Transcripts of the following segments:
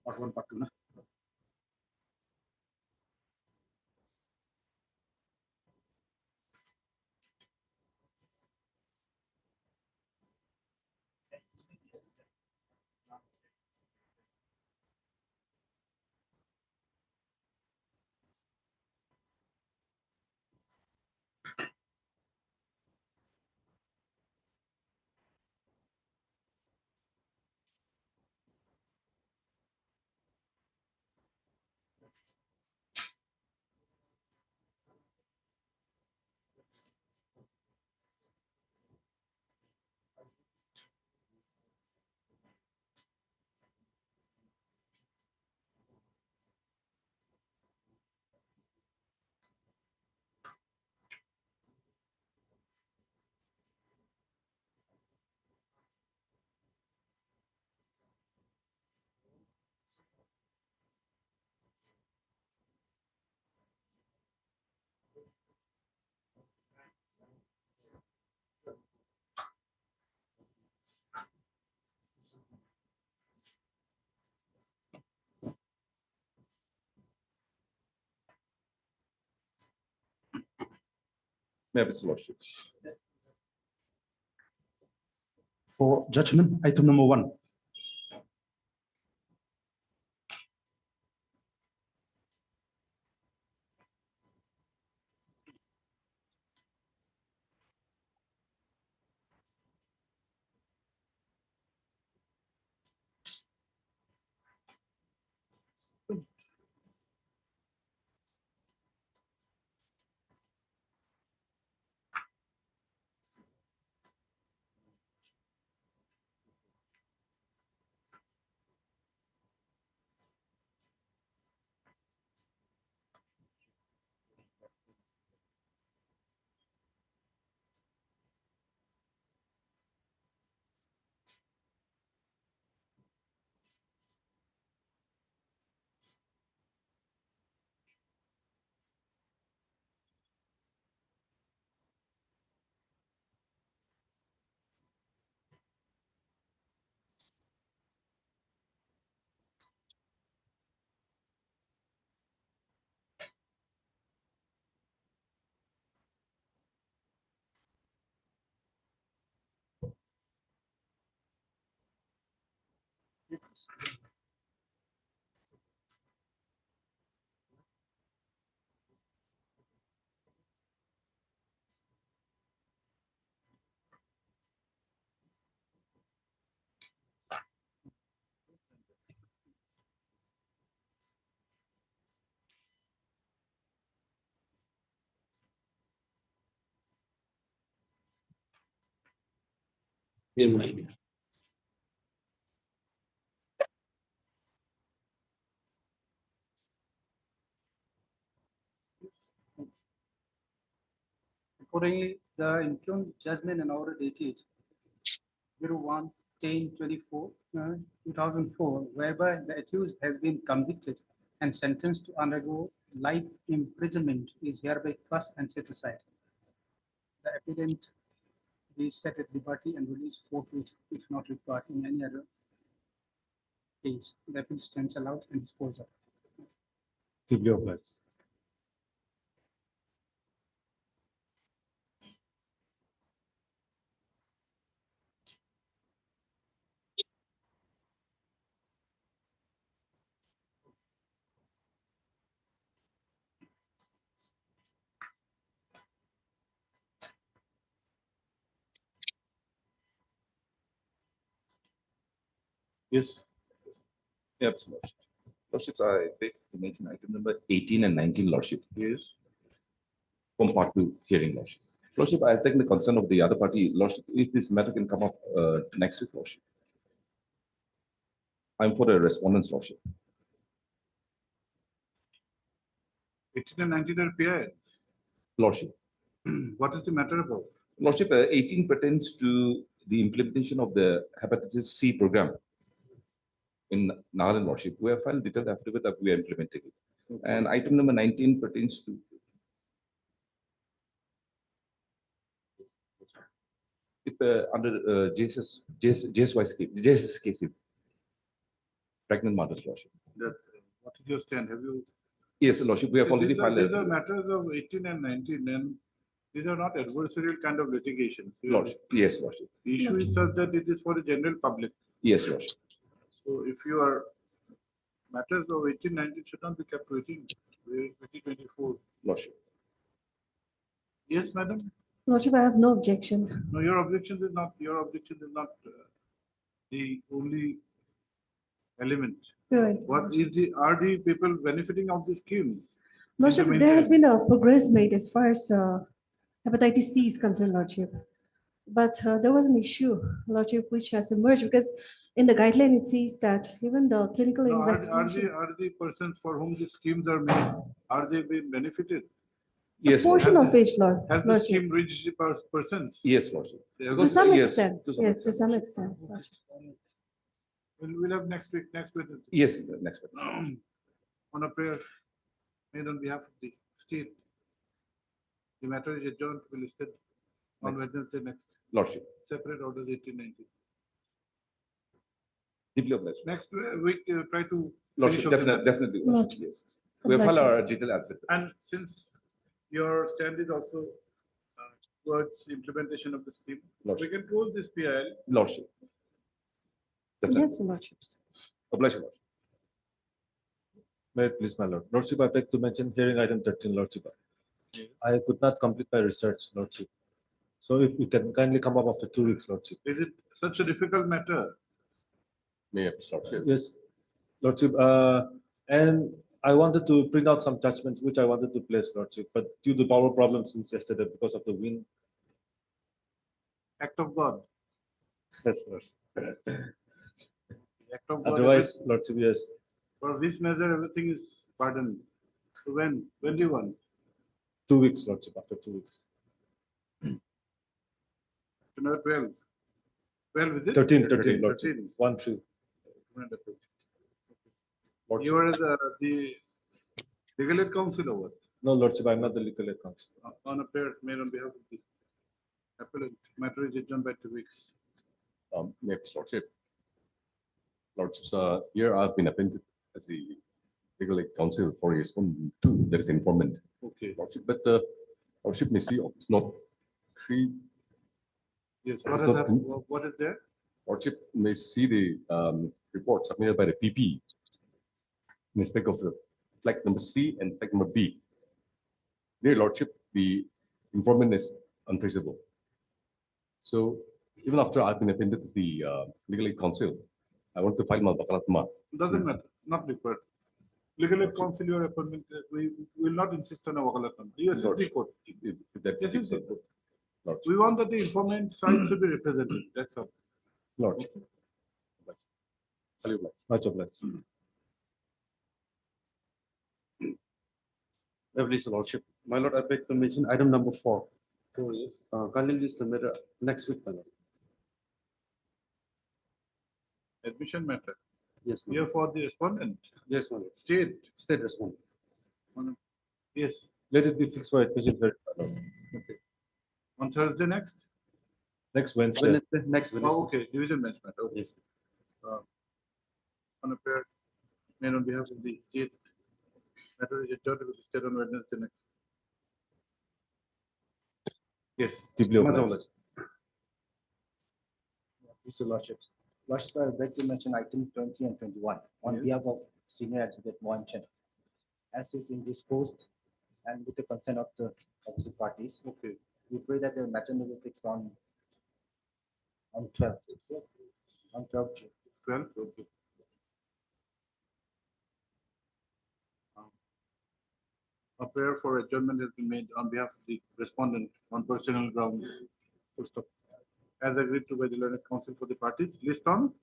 Part 1, Part 2, na? Maybe solution. For judgment, item number 1. In my Accordingly, the interim judgment and order dated 01/10/24, 2004, whereby the accused has been convicted and sentenced to undergo life imprisonment is hereby passed and set aside. The appellant be set at liberty and released forthwith if not required in any other case. The appeal stands allowed and disposed of. Duly obliged. Yes. Yes, Lordship. Lordships, I beg to mention item number 18 and 19, Lordship. Yes. From part 2 hearing, Lordship. Lordship, I take the concern of the other party, Lordship, if this matter can come up next week, Lordship. I'm for the respondents, Lordship. 18 and 19 are PIs. Lordship. What is the matter about? Lordship, 18 pertains to the implementation of the hepatitis C program in Nagaland, Lordship. We have filed detailed affidavit that we are implementing it. And item number 19 pertains to under JSS case, pregnant mothers, Lordship. What is your stand? Have you? Yes, Lordship, we have already filed. These are matters of 18 and 19, and these are not adversarial kind of litigations. Lordship, yes, Lordship. The issue is such that it is for the general public. Yes, Lordship. So if you are matters of 18, 19 should not be kept waiting. We're in 2024. Lordship. Yes, madam. Lordship, I have no objection. No, your objection is not the only element. Right. What is are the people benefiting of the schemes? Lordship, there has been a progress made as far as hepatitis C is concerned, Lordship. But there was an issue, Lordship, which has emerged because in the guideline it says that even the clinical No, investigation. are the persons for whom the schemes are made, are they being benefited? Yes, Portion Lordship. of each, Lord. Has the Lordship. scheme reached the persons? yes, Lordship. To some Yes, extent, to some yes, to extent. some extent. Lordship. We'll have next week, next week. Yes, next week. On a prayer made on behalf of the state. The matter is adjourned to be listed on Next. Wednesday next. Lordship. Separate orders 18, 19. Deeply obliged. Next week, try to. Lordship, finish off the matter. definitely, Lordship, yes. We have filed our detailed affidavit. And since your stand is also towards implementation of the scheme, we Lordship. can close this PIL. Lordship. Definitely. Yes, Lordships. Obliged, Lordship. May it please, my lord. Lordship, I beg to mention hearing item 13, Lordship. I could not complete my research, Lordship. So if you can kindly come up after 2 weeks, Lordship. Is it such a difficult matter? Lordship. Yes, Lordship. And I wanted to print out some judgments which I wanted to place, Lordship, but due to power problems since yesterday because of the wind. Act of God. Yes, Lord. Act of God. Otherwise, Lordship, yes. For this measure, everything is pardoned. So when do you want? 2 weeks, Lordship, after 2 weeks. Another 12. 12 is it? 13, Lordship. 13. 1, 3. You are the legal aid counsel or what? No, Lordship, I'm not the legal aid counsel. On a prayer made on behalf of the appellant. Matter is adjourned by 2 weeks. Lordship. Lordships, here I've been appointed as the legal aid counsel for respondent 2, that is informant. Okay. Lordship, but Lordship may see it's not 3. Yes. That What is has not happened? What is there? Lordship may see the report report submitted by the PP in respect of the flag number C and flag number B. Dear Lordship, the informant is untraceable. So even after I've been appointed as the legal aid counsel, I want to file my wakalatma. Doesn't matter, not required. Legal aid counsel, your appointment, we will not insist on a wakalatma. Yes, is the court. If that's Yes, the is the case, court. Lordship. We want that the informant side should be represented, that's all. Lordship. Much obliged. Please, Lordship. My lord, I beg to mention item number 4. Yes. Kindly list the matter next week, my lord. Admission matter. Yes, my Here lord. for the respondent, Yes, my lord. state, State respond. yes, Let it be fixed for admission very on Thursday next. next Wednesday. Wednesday, next Wednesday. Oh, okay, division bench matter, okay. Yes. On a prayer made on behalf of the state. Matter is adjourned to the state on Wednesday next. Yes. Deeply Much obliged. obliged. Mr. Lordship. Lordship, I would like to mention item 20 and 21 on Yes. behalf of Senior Advocate Mohan Chen. As is in this post and with the consent of the opposite parties, Okay, we pray that the matter may be fixed on 12th. On 12th June. 12, okay. A prayer for adjournment has been made on behalf of the respondent on personal grounds. Full stop. As agreed to by the learned counsel for the parties, list on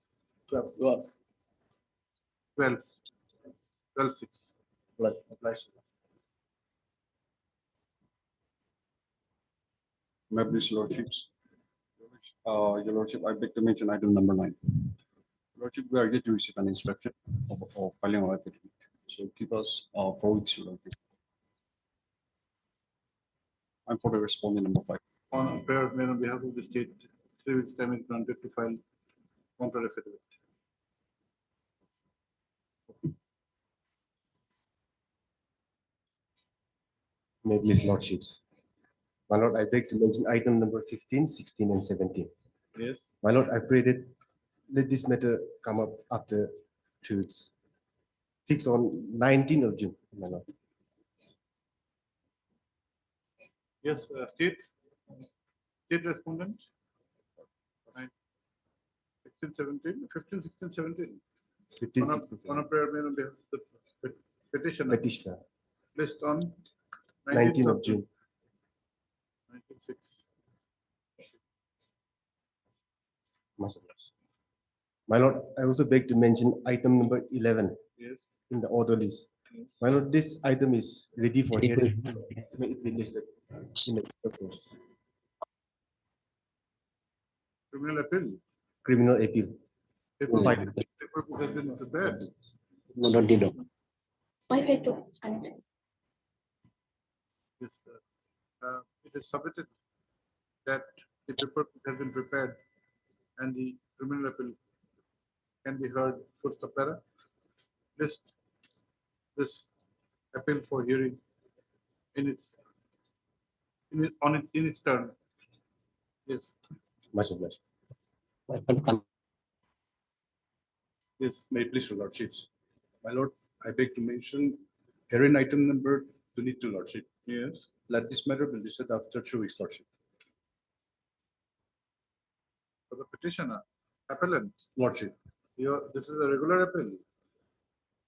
12th. 12. 12/6. Obliged. My please, Lordships. Your Lordship, I beg to mention item number 9. Lordship, we are yet to receive an instruction of filing our affidavit. So give us 4 weeks, Your Lordship. I'm for the respondent number 5. On a prayer made on behalf of the state, 3 weeks time is granted to file counter affidavit. May please Lordships. My lord, I beg to mention item number 15, 16, and 17. Yes, My lord, I pray that let this matter come up after 2 weeks. Fix on 19th of June, my lord. yes, state respondent. Right. 16, 17, 15, 16, 17. 15, On a- 16, On a prayer made on behalf of the petitioner, petitioner, list on 19th of June. 19/6. Much obliged. My lord, I also beg to mention item number 11 Yes, in the order list. yes. My lord, this item is ready for hearing. May it be listed in the post. Criminal appeal. Criminal appeal. Paper Fine. has been prepared. Wi-Fi to connect. Yes, sir. It is submitted that the paper has been prepared and the criminal appeal can be heard full stop para. List this appeal for hearing in its in its turn. Yes, Much obliged. yes. May it please, your Lordships. My lord, I beg to mention hearing item number 22, Lordship. Yes. Let this matter be listed after 2 weeks, Lordship. For the petitioner, appellant, Lordship, this is a regular appeal.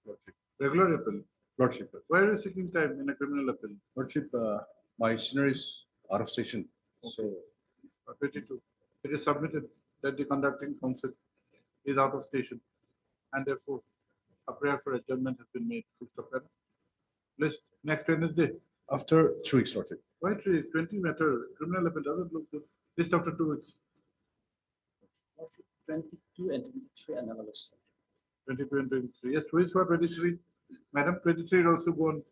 Lordship, Regular appeal. Lordship, Why are you seeking time in a criminal appeal? Lordship, my senior is out of station. So 22. It is submitted that the conducting counsel is out of station and therefore a prayer for adjournment has been made. Full stop para. List next Wednesday. after 2 weeks, Lordship. Why 3 is 20 matter? Criminal appeal doesn't look good. List after 2 weeks. 22 and 23 analogous. 22 and 23. Yes, 2 weeks for 23. Madam, 23 will also go on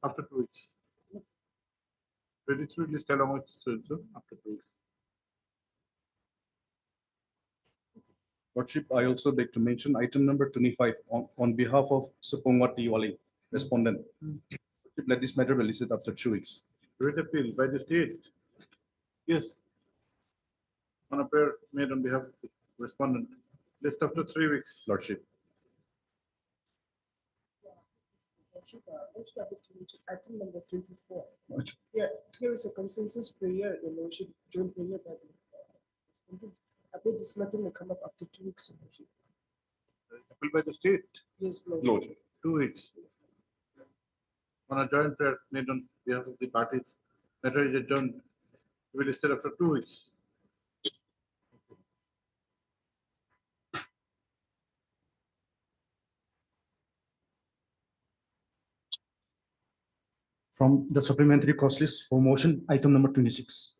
after 2 weeks. 23 list along with so after 2 weeks. Lordship, I also beg to mention item number 25 on behalf of Supongwati Wali, respondent. Let this matter be listed after 2 weeks. Writ appeal by the state. Yes. On a prayer made on behalf of the respondent. List after 3 weeks. Lordship, Item number 24. Yeah, here is a consensus prayer, Your Lordship, joint prayer by the. I believe this matter may come up after 2 weeks, Your Lordship. Appeal by the state, Yes, Lordship. Lordship. 2 weeks. On a joint prayer made on behalf of the parties, matter is adjourned to be listed after 2 weeks. From the supplementary cost list for motion item number 26.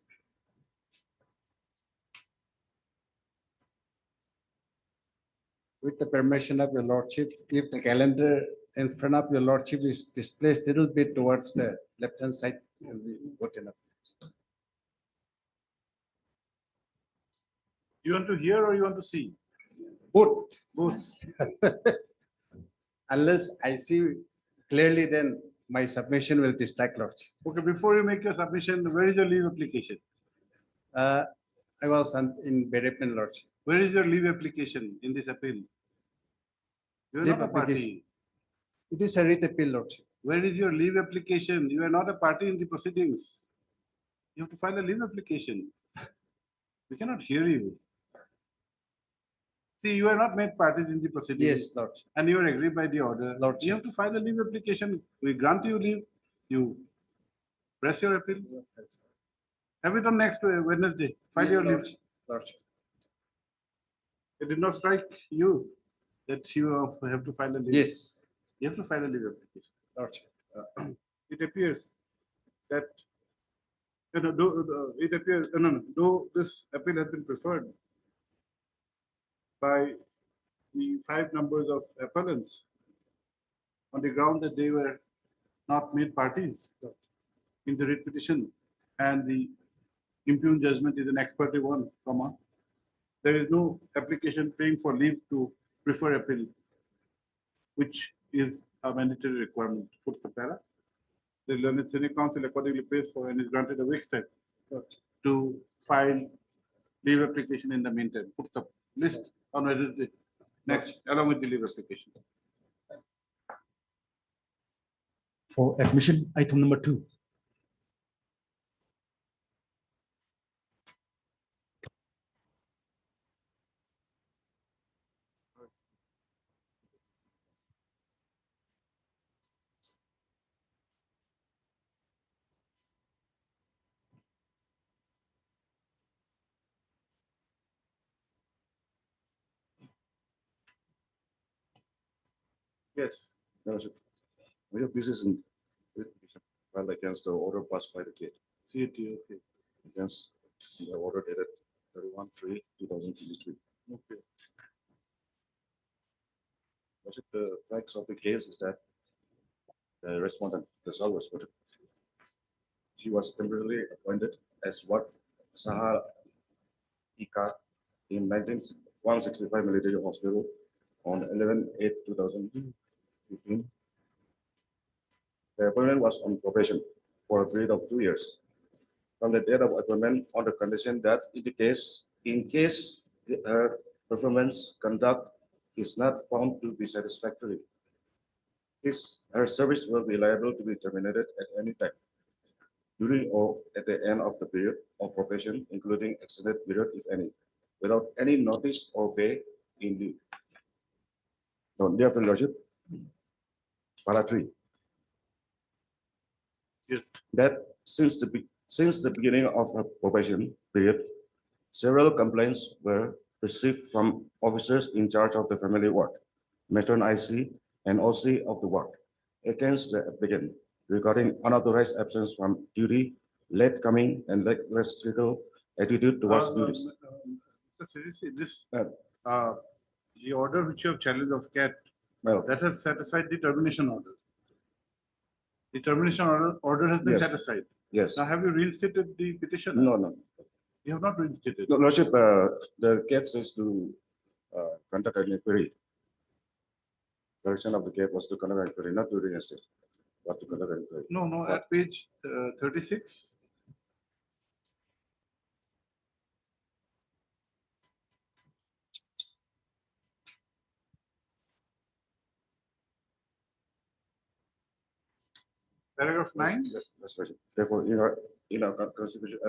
With the permission of your lordship, if the calendar in front of your lordship is displaced a little bit towards the left-hand side, will be good enough. You want to hear or you want to see? Both, Both. unless I see clearly, then my submission will distract lordship. Okay, before you make your submission, where is your leave application? I was in bereavement lordship. Where is your leave application in this appeal? You are Leave not a party. application. It is a writ appeal lordship. Where is your leave application? You are not a party in the proceedings. You have to file a leave application. We cannot hear you. See, you are not made parties in the proceedings. Yes, lordship. And you are agreed by the order. Lordship. You have to file a leave application. We grant you leave. You press your appeal. Have it on next Wednesday. File your leave. Lordship. Lordship. It did not strike you that you have to file a leave. Yes, You have to file a leave application. lordship. It appears that it appears though this appeal has been preferred by the 5 numbers of appellants on the ground that they were not made parties in the writ petition, and the impugned judgment is an ex parte one, there is no application paying for leave to prefer appeal, which is a mandatory requirement. Puts the para. The learned Senate Council accordingly pays for and is granted a week's time to file leave application in the meantime. Put the list on Wednesday next, along with the leave application. For admission item number 2. Yes. This is in filed against the order passed by the gate CAT, okay. against the order dated 31/3/2023. Okay. The facts of the case is that the respondent, the sole respondent, she was temporarily appointed as ward Saha Ika in 165 Military Hospital on 11/8/2015. The appointment was on probation for a period of 2 years. From the date of appointment, on the condition that in case her performance conduct is not found to be satisfactory, her service will be liable to be terminated at any time during or at the end of the period of probation, including extended period, if any, without any notice or pay in lieu. Now, dear Lordship, para 3. Yes. That since the beginning of her probation period, several complaints were received from officers in charge of the family ward, matron IC, and OC of the ward against the applicant regarding unauthorized absence from duty, late coming, and lackluster attitude towards duties. Mr. Sirisi, the order which you have challenged of CAT, Well, that has set aside the termination order. The termination order has been Yes. set aside. yes. Now, have you reinstated the petition? No. You have not reinstated. No, Lordship, the gate says to conduct an inquiry. Direction of the gate was to conduct an inquiry, not to reinstate, but to conduct an inquiry. No, at page 36. Paragraph 9. Yes, that's right. Therefore, in our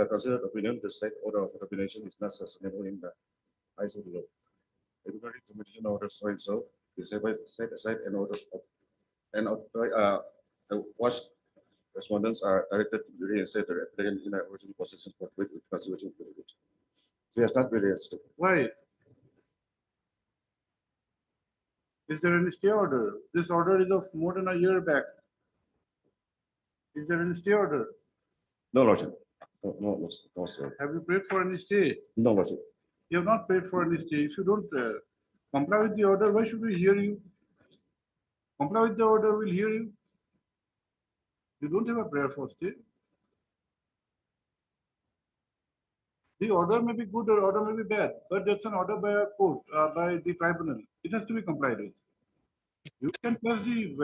considered opinion, the state order of termination is not sustainable in the eyes of the law. Regarding termination order so is hereby set aside an order of watch respondents are directed to reinstate their applicant in their original position for with consideration privilege. So yes, not very realistic. Why? Is there any stay order? This order is of more than a year back. Is there any stay order? No, Lordship. No, sir. Have you prayed for any stay? No, Lordship. You have not paid for any stay. If you don't comply with the order, why should we hear you? Comply with the order, we'll hear you. You don't have a prayer for stay. The order may be good or order may be bad, but that's an order by a court, by the tribunal. It has to be complied with. You can press the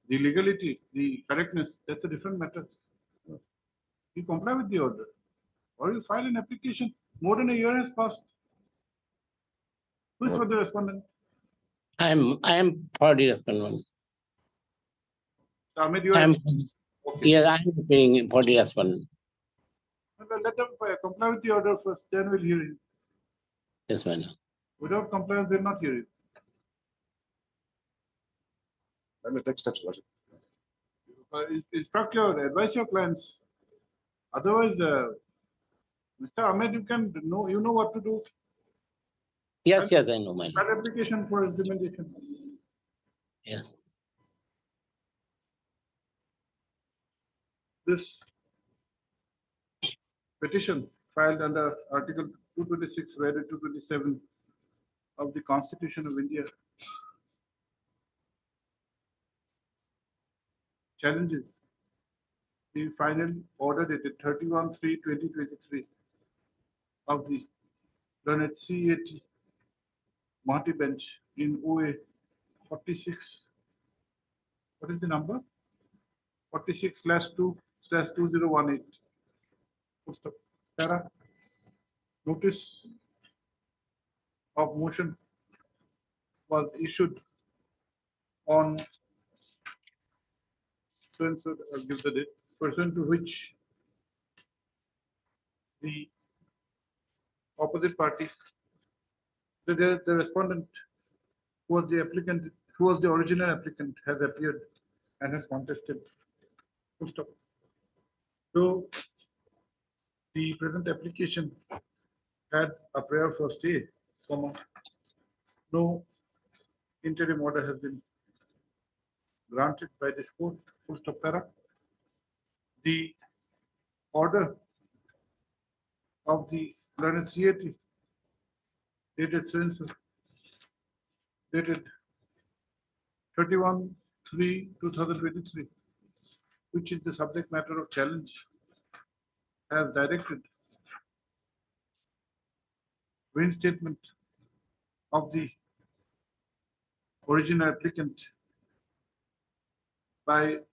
legality, the correctness. That's a different matter. You comply with the order, or you file an application. More than a year has passed. Who is for the respondent? I am for the respondent. So, Ahmed, you are I'm, okay. yes, I am being for the respondent. Well, let them comply with the order first, then we'll hear you. Yes, madam. Without compliance, we'll not hear you. Let me take steps, Lordship. Instruct your, advise your clients. Otherwise, Mr. Ahmed, you know what to do. Yes, yes, I know, madam. That application for implementation. Yes. This petition filed under Article 226, read 227 of the Constitution of India challenges the final order dated 31/3/2023 of the learned CAT Gauhati bench in OA 46. What is the number? 46/2/2018. Para. Notice of motion was issued on give the date, pursuant to which the opposite party, the respondent, who was the applicant, who was the original applicant, has appeared and has contested. Full stop. So the present application had a prayer for stay, no interim order has been granted by this court. Full stop. Para. The order of the learned CAT dated 31/3/2023, which is the subject matter of challenge, has directed reinstatement of the original applicant by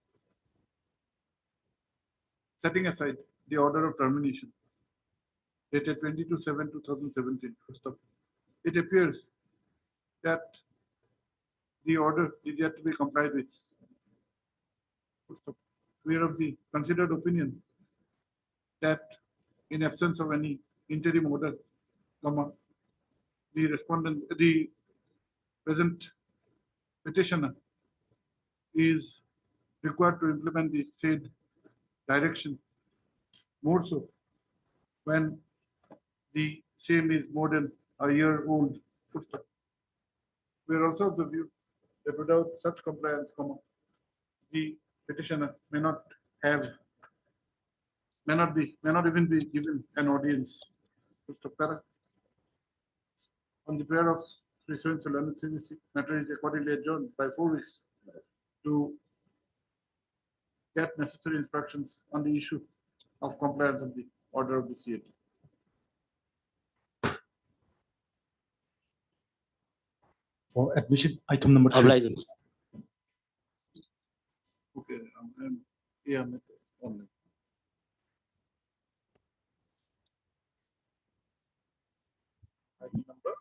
setting aside the order of termination dated 22/7/2017. It appears that the order is yet to be complied with. We are of the considered opinion that in absence of any interim order, the present petitioner is required to implement the said direction, more so when the same is more than a year old. We are also of the view that without such compliance, the petitioner may not even be given an audience. On the prayer of pursuant to learned CVC, matter is accordingly adjourned by 4 weeks to get necessary instructions on the issue of compliance of the order of the CAT. For admission, item number 3. Obliging. Okay, yeah, only. Item number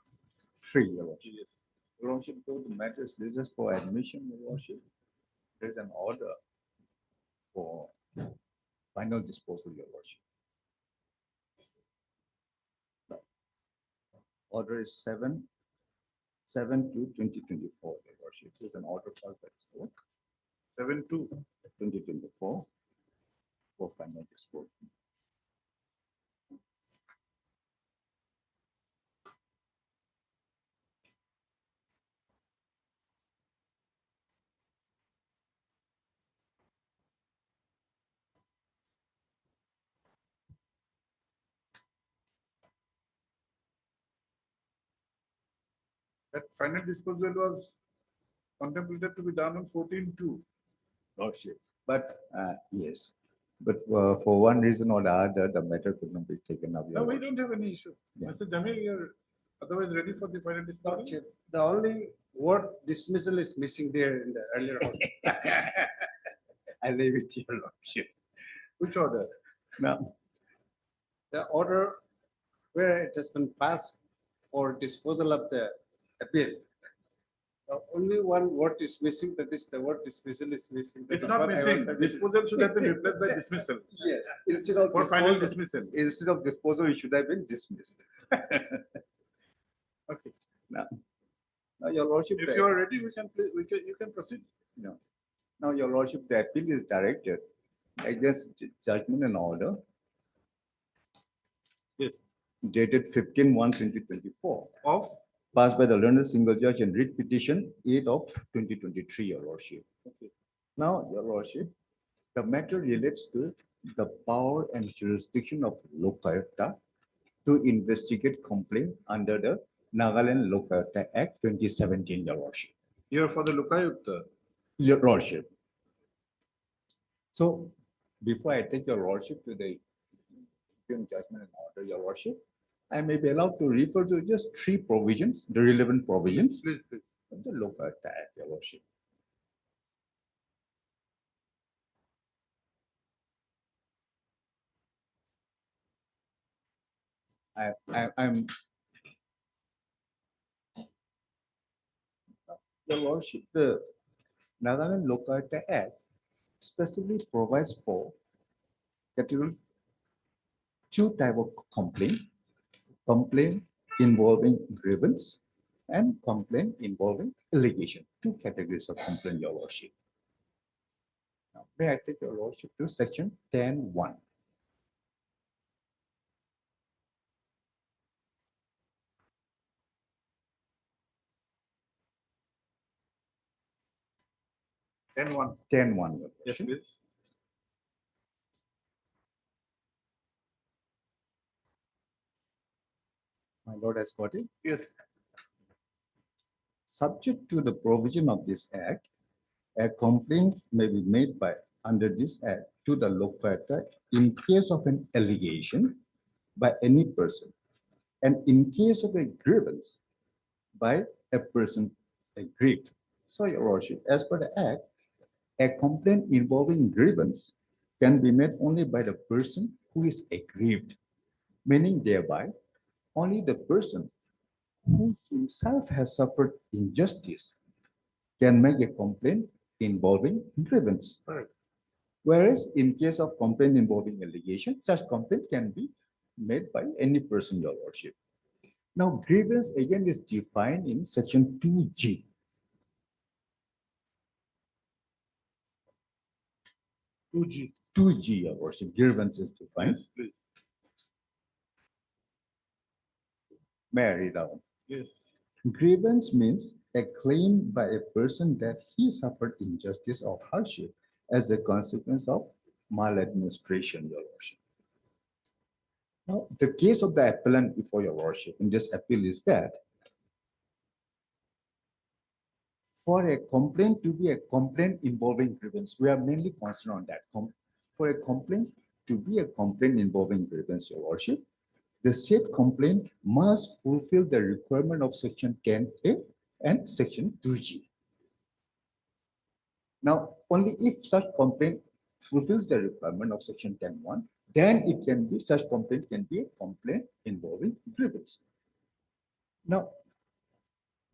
3, Your Worship. Yes. Your Worship, though the matter is listed for admission, Your Worship, there is an order for final disposal, Your Worship. Order is 7/7/2024, Your Worship. It's an order filed by the court. 7/2/2024 for final disposal. That final disposal was contemplated to be done on 14/2. Lordship. But yes, but for one reason or the other, the matter could not be taken up. Your No, we Lordship. don't have any issue. Yeah. Mr. Jamil, you're otherwise ready for the final disposal? Lordship, the only word dismissal is missing there in the earlier order. I leave it to Your Lordship. Which order? Now, The order where it has been passed for disposal of the appeal. The only one word is missing, that is the word dismissal is missing. That It's is not what I was missing. submitting. Disposal should have been replaced by dismissal. yes, instead of For final disposal, dismissal. instead of disposal, it should have been dismissed. Okay. Now, Your Lordship. If you are ready, you can proceed. Now, Your Lordship, the appeal is directed against judgment and order Yes. dated 15/1/2024, Of? passed by the learned single judge and writ petition 8/2023, Your Lordship. Okay. Now, Your Lordship, the matter relates to the power and jurisdiction of Lokayukta to investigate complaint under the Nagaland Lokayukta Act 2017, Your Lordship. Here for the Lokayukta. Your Lordship. So, before I take Your Lordship to the judgment and order, Your Lordship, I may be allowed to refer to just three provisions, the relevant provisions Please, please. of the Lokayukta Act, Your Lordship. I'm Your Lordship, the Nagaland Lokayukta Act specifically provides for category two type of complaint involving grievance and complaint involving allegation. Two categories of complaint, Your Lordship. Now, may I take Your Lordship to section 10(1). Then one. 10(1), Your Yes, Lordship. please. My Lord has got it. Yes. Subject to the provision of this act, a complaint may be made by under this act to the Lokayukta in case of an allegation by any person, and in case of a grievance by a person aggrieved. So, Your Lordship, as per the act, a complaint involving grievance can be made only by the person who is aggrieved, meaning thereby only the person who himself has suffered injustice can make a complaint involving grievance. Correct. Whereas in case of complaint involving allegation, such complaint can be made by any person, Your Lordship. Now, grievance again is defined in section 2G. 2G, Your Worship, grievance is defined. Yes, please. May I read out? Yes. Grievance means a claim by a person that he suffered injustice or hardship as a consequence of maladministration, Your Worship. Now, the case of the appellant before Your Worship in this appeal is that for a complaint to be a complaint involving grievance, we are mainly concerned on that. For a complaint to be a complaint involving grievance, Your Worship, the said complaint must fulfill the requirement of section 10A and section 2G. Now, only if such complaint fulfills the requirement of section 10(1), then it can be, such complaint can be a complaint involving grievance. Now,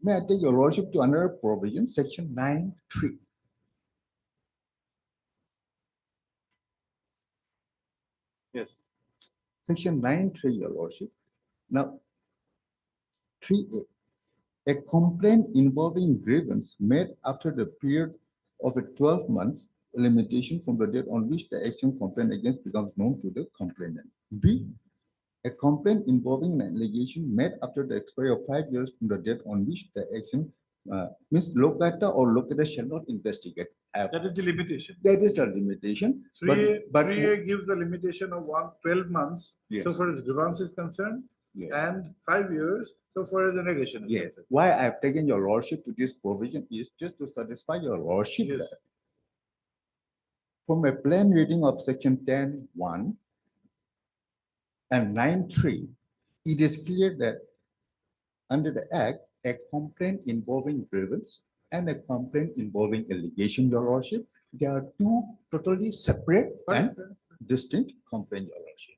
may I take Your Lordship to another provision, section 9(3). Yes. Section 9(3), Your Lordship. Now, 3A, a complaint involving grievance made after the period of a 12 months limitation from the date on which the action complained against becomes known to the complainant. B, a complaint involving an allegation made after the expiry of 5 years from the date on which the action means Lokayukta or Lokayukta shall not investigate. That is the limitation. That is the limitation. 3A gives the limitation of 12 months, Yes. so far as grievance is concerned, Yes. and 5 years, so far as the negation is Yes. concerned. Why I have taken your lordship to this provision is just to satisfy your lordship. Yes. That from a plain reading of section 10(1) and 9(3), it is clear that under the Act, a complaint involving grievance and a complaint involving allegation, your lordship, they are two totally separate and distinct complaints, your lordship.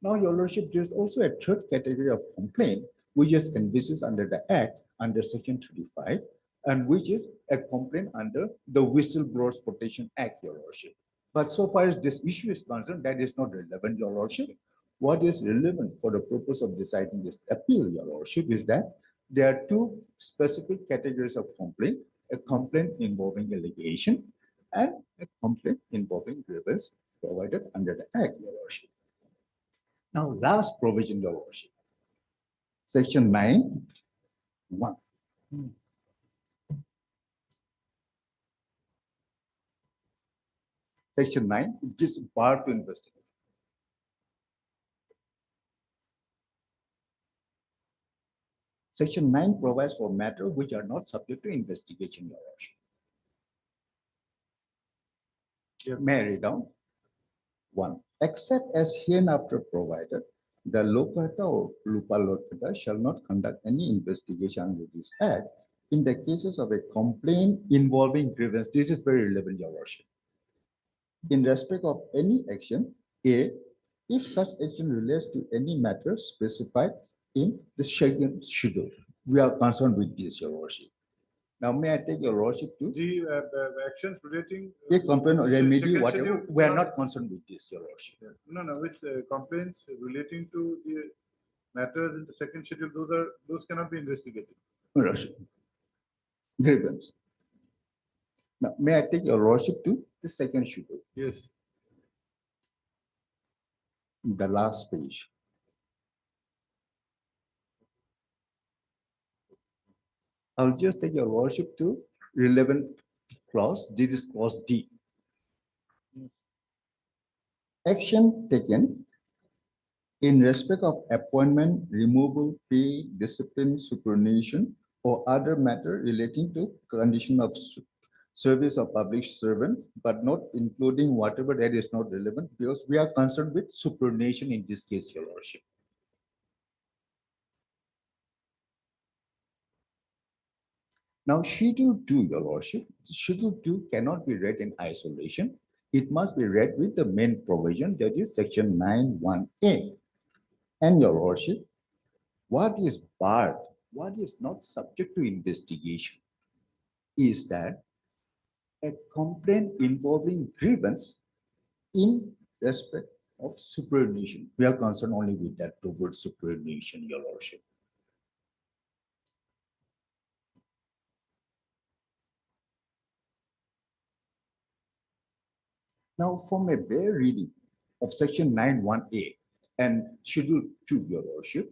Now, your lordship, there's also a third category of complaint, which is envisaged under the Act, under section 35, and which is a complaint under the Whistleblowers Protection Act, your lordship. But so far as this issue is concerned, that is not relevant, your lordship. What is relevant for the purpose of deciding this appeal, your lordship, is that there are two specific categories of complaint: a complaint involving allegation and a complaint involving grievance provided under the Act, your lordship. Now, last provision, your lordship, section 9(1). Section 9 gives bar to investigation. Section 9 provides for matters which are not subject to investigation, your lordship. May I read down? 1. Except as hereinafter provided, the Lokayukta or Lokayukta shall not conduct any investigation under this Act in the cases of a complaint involving grievance. This is very relevant, your lordship. In respect of any action, A, if such action relates to any matter specified in the second schedule. We are concerned with this, your lordship. Now, may I take your lordship to The actions relating. a complaint or remedy, second whatever, schedule, we are not concerned with this, your lordship. No, with complaints relating to the matters in the second schedule, those cannot be investigated. Your lordship. Grievance. Now, may I take your lordship to the second schedule? Yes. The last page. I'll just take your lordship to relevant clause. This is clause D. Action taken in respect of appointment, removal, pay, discipline, superannuation, or other matter relating to condition of service of public servant, but not including whatever that is not relevant, because we are concerned with superannuation in this case, your lordship. Now, Schedule 2, your lordship, Schedule 2 cannot be read in isolation. It must be read with the main provision, that is section 9(1)(a). And your lordship, what is barred, what is not subject to investigation, is that a complaint involving grievance in respect of superannuation. We are concerned only with that towards superannuation, your lordship. Now, from a bare reading of section 9(1)(a) and schedule 2, your lordship,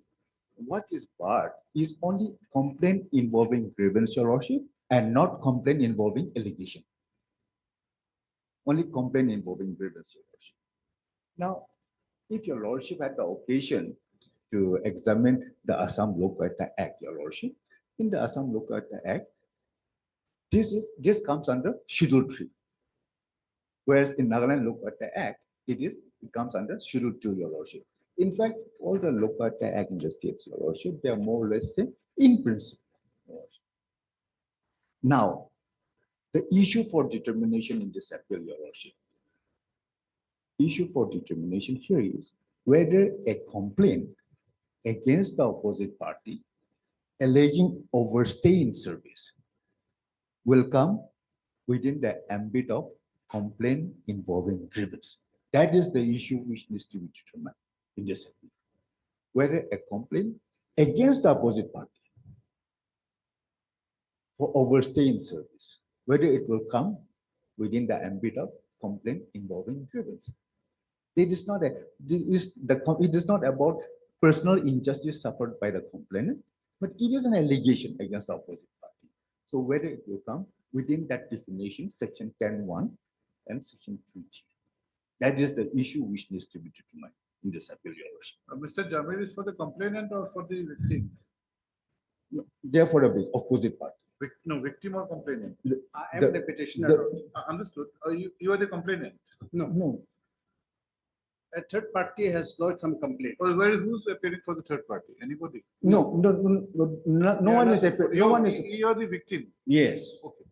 what is barred is only complaint involving grievance, your lordship, and not complaint involving allegation. Only complaint involving grievance, your lordship. Now, if your lordship had the occasion to examine the Assam Lokayukta Act, your lordship, in the Assam Lokayukta Act, this comes under Schedule 3. Whereas in Nagaland Lokayukta Act, it comes under Schedule 2, your lordship. In fact, all the Lokayukta Act in the states, your lordship, they are more or less same in principle. Now, the issue for determination in this appeal, your lordship. Issue for determination here is whether a complaint against the opposite party alleging overstay in service will come within the ambit of complaint involving grievance. That is the issue which needs to be determined in this appeal. Whether a complaint against the opposite party for overstay in service, whether it will come within the ambit of complaint involving grievance. It is not it is not about personal injustice suffered by the complainant, but it is an allegation against the opposite party. So whether it will come within that definition, section 10(1) and section 3G. That is the issue which needs to be determined in this appeal, Your Worship. Mr. Jamir is for the complainant or for the victim? Therefore, the opposite party. No, victim or complainant? I am the petitioner. Understood. You are the complainant. No. A third party has lodged some complaint. Well, who's appearing for the third party? Anybody? No one is no one is. You are the victim. Yes. Okay.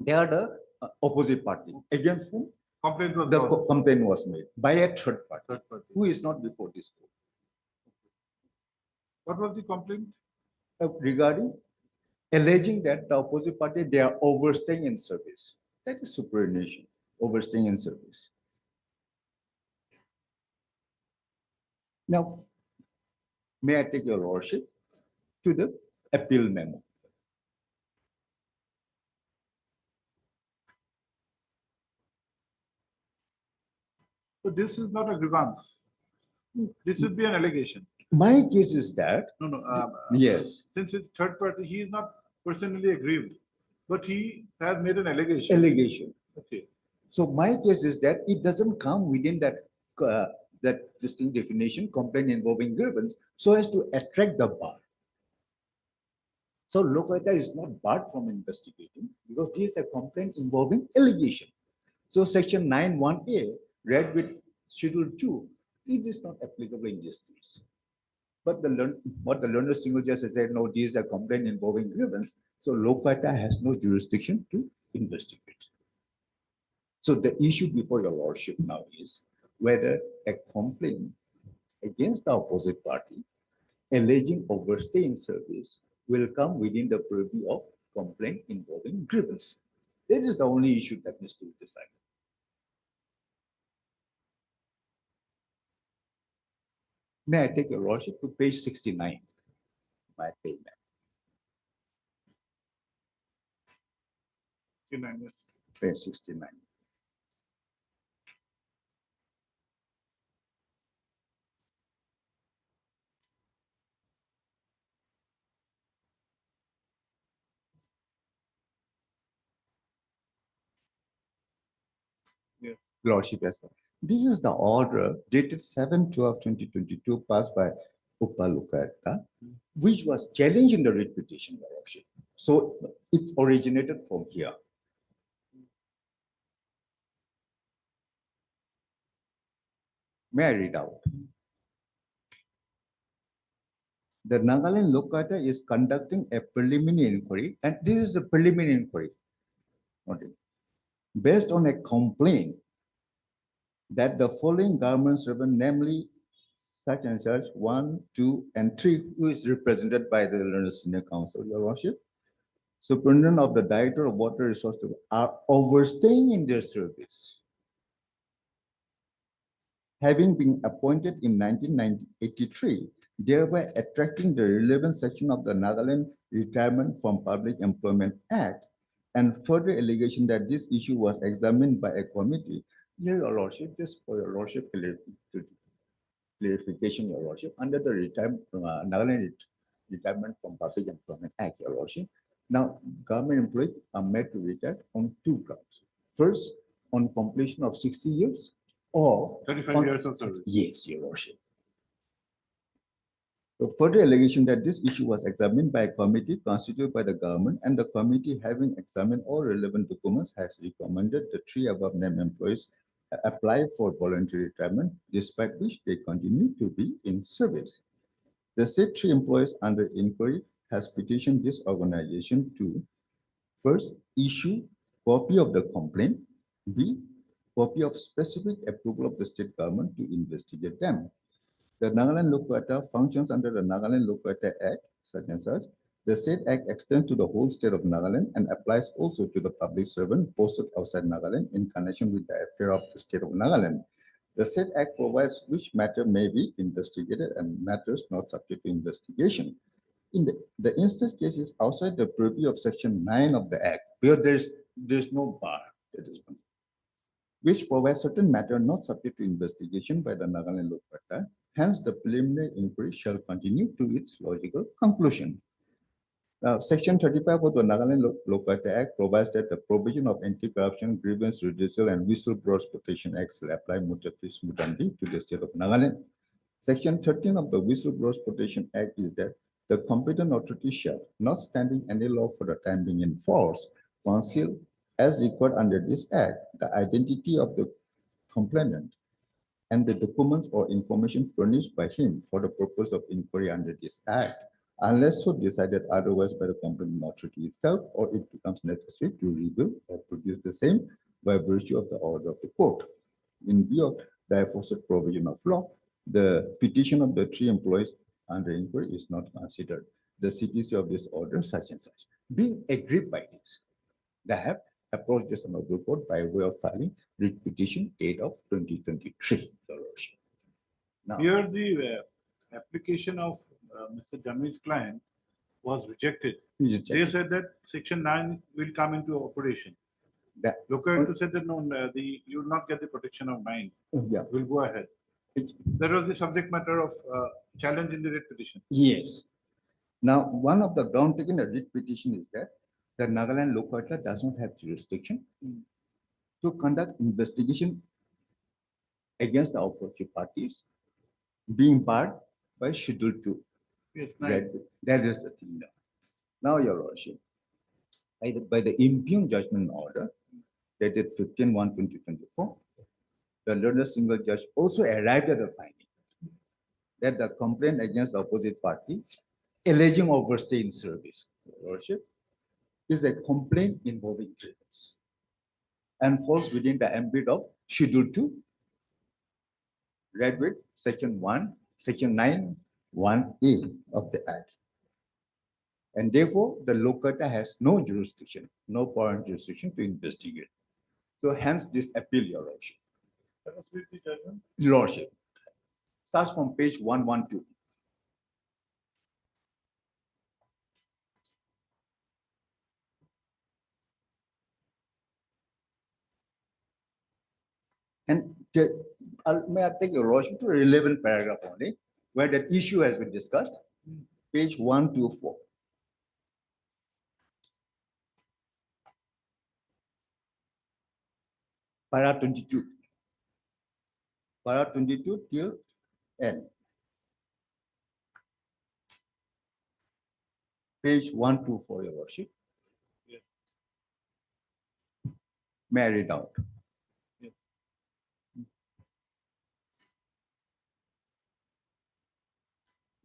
They are the opposite party against whom Complaint was the lodged. complaint was made by a third party, Third party. who is not before this court. What was the complaint? Regarding alleging that the opposite party, they are overstaying in service. That is superannuation, overstaying in service. Now, may I take your lordship to the appeal memo? So this is not a grievance. This would be an allegation. My case is that, No. yes, Since it's third party, he is not personally aggrieved, but he has made an allegation. allegation. Okay. So my case is that it doesn't come within that distinct definition, complaint involving grievance, so as to attract the bar. So Lokayukta is not barred from investigating because this is a complaint involving allegation. So section 9(1)(a) read with schedule 2, it is not applicable in this case. But what the learned single judge has said, no, this is a complaint involving grievance. So Lokayukta has no jurisdiction to investigate. So the issue before your lordship now is whether a complaint against the opposite party alleging overstay in service will come within the purview of complaint involving grievance. This is the only issue that needs to be decided. May I take your lordship to page 69? My payment. Yes. Page 69. Yeah. Lordship as well. This is the order dated 7/12/2022 passed by Lokayukta, which was challenged in the writ petition, Your Lordship. So it originated from here. May I read out? The Nagaland Lokayukta is conducting a preliminary inquiry, and this is a preliminary inquiry. Okay. Based on a complaint that the following government servant, namely such and such 1, 2, and 3, who is represented by the Learned Senior Council, Your Worship, Superintendent of the Director of Water Resources, are overstaying in their service, having been appointed in 1983, thereby attracting the relevant section of the Nagaland Retirement from Public Employment Act, and further allegation that this issue was examined by a committee. Here, Your Lordship, just for Your Lordship clarification, Your Lordship, under the Nagaland Retirement from Public Employment Act, Your Lordship. Now, government employees are made to retire on 2 grounds. First, on completion of 60 years or 35 years of service. Yes, Your Lordship. The further allegation that this issue was examined by a committee constituted by the government, and the committee, having examined all relevant documents, has recommended the 3 above named employees apply for voluntary retirement, despite which they continue to be in service. The said 3 employees under inquiry has petitioned this organization to first issue copy of the complaint, B, copy of specific approval of the state government to investigate them. The Nagaland Lokayukta functions under the Nagaland Lokayukta Act, such and such, The said act extends to the whole state of Nagaland and applies also to the public servant posted outside Nagaland in connection with the affair of the state of Nagaland. The said act provides which matter may be investigated and matters not subject to investigation. In the instance cases outside the purview of section 9 of the act, where there's no bar at this point, which provides certain matter not subject to investigation by the Nagaland Lokayukta. Hence, the preliminary inquiry shall continue to its logical conclusion. Now, Section 35 of the Nagaland Lokayukta Act provides that the provision of Anti-Corruption, Grievance Redressal, and Whistleblowers Protection Act shall apply mutatis mutandis to the state of Nagaland. Section 13 of the Whistleblowers Protection Act is that the competent authority shall, not standing any law for the time being in force, conceal as required under this act the identity of the complainant and the documents or information furnished by him for the purpose of inquiry under this act, unless so decided otherwise by the competent authority itself, or it becomes necessary to reveal or produce the same by virtue of the order of the court. In view of the aforesaid provision of law, the petition of the three employees under inquiry is not considered. The CTC of this order, such and such. Being agreed by this, they have approached this honorable court by way of filing writ petition 8 of 2023. Now, Here the application of Mr. Jami's client was rejected. They said that section 9 will come into operation. Lokayukta said that no, you will not get the protection of 9. Yeah. We'll go ahead. That was the subject matter of challenge in the writ petition. Yes. Now, one of the ground taken in writ petition is that the Nagaland Lokayukta does not have jurisdiction to conduct investigation against the opposite parties being barred by Schedule 2. Yes, that is the thing now. Your Lordship, by the impugned judgment order dated 15/1/2024, the learned single judge also arrived at the finding that the complaint against the opposite party alleging overstay in service, Your Lordship, is a complaint involving grievance and falls within the ambit of Schedule 2, read with Section 9(1)(a) of the Act. And therefore, the Lokayukta has no jurisdiction, no power and jurisdiction to investigate. So hence this appeal, Your Lordship. Let us read the judgment. Lordship. Starts from page 112. And may I take your Lordship to a relevant paragraph only, where that issue has been discussed, page 124. Para 22. Para 22 till end. Page 124, Your Lordship. Yes. May I read out? Yes.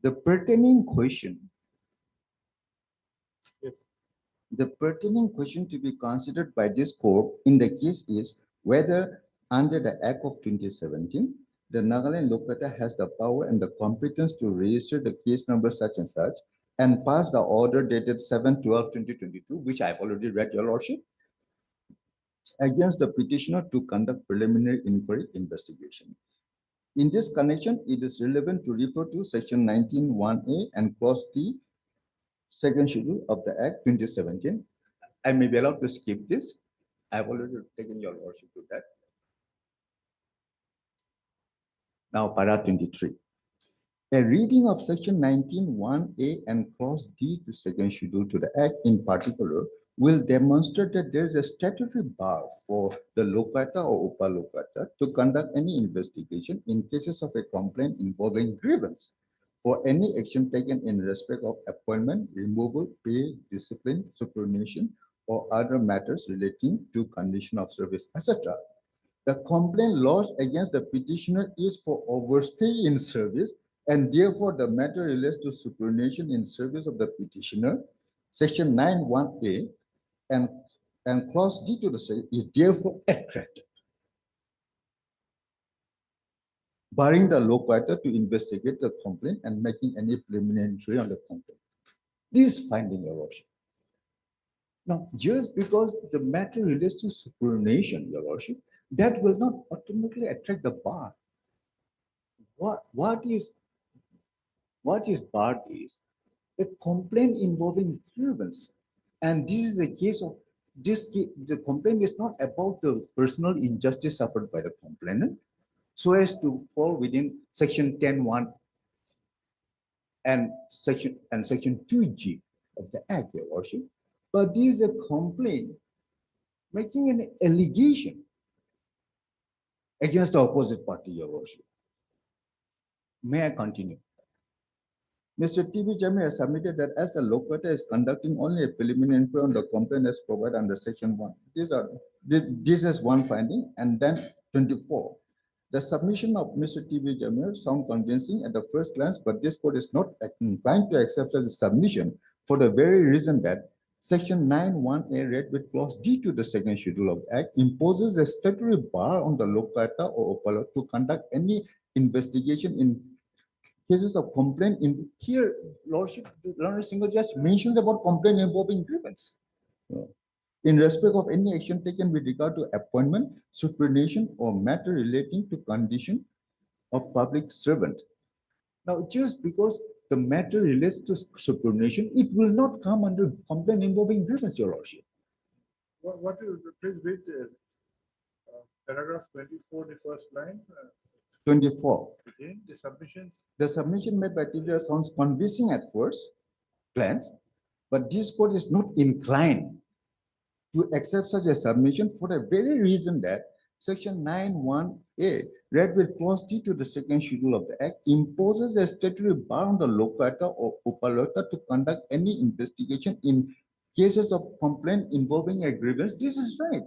The pertaining question. Yes. The pertaining question to be considered by this court in the case is whether under the Act of 2017, the Nagaland Lokayukta has the power and the competence to register the case number such and such and pass the order dated 7/12/2022, which I've already read, Your Lordship, against the petitioner to conduct preliminary inquiry investigation. In this connection, it is relevant to refer to Section 19(1)(a) and Clause D, second schedule of the Act 2017. I may be allowed to skip this. I've already taken Your Lordship to that. Now, para 23. A reading of Section 19(1)(a) and Clause D to second schedule to the Act in particular will demonstrate that there is a statutory bar for the Lokayukta or Upa Lokayukta to conduct any investigation in cases of a complaint involving grievance for any action taken in respect of appointment, removal, pay, discipline, superannuation, or other matters relating to condition of service, etc. The complaint lodged against the petitioner is for overstay in service, and therefore the matter relates to superannuation in service of the petitioner. Section 9(1)(a) and Clause D to the same is therefore attracted, barring the Lokayukta to investigate the complaint and making any preliminary entry on the complaint. this finding, Your Worship. Now, just because the matter relates to superannuation, Your Worship, that will not automatically attract the bar. What is barred is a complaint involving grievance. And this is a case of the complaint is not about the personal injustice suffered by the complainant, so as to fall within section 10(1) and section 2G of the Act, Your Worship. But this is a complaint making an allegation against the opposite party, Your Worship. May I continue? Mr. T.B. Jamir has submitted that as the Lokayukta is conducting only a preliminary inquiry on the complaint as provided under section 1. This is one finding, and then 24. The submission of Mr. T.B. Jamir sound convincing at the first glance, but this court is not inclined to accept as a submission for the very reason that section 9(1)(a) read with clause D to the second schedule of the Act imposes a statutory bar on the Lokayukta or Opala to conduct any investigation in cases of complaint. In here, Lordship, the Learned Single Judge mentions about complaint involving grievance. In respect of any action taken with regard to appointment, superannuation, or matter relating to condition of public servant. Now, just because the matter relates to superannuation, it will not come under complaint involving grievance, Your Lordship. What is, please read paragraph 24, the first line. 24. Again, the submissions. The submission made by TBR sounds convincing at first glance, but this court is not inclined to accept such a submission for the very reason that section 9(1)(a) read with clause D to the second schedule of the Act imposes a statutory bar on the Lokayukta or Upaloyukta to conduct any investigation in cases of complaint involving a grievance. This is right.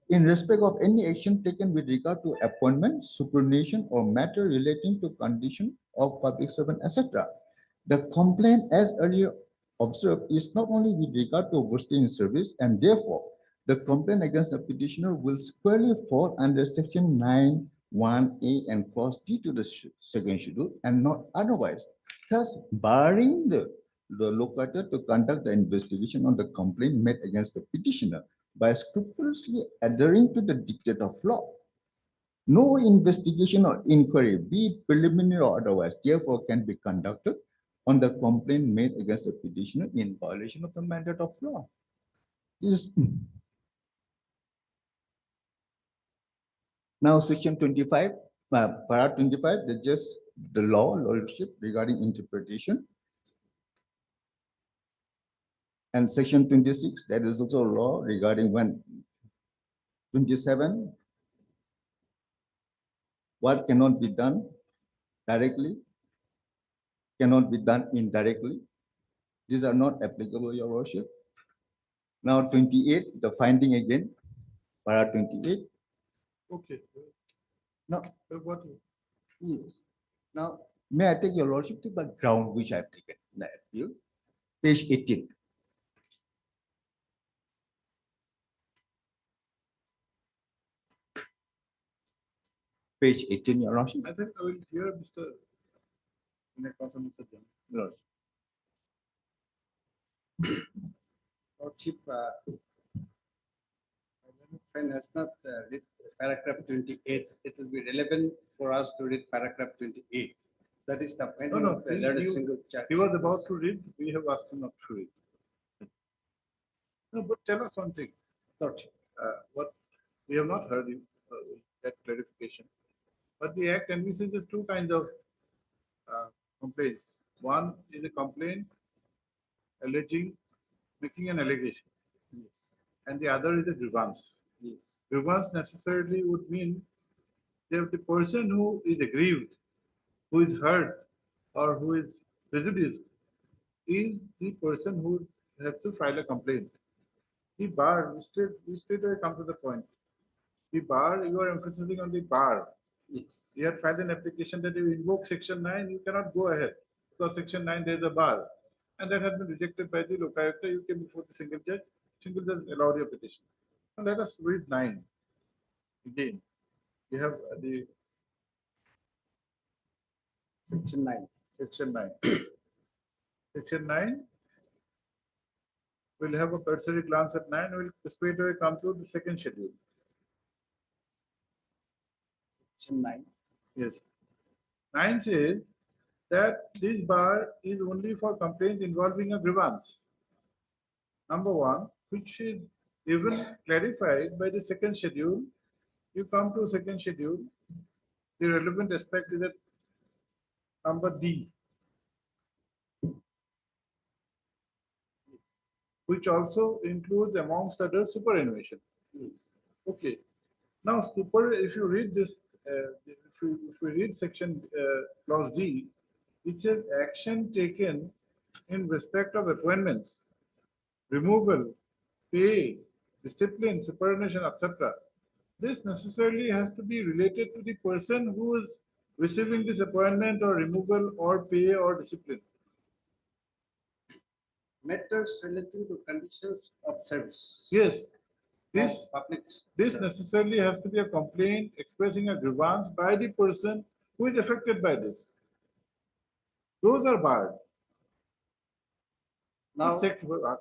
In respect of any action taken with regard to appointment, superannuation, or matter relating to condition of public servant, etc. The complaint, as earlier observed, is not only with regard to overstaying in service, and therefore the complaint against the petitioner will squarely fall under section 9(1)(a) and clause D to the second schedule, and not otherwise, thus barring the Lokayukta to conduct the investigation on the complaint made against the petitioner by scrupulously adhering to the dictate of law. No investigation or inquiry, be it preliminary or otherwise, therefore can be conducted on the complaint made against the petitioner in violation of the mandate of law. Now, section 25, para 25, the lordship regarding interpretation. And section 26, that is also law regarding when 27, what cannot be done directly, cannot be done indirectly. These are not applicable, Your Worship. Now 28, the finding again, para 28. Okay. Now, What? yes. Now, may I take Your Lordship to the ground which I have taken in the appeal? Page 18. Page 18, Your Lordship. I think I will hear Mr. Lord. Lordship, friend has not read paragraph 28. It will be relevant for us to read paragraph 28. That is the finding of the Learned Single Judge. He was about to read. We have asked him not to read. No, but tell us one thing. Lordship. What we have not heard you that clarification. But the Act envisages two kinds of complaints. One is a complaint alleging, making an allegation. Yes. And the other is a grievance. Yes. Grievance necessarily would mean that the person who is aggrieved, who is hurt, or who is prejudiced is the person who has to file a complaint. The bar, we straight away come to the point. The bar, you are emphasizing on the bar. Yes. You had filed an application that you invoke section 9, you cannot go ahead because section 9 there is a bar. And that has been rejected by the Lokayukta. You came before the single judge allowed your petition. Now let us read 9 again. We have the section 9. Section 9. Section 9 We'll have a cursory glance at 9. We'll straight away come to the second schedule. Section 9. Yes. 9 says that this bar is only for complaints involving a grievance. Number 1, which is even clarified by the second schedule. You come to second schedule. The relevant aspect is at number D, which also includes amongst others superannuation. Yes. Okay. Now, if you read this, if we read section clause D, it says action taken in respect of appointments, removal, pay, discipline, superannuation, etc. This necessarily has to be related to the person who is receiving this appointment or removal or pay or discipline. Matters relating to conditions of service. Yes. of This public This service. necessarily has to be a complaint expressing a grievance by the person who is affected by this. Those are barred. Now,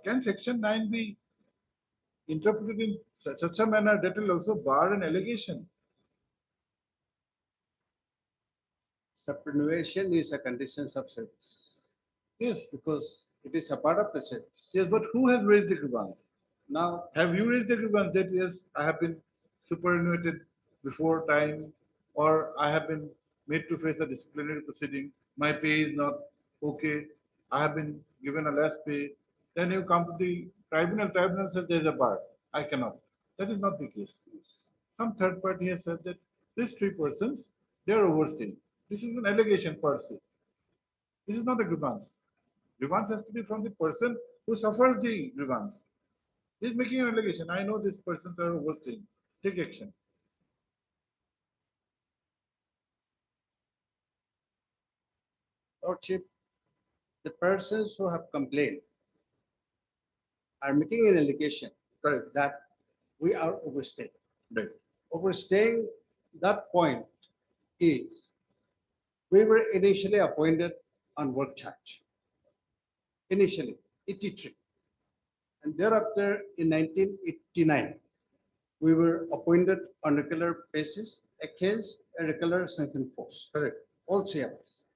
Can section 9 be interpreted in such a manner that will also bar an allegation? superannuation is a conditions of service Yes. because it is a part of the service. Yes, but who has raised the grievance? Now, Have you raised the grievance that yes, I have been superannuated before time, or I have been made to face a disciplinary proceeding, my pay is not okay, I have been given a less pay, then you come to the tribunal says there is a bar, I cannot. That is not the case. Some third party has said that these 3 persons, they are overstaying. This is an allegation per se. This is not a grievance. Grievance has to be from the person who suffers the grievance. He is making an allegation. I know these persons are overstaying. Take action. Lordship, the persons who have complained are making an allegation Correct. that we are overstaying. Right. Overstaying, that point is we were initially appointed on work charge. Initially, 83. And thereafter, in 1989, we were appointed on regular basis against a regular sanctioned post. Correct. All 3 of us.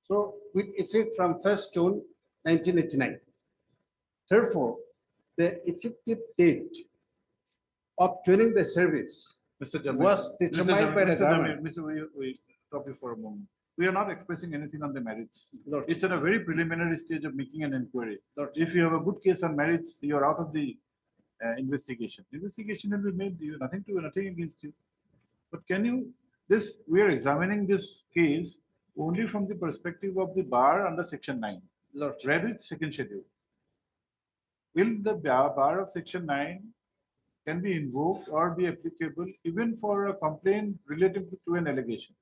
So with effect from 1st June 1989. Therefore, the effective date of joining the service Mr. Jamil, was determined by the government. Mr. We stop you for a moment. We are not expressing anything on the merits. Lordship. It's at a very preliminary stage of making an inquiry. If you have a good case on merits, you are out of the investigation. Investigation will be made. You nothing against you. But can you? We are examining this case only from the perspective of the bar under Section 9. Lordship. Read with second schedule. Will the bar of Section 9 can be invoked or be applicable even for a complaint relating to an allegation?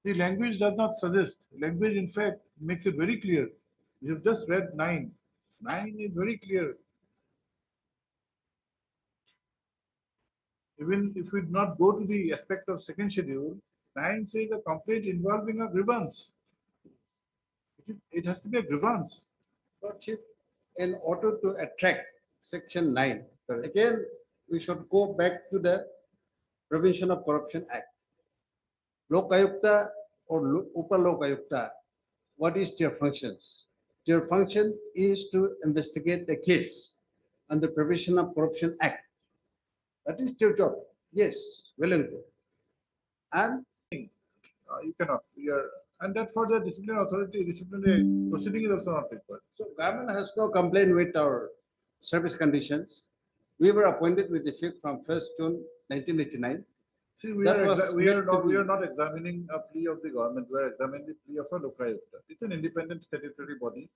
The language does not suggest. Language, in fact, makes it very clear. You've just read 9. 9 is very clear. Even if we do not go to the aspect of second schedule, 9 says a complaint involving a grievance. It has to be a grievance. Lordship, in order to attract Section 9, again, we should go back to the Prevention of Corruption Act. Lokayukta or Upa Lokayukta, what is their functions? Their function is to investigate the case under Prevention of Corruption Act. That is their job. Yes, well and good. And you cannot. And that for the disciplinary proceeding is also not required. so government has no complaint with our service conditions. We were appointed with effect from 1st June 1989. See, we That are, was we, are made to not, we be- are not examining a plea of the government. We are examining the plea of a Lokayukta. It's an independent statutory body.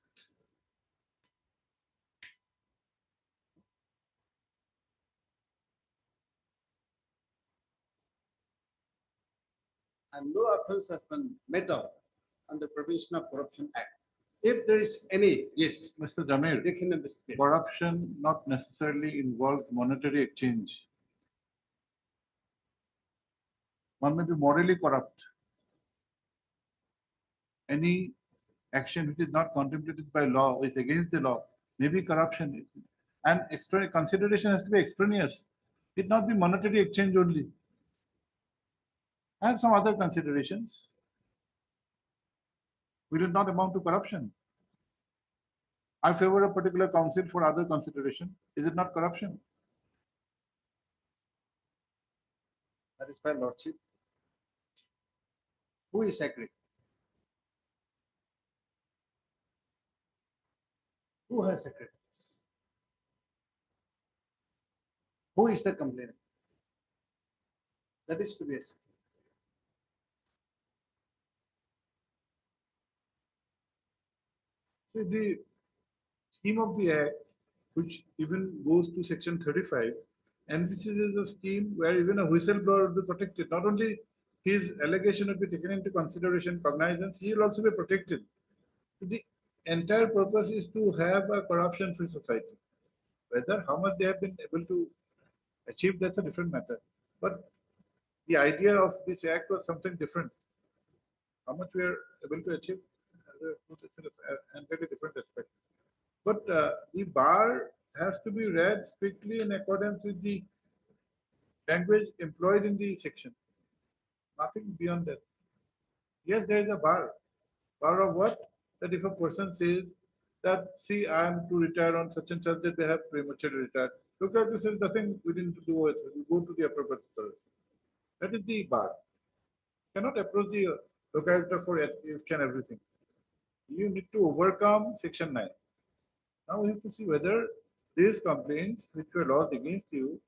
And no offense has been made out under Prevention of Corruption Act. If there is any, yes, Mr. Jamir, they can investigate. corruption not necessarily involves monetary exchange. One may be morally corrupt. Any action which is not contemplated by law is against the law. maybe corruption. And extra consideration has to be extraneous. It not be monetary exchange only. And some other considerations. Will it not amount to corruption? I favor a particular council for other consideration. Is it not corruption? That is fine, Lordship. Who is agree? Who has agreed? Who is the complainant? That is to be asked. See, the scheme of the act, which even goes to section 35, emphasizes a scheme where even a whistleblower will be protected. Not only his allegation will be taken into consideration, cognizance, he will also be protected. The entire purpose is to have a corruption-free society. Whether how much they have been able to achieve, that's a different matter. But the idea of this act was something different. How much we are able to achieve, an entirely different aspect. But the bar has to be read strictly in accordance with the language employed in the section. Nothing beyond that. Yes, there is a bar. Bar of what? That if a person says that, see, I am to retire on such and such that they have prematurely retired. Lokayukta says nothing we didn't do with it. We go to the appropriate authority. That is the bar. You cannot approach the Lokayukta for each and everything. You need to overcome section 9. Now we have to see whether these complaints which were lodged against you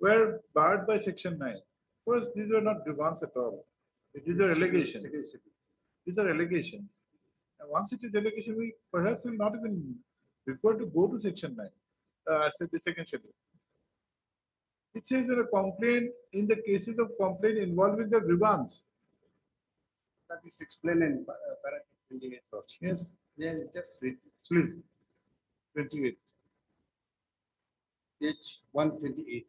were barred by section 9. First, these were not grievances at all. These are allegations. These are allegations. And once it is allegation, we perhaps will not even require to go to section 9. I said the second schedule. It says that a complaint in the cases of complaint involving the grievance. That is explained in paragraph 28. Yes. Yeah, just read. Please. 28. Page 128.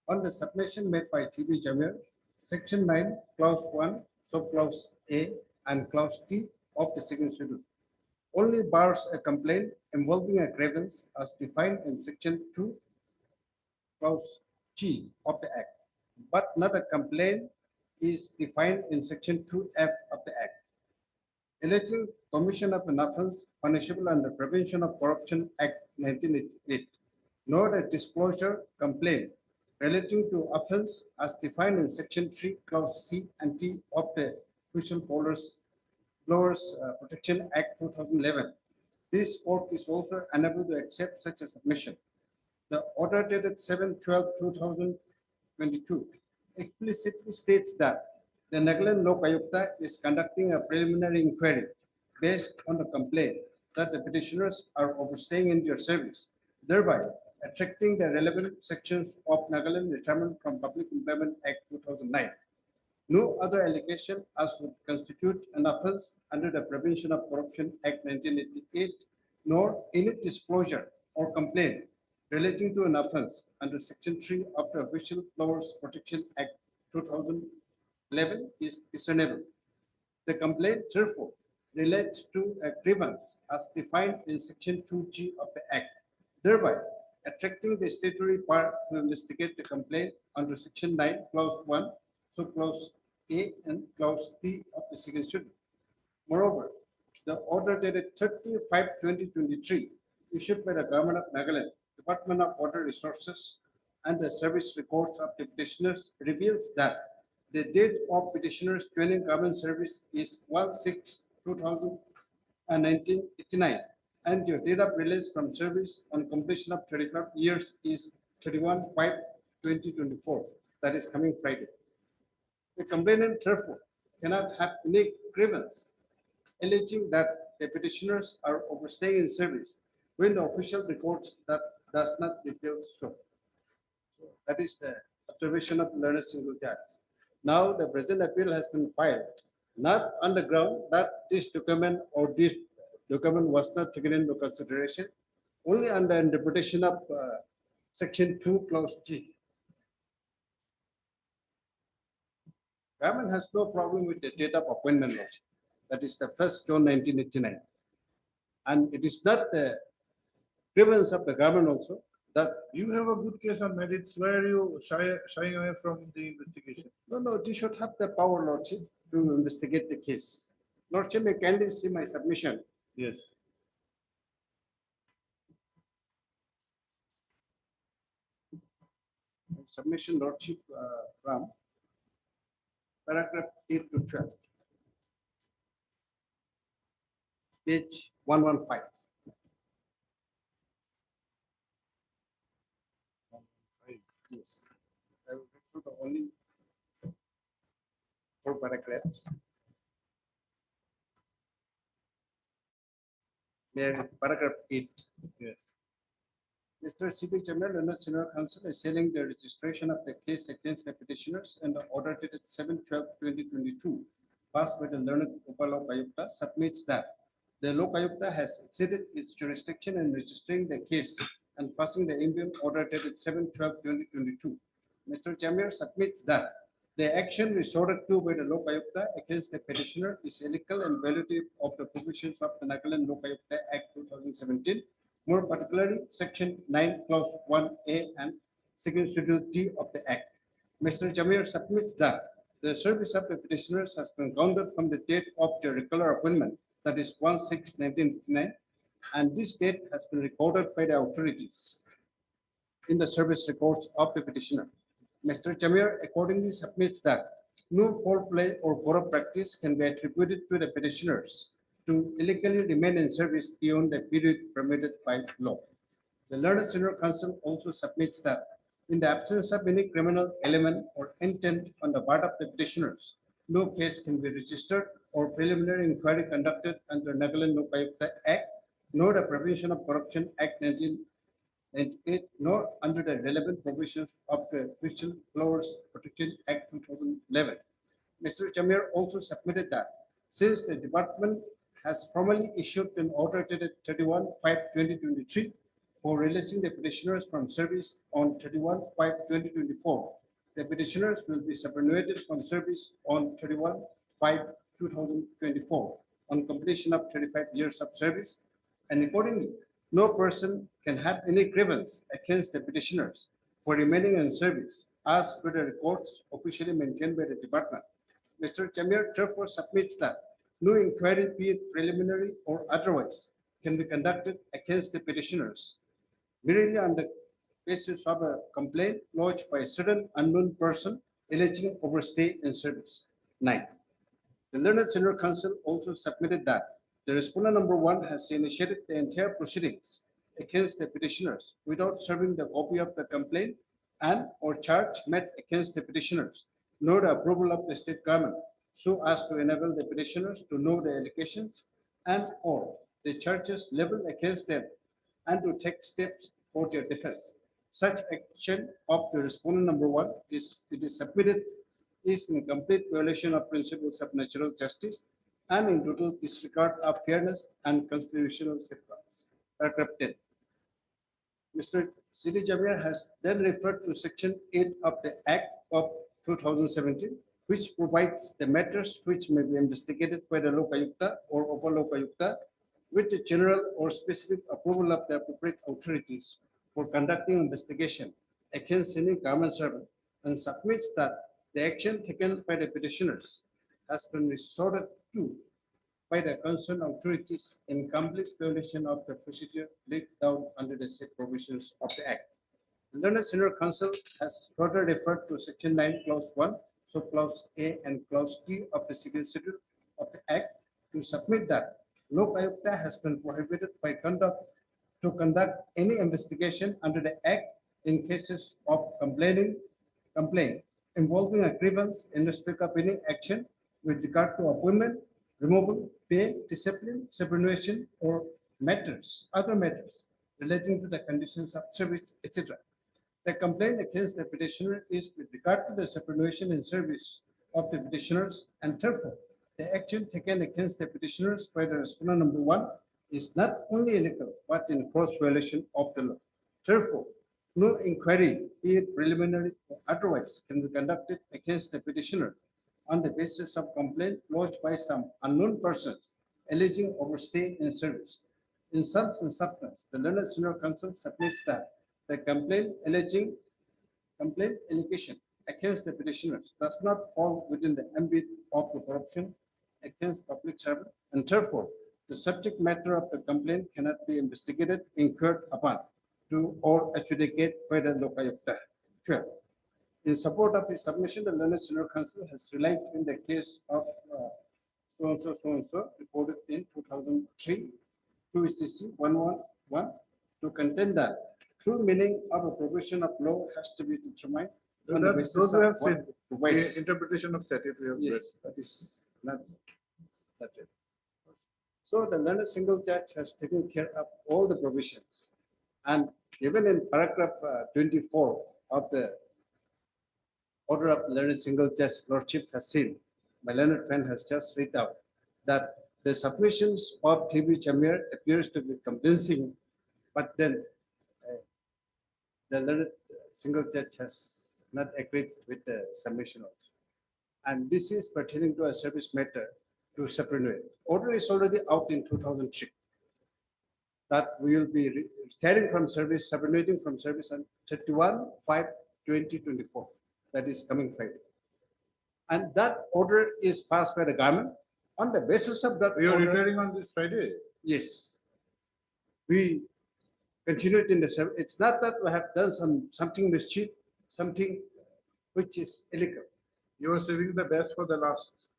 On the submission made by TB Jamir, section 9, clause 1, subclause A and clause T of the second schedule only bars a complaint involving a grievance as defined in section 2, clause G of the Act, but not a complaint is defined in section 2F of the Act. Alleging commission of an offense punishable under Prevention of Corruption Act 1988, nor a disclosure complaint relating to offense as defined in section 3, clause C and T of the Whistleblowers Protection Act 2011. This court is also unable to accept such a submission. The order dated 7/12/2022 explicitly states that the Nagaland Lokayukta is conducting a preliminary inquiry based on the complaint that the petitioners are overstaying in their service, thereby attracting the relevant sections of Nagaland Retirement from Public Employment Act 2009. No other allegation as would constitute an offense under the Prevention of Corruption Act 1988, nor any disclosure or complaint relating to an offense under Section 3 of the Whistleblowers Protection Act 2011 is discernible. The complaint, therefore, relates to a grievance as defined in Section 2G of the Act, thereby attracting the statutory power to investigate the complaint under Section 9, Clause 1, subclause A and Clause T of the second schedule. Moreover, the order dated 30/5/2023 issued by the Government of Nagaland, Department of Water Resources, and the service records of the petitioners reveals that the date of petitioners joining government service is 1/6/2089, and your date of release from service on completion of 35 years is 31/5/2024. That is coming Friday. The complainant, therefore, cannot have any grievance alleging that the petitioners are overstaying in service when the official records that does not detail so. That is the observation of learned single judge. Now the present appeal has been filed, not on the ground that this document or this document was not taken into consideration, only under interpretation of Section 2, Clause G. Government has no problem with the date of appointment law. That is the 1st June 1989. And it is not the grievance of the government also that, You have a good case on merits. Why are you shying away from the investigation? no, they should have the power, Lordship, to investigate the case. Lordship, may kindly see my submission. Yes. Submission, Lordship, from paragraph 8 to 12. Page 115. Yes. I will go through the only 4 paragraphs. There, paragraph 8. Yeah. Mr. C.B. Jamil and the Senior Counsel is selling the registration of the case against the petitioners and the order dated 7/12/2022, passed by the learned Lokayukta, submits that the Lokayukta has exceeded its jurisdiction in registering the case and passing the Indian order dated 7/12/2022. Mr. Jamir submits that the action resorted to by the Lokayukta against the petitioner is illegal and violative of the provisions of the Nagaland Lokayukta Act 2017, more particularly Section 9, Clause 1A and Second Schedule D of the Act. Mr. Jamir submits that the service of the petitioners has been counted from the date of the regular appointment, that is 1/6/1959, and this date has been recorded by the authorities in the service records of the petitioner. Mr. Jamir accordingly submits that no foul play or corrupt practice can be attributed to the petitioners to illegally remain in service beyond the period permitted by law. The learned senior counsel also submits that in the absence of any criminal element or intent on the part of the petitioners, no case can be registered or preliminary inquiry conducted under Nagaland Lokayukta Act, nor the Prevention of Corruption Act 1998, nor under the relevant provisions of the Whistleblowers Protection Act 2011. Mr. Jamir also submitted that since the department has formally issued an order dated 31/5/2023 for releasing the petitioners from service on 31/5/2024, the petitioners will be superannuated from service on 31/5/2024 on completion of 35 years of service, and accordingly, no person can have any grievance against the petitioners for remaining in service as per the records officially maintained by the department. Mr. Jamir therefore submits that no inquiry, be it preliminary or otherwise, can be conducted against the petitioners merely on the basis of a complaint lodged by a certain unknown person alleging overstay in service. 9. The learned senior counsel also submitted that the respondent number 1 has initiated the entire proceedings against the petitioners without serving the copy of the complaint and or charge made against the petitioners, nor the approval of the state government, so as to enable the petitioners to know the allegations and or the charges leveled against them and to take steps for their defense. Such action of the respondent number 1 is submitted is in complete violation of principles of natural justice and in total disregard of fairness and constitutional safeguards. Paragraph 10. Mr. C.D. Jamir has then referred to Section 8 of the Act of 2017, which provides the matters which may be investigated by the Lokayukta or Lokayukta with the general or specific approval of the appropriate authorities for conducting investigation against any government servant, and submits that the action taken by the petitioners has been resorted to by the concerned authorities in complete violation of the procedure laid down under the said provisions of the Act. The learned senior counsel has further referred to Section 9, Clause 1, so Clause A and Clause D of the Second Schedule of the Act to submit that Lokayukta has been prohibited by to conduct any investigation under the Act in cases of complaint involving a grievance in respect of any action with regard to appointment, removal, pay, discipline, superannuation, or other matters relating to the conditions of service, etc. The complaint against the petitioner is with regard to the superannuation in service of the petitioners, and therefore the action taken against the petitioners by the respondent number 1 is not only illegal but in gross violation of the law. Therefore, no inquiry, be it preliminary or otherwise, can be conducted against the petitioner on the basis of complaint lodged by some unknown persons alleging overstay in service. In sum and substance, the learned senior counsel submits that the complaint allegation against the petitioners does not fall within the ambit of the corruption against public servant, and therefore the subject matter of the complaint cannot be investigated, incurred upon, to or adjudicated by the Lokayukta. 12. In support of his submission, the learned senior counsel has relied in the case of so and so reported in 2003 to ECC 111 to contend that true meaning of a provision of law has to be determined on the basis Those of we have what said, the weights. the interpretation of statute we have read. Yes, that is not that way. So the learned single judge has taken care of all the provisions. And even in paragraph 24 of the order of learned single judge lordship has seen, my learned friend has just read out that the submissions of TB Chamir appears to be convincing, but then the learned single judge has not agreed with the submission also. And this is pertaining to a service matter to superannuate. Order is already out in 2003. That we will be retiring from service, superannuating from service on 31/5/2024. That is coming Friday. And that order is passed by the government. On the basis of that We are order, retiring on this Friday. yes, we continued in the service. It's not that we have done something mischief, something which is illegal. You are saving the best for the last.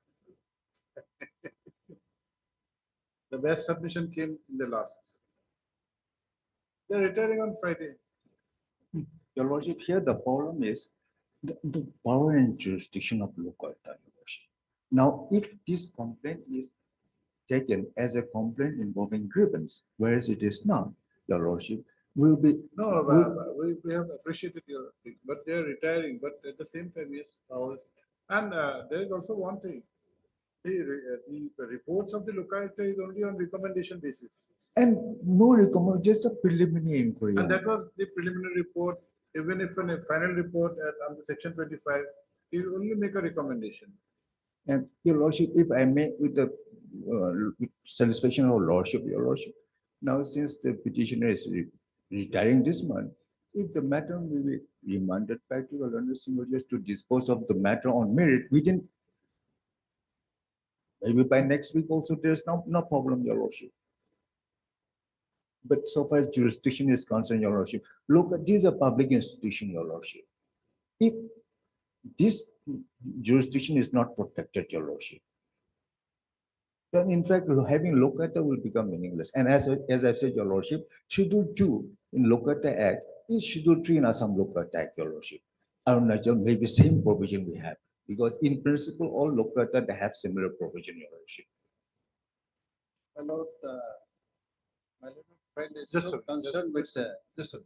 The best submission came in the last. They are retiring on Friday. Your Lordship, here the problem is the power and jurisdiction of Lokayukta, Your Lordship. Now, if this complaint is taken as a complaint involving grievance, whereas it is not, Your Lordship, will be. No, we have appreciated your thing, but they are retiring, but at the same time, yes, powers. And there is also one thing. The reports of the Lokayukta is only on recommendation basis. And no recommend, just a preliminary inquiry. And that was the preliminary report. Even if in a final report on the section 25, you only make a recommendation. And Your Lordship, if I may, with the with satisfaction of Lordship, Your Lordship, now since the petitioner is retiring this month, if the matter will be remanded back to the learned single judge to dispose of the matter on merit within, maybe by next week also, there's no problem, Your Lordship. But so far as jurisdiction is concerned, Your Lordship, look, this is a public institution, Your Lordship. If this jurisdiction is not protected, Your Lordship, then in fact, having Lokayukta will become meaningless. And as I've said, Your Lordship, Schedule 2 in Lokayukta Act is Schedule 3 in Assam Lokayukta Act, Your Lordship. Arunachal may be same provision we have, because in principle, all Lokayukta they have similar provision, Your Lordship. My lord, my little friend is Just so a- concerned with the Just a-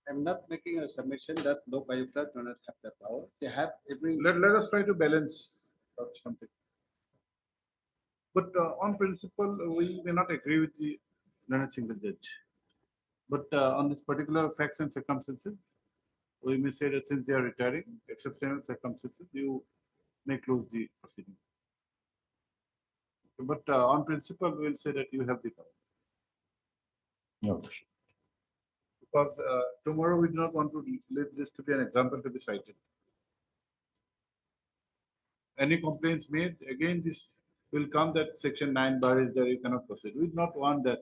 I'm not making a submission that Lokayukta do not have the power. They have every. Let us try to balance something. But on principle, we may not agree with the learned single judge. But on this particular facts and circumstances, we may say that since they are retiring, exceptional circumstances, you may close the proceeding. But on principle, we will say that you have the power. Your Lordship. Because tomorrow we do not want to let this to be an example to be cited. Any complaints made, again, this will come that section 9 bar is there, you cannot proceed. We do not want that.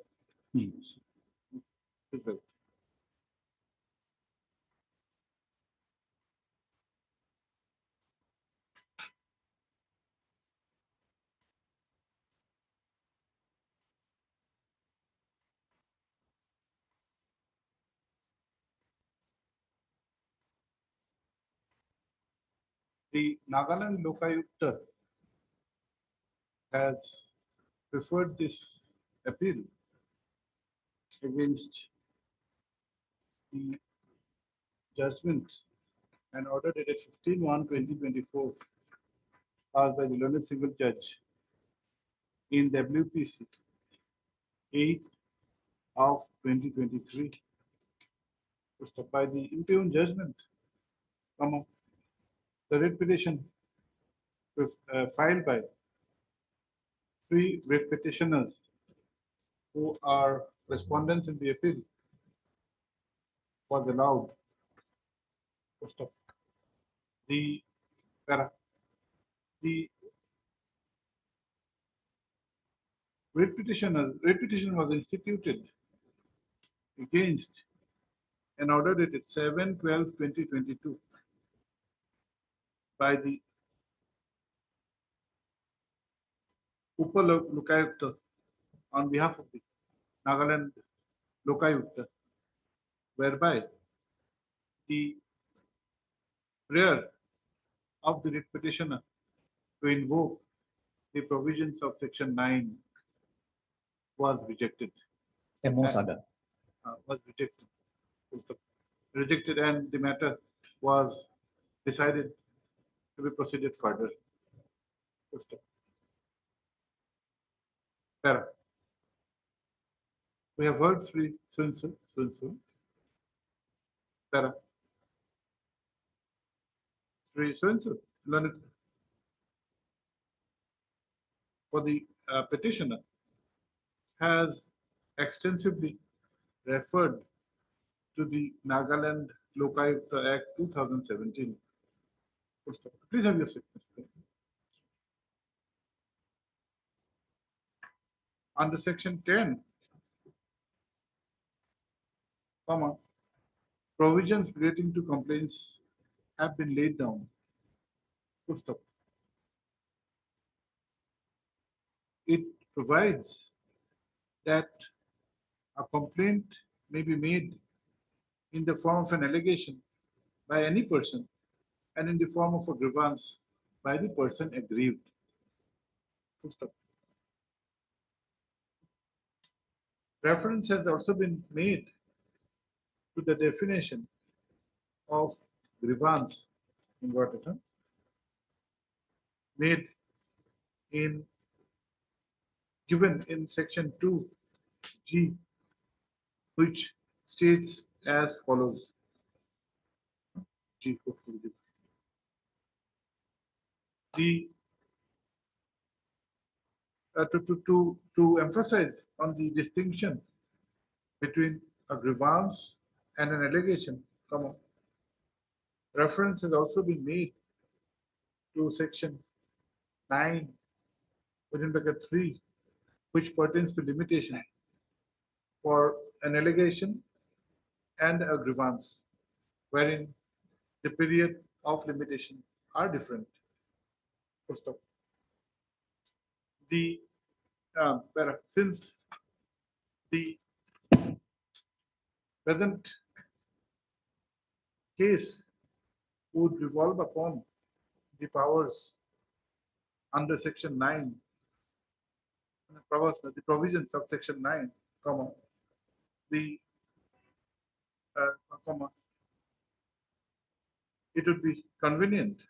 Please wait. The Nagaland Lokayukta has preferred this appeal against the judgment and order dated 15/1/2024 passed by the learned single judge in WPC 8 of 2023. By the impugned judgment, the writ petition filed by 3 writ petitioners who are respondents in the appeal was allowed. The writ petition was instituted against an order dated 7/12/2022 by the Lokayukta on behalf of the Nagaland Lokayukta, whereby the prayer of the writ petitioner to invoke the provisions of section 9 was rejected. Amongst And, other. Was rejected, and the matter was decided to be proceeded further. Para. We have heard Sri Sunsu. Para. Sri Sunsu, learned for the petitioner has extensively referred to the Nagaland Lokayukta Act 2017. Please have your seat. Under section 10, provisions relating to complaints have been laid down. It provides that a complaint may be made in the form of an allegation by any person and in the form of a grievance by the person aggrieved. Reference has also been made to the definition of grievance in made in given in section 2G, which states as follows. The to emphasize on the distinction between a grievance and an allegation, reference has also been made to section 9 within bracket 3, which pertains to limitation for an allegation and a grievance, wherein the period of limitation are different. The since the present case would revolve upon the powers under section 9, the provisions of section 9, the it would be convenient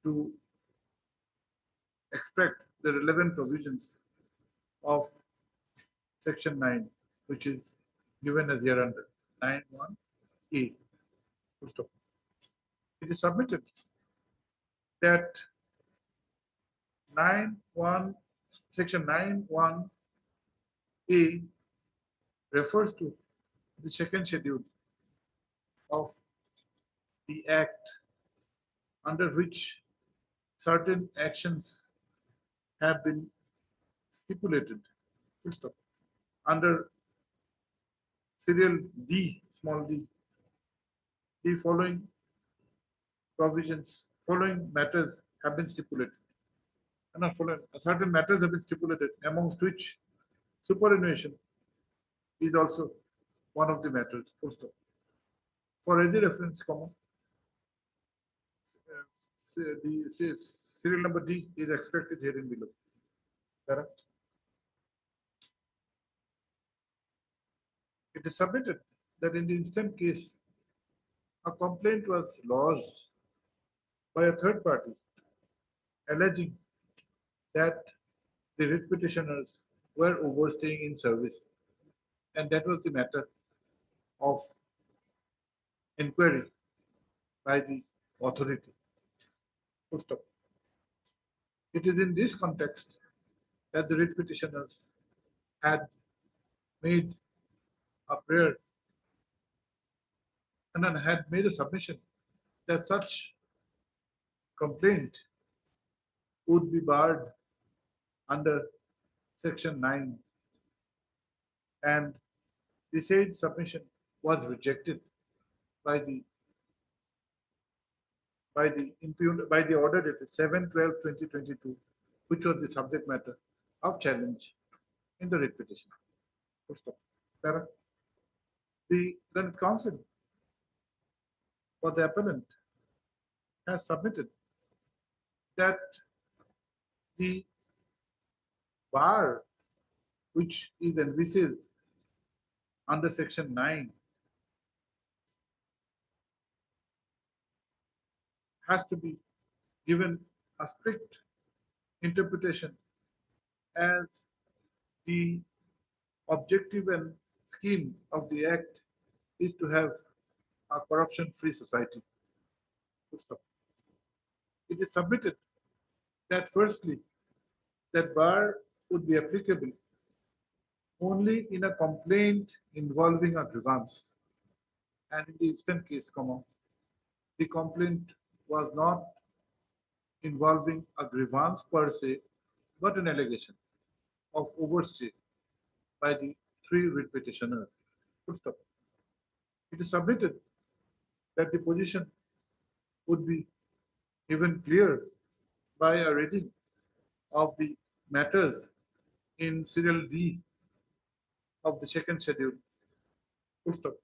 to extract the relevant provisions of section 9, which is given as hereunder, 9(1)(a). It is submitted that section 9(1)(a) refers to the second schedule of the Act, under which certain actions have been stipulated. Under serial D, small d, the following provisions, following matters have been stipulated. Certain matters have been stipulated, amongst which superannuation is also one of the matters. For any reference, serial number D is expected herein below. Correct? It is submitted that in the instant case, a complaint was lodged by a third party alleging that the writ petitioners were overstaying in service, and that was the matter of inquiry by the authority. Full stop. It is in this context that the writ petitioners had made a prayer and then had made a submission that such complaint would be barred under section 9, and the said submission was rejected by the by the order dated 7/12/2022, which was the subject matter of challenge in the writ petition. Full stop. Para. The learned counsel for the appellant has submitted that the bar which is envisaged under section 9 has to be given a strict interpretation as the objective and scheme of the act is to have a corruption-free society. Full stop. It is submitted that firstly, that bar would be applicable only in a complaint involving a grievance. And in the instant case, the complaint was not involving a grievance per se, but an allegation of overstay by the three writ petitioners. Full stop. It is submitted that the position would be even clear by a reading of the matters in serial D of the second schedule. Full stop.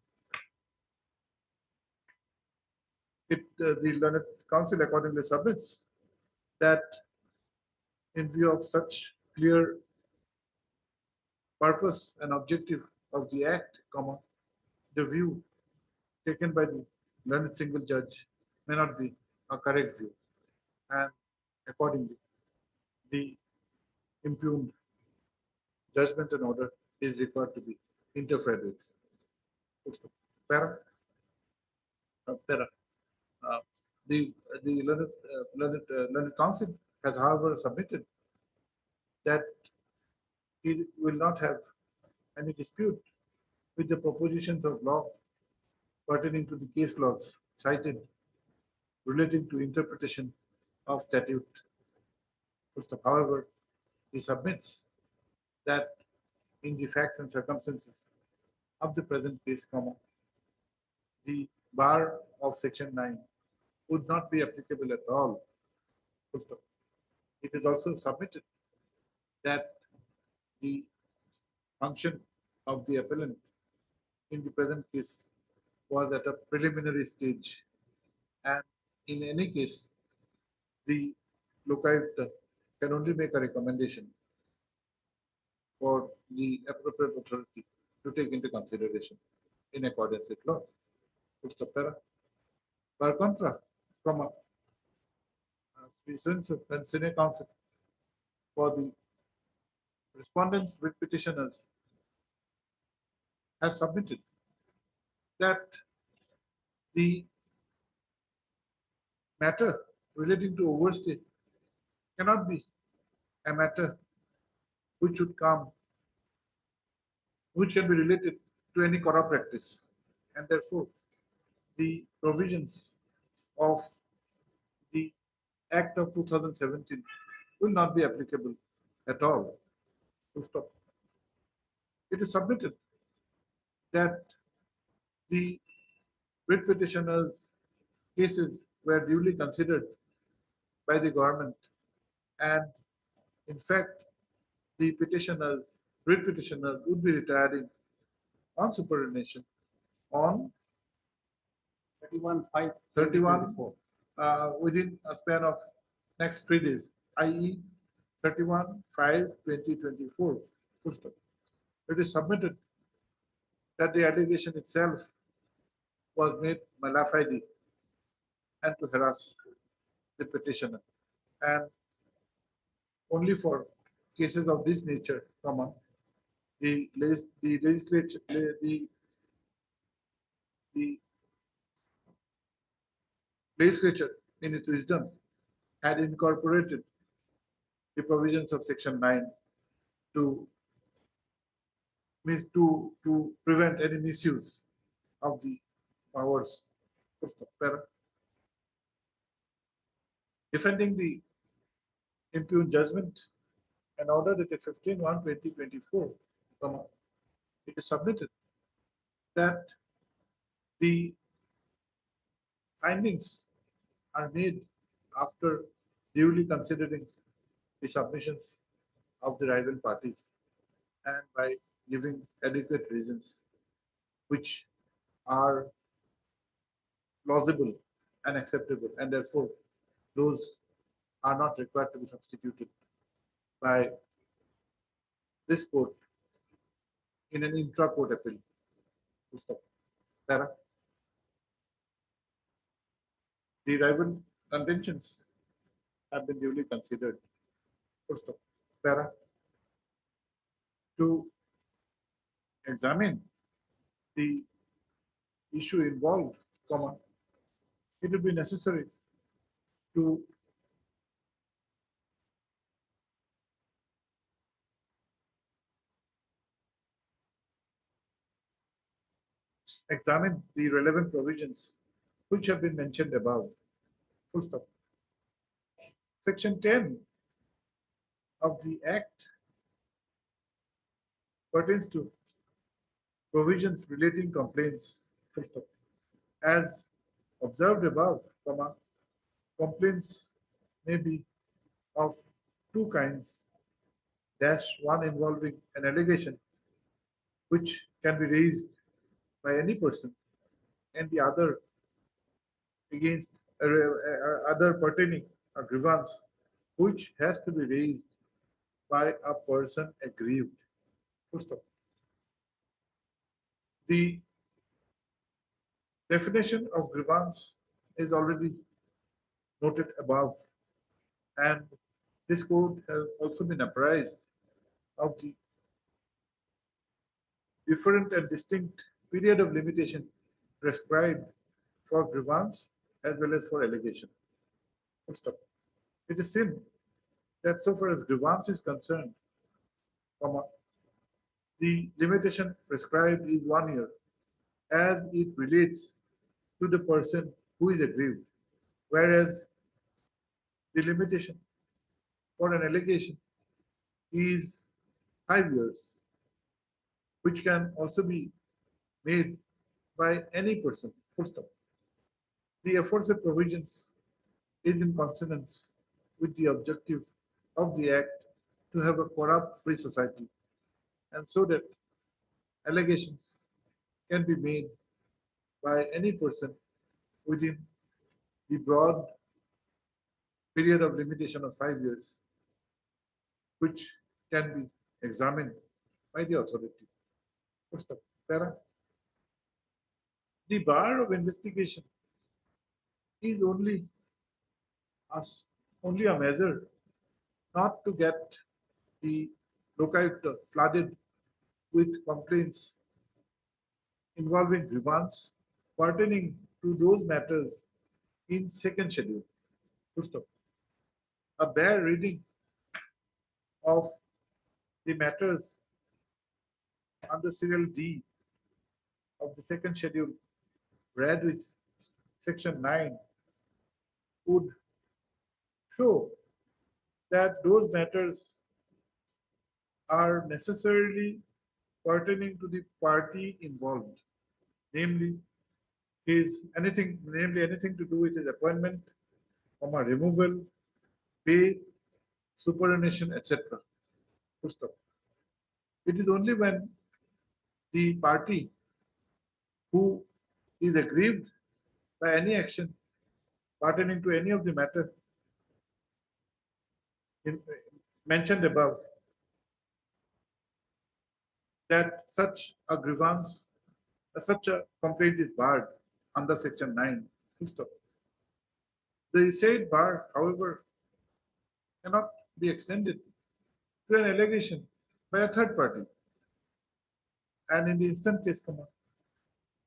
The learned counsel accordingly submits that in view of such clear purpose and objective of the act, the view taken by the learned single judge may not be a correct view, and accordingly, the impugned judgment and order is required to be interfered with. Para. The learned counsel has, however, submitted that he will not have any dispute with the propositions of law pertaining to the case laws cited relating to interpretation of statute. However, he submits that in the facts and circumstances of the present case, the bar of section 9 would not be applicable at all. It is also submitted that the function of the appellant in the present case was at a preliminary stage, and in any case, the Lokayukta can only make a recommendation for the appropriate authority to take into consideration in accordance with law. Per contra, the senior counsel for the respondents with petitioners has submitted that the matter relating to overstay cannot be a matter which can be related to any corrupt practice, and therefore the provisions of the Act of 2017 will not be applicable at all. Full stop. It is submitted that the writ petitioners' cases were duly considered by the government, and in fact, the writ petitioners would be retiring on superannuation on 31/5/2024. within a span of next 3 days, i.e. 31/5/2024. Full stop. It is submitted that the allegation itself was made malafide fide and to harass the petitioner, and only for cases of this nature, the legislature, the legislature in its wisdom had incorporated the provisions of Section 9 to to prevent any misuse of the powers. Defending the impugned judgment and order dated 15/1/2024, it is submitted that the findings are made after duly considering the submissions of the rival parties and by giving adequate reasons which are plausible and acceptable, and therefore those are not required to be substituted by this court in an intra-court appeal. Para. The rival contentions have been duly considered. First of para. To examine the issue involved, it will be necessary to examine the relevant provisions which have been mentioned above. Full stop. Section 10 of the Act pertains to provisions relating complaints. Full stop. As observed above, complaints may be of two kinds. One involving an allegation which can be raised by any person, and the other against other pertaining a grievance which has to be raised by a person aggrieved. Full stop. The definition of grievance is already noted above, and this court has also been apprised of the different and distinct period of limitation prescribed for grievance as well as for allegation. Full stop. It is seen that so far as grievance is concerned, the limitation prescribed is 1 year as it relates to the person who is aggrieved, whereas the limitation for an allegation is 5 years, which can also be made by any person. Full stop. The aforesaid provisions is in consonance with the objective of the Act to have a corrupt-free society, and so that allegations can be made by any person within the broad period of limitation of 5 years, which can be examined by the authority. First up, para. The bar of investigation is only a measure not to get the Lokayukta flooded with complaints involving grievance pertaining to those matters in second schedule. Full stop. A bare reading of the matters under serial D of the second schedule read with section 9 would show that those matters are necessarily pertaining to the party involved, namely anything to do with his appointment, removal, pay, superannuation, etc. Full stop. It is only when the party who is aggrieved by any action pertaining to any of the matter mentioned above, that such a grievance, such a complaint is barred under section 9. Full stop. The said bar, however, cannot be extended to an allegation by a third party. And in the instant case,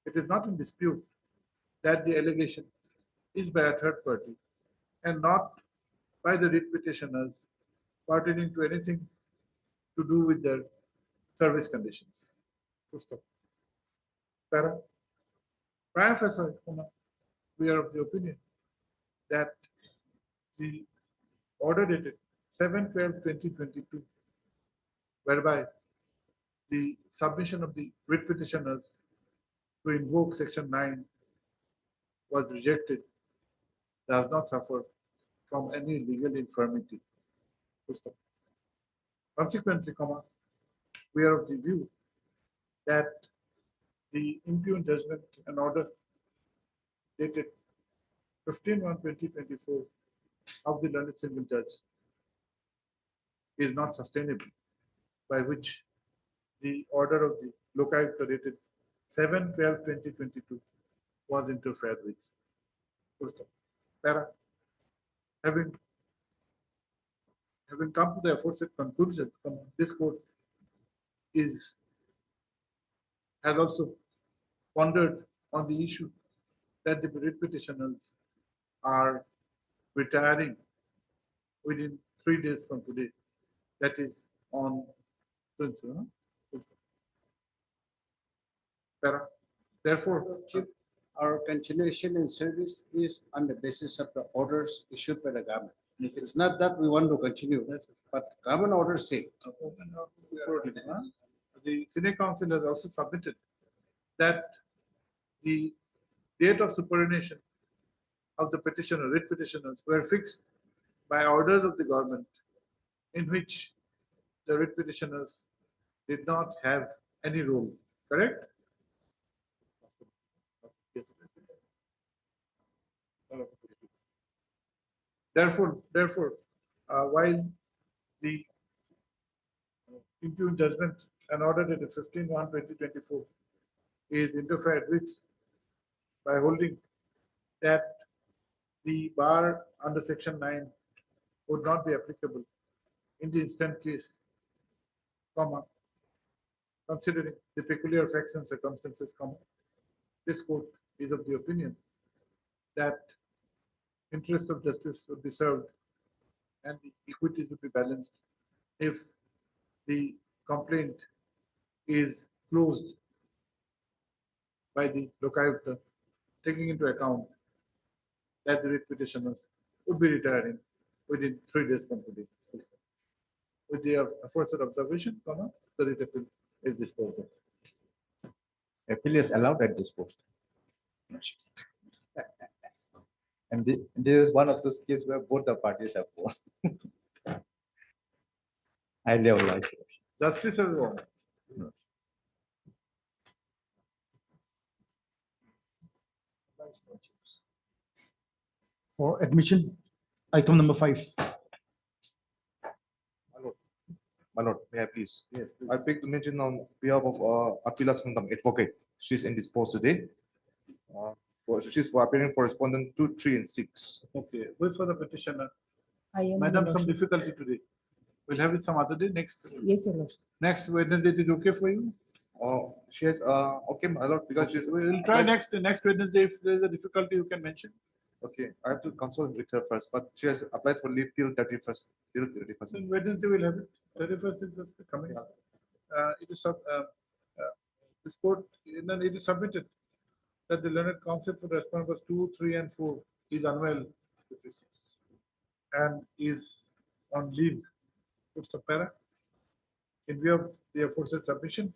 it is not in dispute that the allegation is by a third party and not by the writ petitioners pertaining to anything to do with their service conditions. Full stop. Para. Prima facie, we are of the opinion that the order dated 7/12/2022, whereby the submission of the writ petitioners to invoke section 9 was rejected, does not suffer from any legal infirmity. Consequently, we are of the view that the impugned judgment and order dated 15/1/2024 of the learned single judge is not sustainable, by which the order of the Lokayukta dated 7/12/2022 was interfered with. Full stop. Para. Having come to the aforesaid conclusion, this court has also pondered on the issue that the writ petitioners are retiring within 3 days from today. That is on 20. Para. Therefore, Chief, our continuation in service is on the basis of the orders issued by the government. It's not that we want to continue, but government orders say. The Senior Council has also submitted that the date of superannuation of the petitioner, writ petitioners, were fixed by orders of the government, in which the writ petitioners did not have any role. Correct? Therefore, while the impugned judgment and order dated 15/1/2024 is interfered with by holding that the bar under section 9 would not be applicable in the instant case, considering the peculiar facts and circumstances, this court is of the opinion that interest of justice would be served and the equities would be balanced if the complaint is closed by the Lokayukta, taking into account that the writ petitioners would be retiring within 3 days from today. With the aforesaid observation, the writ appeal is disposed of. Appeal is allowed at this post. And this is one of those cases where both the parties have won. I live life. Justice has won. For admission, item number 5. My lord, may I please? Yes, please. I beg to mention on behalf of Apila Sundam, advocate. She's indisposed today. She's for appearing for respondent 2, 3, and 6. Okay, wait for the petitioner. I am. Madam, some difficulty today. We'll have it some other day. Next Yes, Wednesday, it is okay for you? She has okay, my lord, because she's We'll try next Wednesday. If there is a difficulty, you can mention. okay. I have to consult with her first, but she has applied for leave till 31st. Then Wednesday we'll have it. 31st is just coming up. It is this court, then it is submitted that the learned counsel for respondents 2, 3, and 4 is unwell and is on leave. What's the para? In view of the aforesaid submission,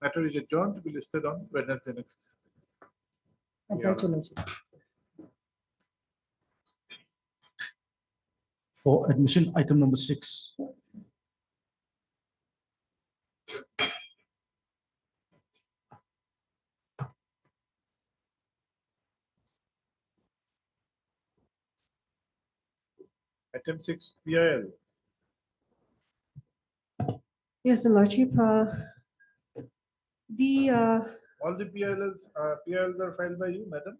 matter is adjourned to be listed on Wednesday next. For admission, item number 6. Item 6, PIL. Yes, Your Lordship. The All the PILs are filed by you, madam.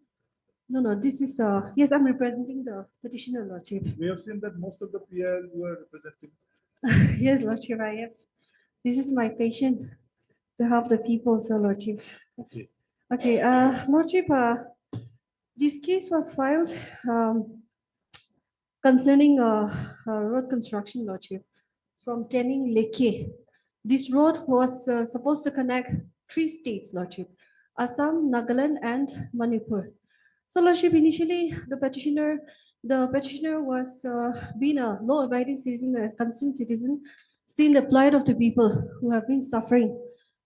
no, this is yes, I'm representing the petitioner, Lordship. We have seen that most of the PILs you are representing. Yes, Lordship, I have. This is my patient to help the people, so Lordship. Okay. Okay, Lordship, this case was filed concerning road construction, Lordship, from Tening Leke. This road was supposed to connect 3 states, Lordship, Assam, Nagaland, and Manipur. So, Lordship, initially the petitioner was being a law-abiding citizen, a concerned citizen, seeing the plight of the people who have been suffering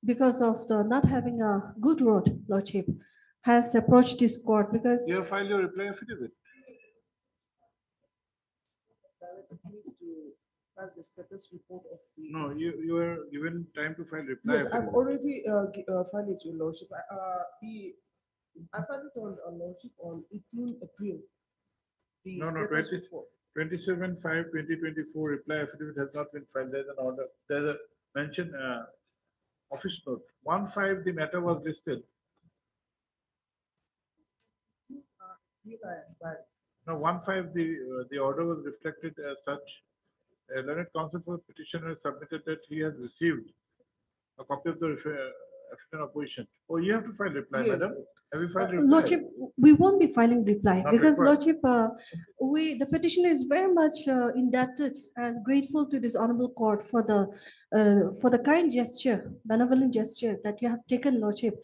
because of the not having a good road, Lordship, has approached this court because You have filed your reply affidavit. To have the status report of the. No, you are given time to file reply Yes, I've affidavit. already filed it, Your Lordship. I filed it on Lordship on 18 April. The No, status report. 27/5/2024 reply affidavit has not been filed. There's an order. There's a mention office note. 1/5 the matter was listed. Here I have filed. No, 1/5 the order was reflected as such. Learned counsel for petitioner submitted that he has received a copy of the affidavit of opposition. Oh, you have to file reply, Yes. madam. Have you filed reply? Lordship, we won't be filing reply Not because required. Lordship, the petitioner is very much indebted and grateful to this honorable court for the kind gesture, benevolent gesture that you have taken, Lordship.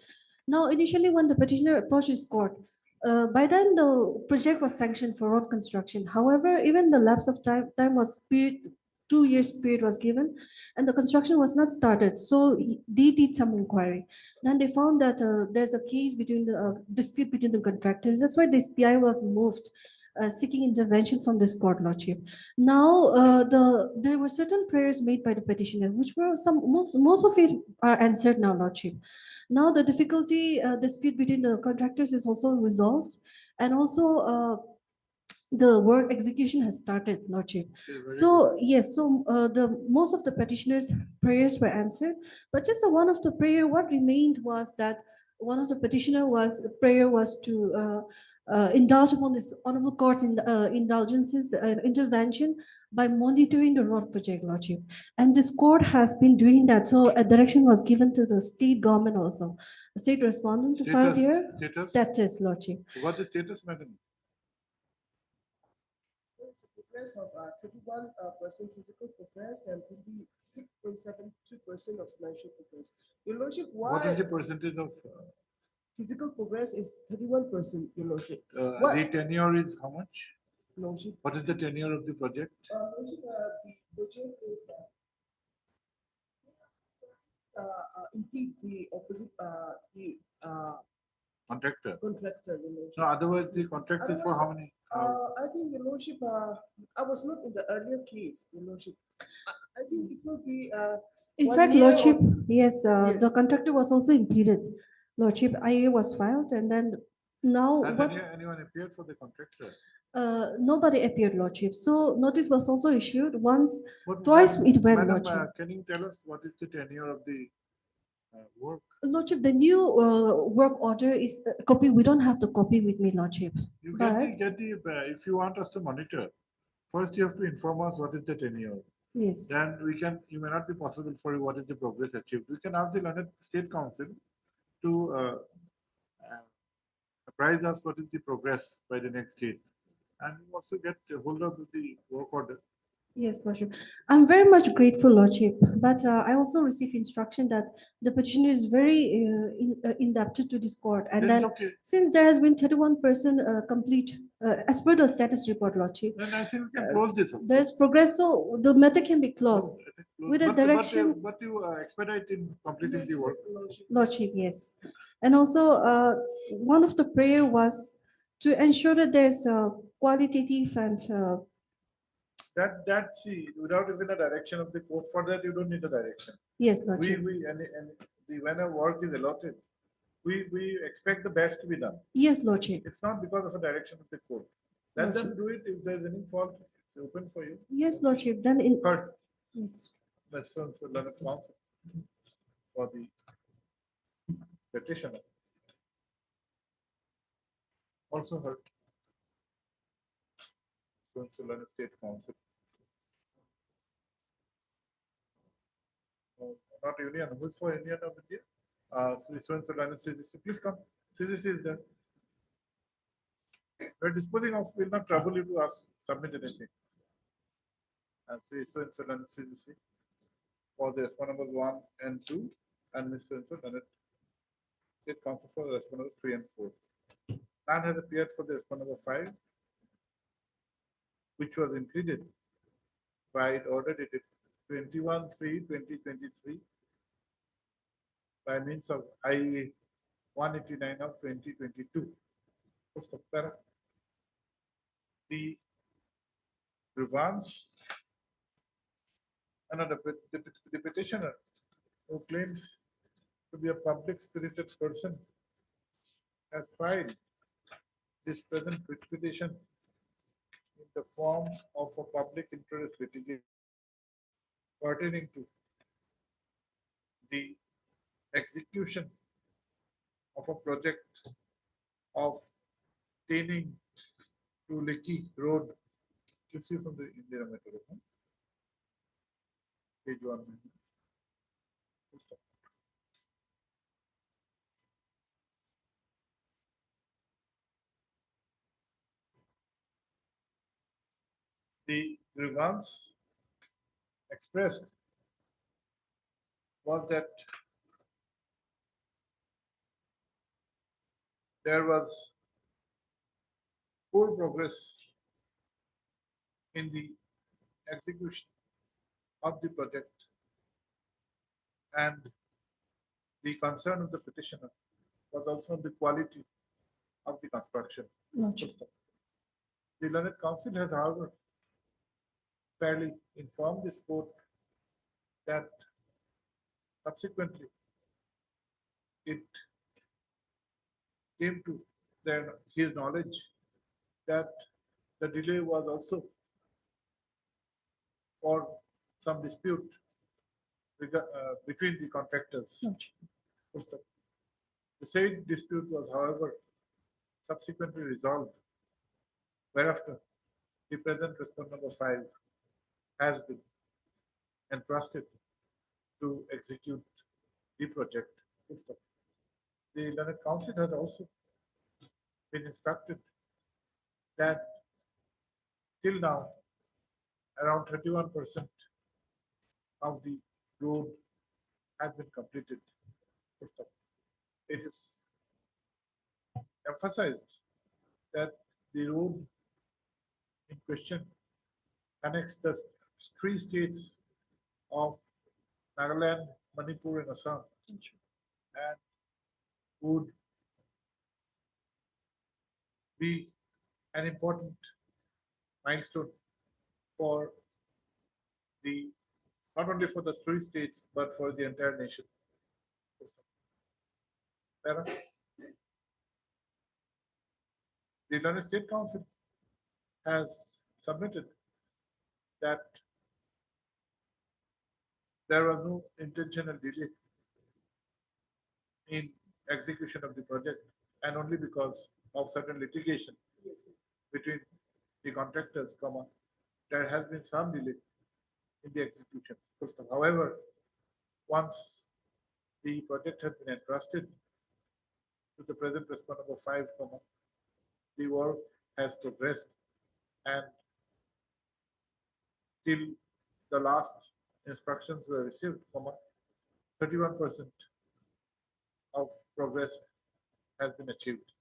Now, initially, when the petitioner approached this court, by then the project was sanctioned for road construction. However, even the lapse of time was period, 2 years period was given, and the construction was not started. So they did some inquiry. Then they found that there's a case between the dispute between the contractors. That's why this PI was moved, seeking intervention from this court, Lordship. Now, there were certain prayers made by the petitioner, which were most of it are answered now, Lordship. Now the difficulty dispute between the contractors is also resolved, and also the work execution has started, Lordship. So yes, so the most of the petitioners' prayers were answered, but just one of the prayer, what remained was that one of the prayer was to indulge upon this honorable court's indulgences intervention by monitoring the road project, Lordship. And this court has been doing that. So a direction was given to the state government also, the state respondent to file their status, Lordship. What is status, madam? It's a progress of 31% physical progress and 26.72% of financial progress. Your Lordship, why? What is the percentage of Physical progress is 31%, Your Lordship. the tenure is how much? Lordship. What is the tenure of the project? Lordship, the project is impede the opposite Contractor. contractor, Your Lordship. So otherwise the contract is for how many? I think, Your Lordship, I was not in the earlier case, Your Lordship. I think it will be. In 1 fact, year Lordship, or- yes, the Yes. contractor was also impeded. Lordship, IA was filed, and then now Has what? anyone appeared for the contractor? Nobody appeared, Lordship. So notice was also issued once, What- twice what- it went, Madam, Lordship. can you tell us what is the tenure of the work? Lordship, the new work order is a copy. We don't have the copy with me, Lordship. You But get the, if you want us to monitor, first you have to inform us what is the tenure. yes, Then you may not be possible for you what is the progress achieved. We can ask the learned state council to apprise us what is the progress by the next date. And also get a hold of the work order. yes, Lordship. I'm very much grateful, Lordship. But I also received instruction that the petitioner is very indebted to this court, and Then it's then okay. since there has been 31% complete as per the status report, Lordship. Then I think we can close this. also. There's progress, so the matter can be closed with a But- direction. But you expedite in completing the work. Lordship, yes. And also, one of the prayer was to ensure that there's a qualitative and See, without even a direction of the court, for that you don't need a direction. yes, Lordship. When a work is allotted, we expect the best to be done. Yes, Lordship. It's not because of a direction of the court. Let them do it. If there's any fault, It's open for you. Yes, Lordship, then in, Heard yes, by Sir Leonard Council for the petitioner. Also heard Sir Leonard State Council. Not Union, who's for Union of India? Sir Leonard CGC, please come. CGC is there. We're disposing of, will not trouble you to ask, submit anything. And Sir Leonard CGC for the response numbers 1 and 2, and Mr. Leonard State Council for the response numbers 3 and 4. None has appeared for the response number 5, which was included by order dated 21/3/2023 by means of IE 189 of 2022. Post of para. The grievance and the petitioner who claims to be a public spirited person has filed this present petition in the form of a public interest litigation pertaining to the execution of a project of taining to Lekki Road. You see from the India Metro, page 1. The grievance expressed was that there was poor progress in the execution of the project, and the concern of the petitioner was also the quality of the construction. Lordship. The Learned Council has, however, fairly informed this court that subsequently it came to his knowledge that the delay was also for some dispute between the contractors. The said dispute was, however, subsequently resolved, whereafter the present response number 5 has been entrusted to execute the project. The Learned Council has also been instructed that till now around 31% of the road has been completed. It is emphasized that the road in question connects the three states of Nagaland, Manipur, and Assam, and would be an important milestone for the not only for the three states but for the entire nation. Para. The United States Council has submitted that there was no intentional delay in execution of the project, and only because of certain litigation between the contractors, there has been some delay in the execution. However, once the project has been entrusted to the present response number 5, the work has progressed, and till the last instructions were received, 31% of progress has been achieved.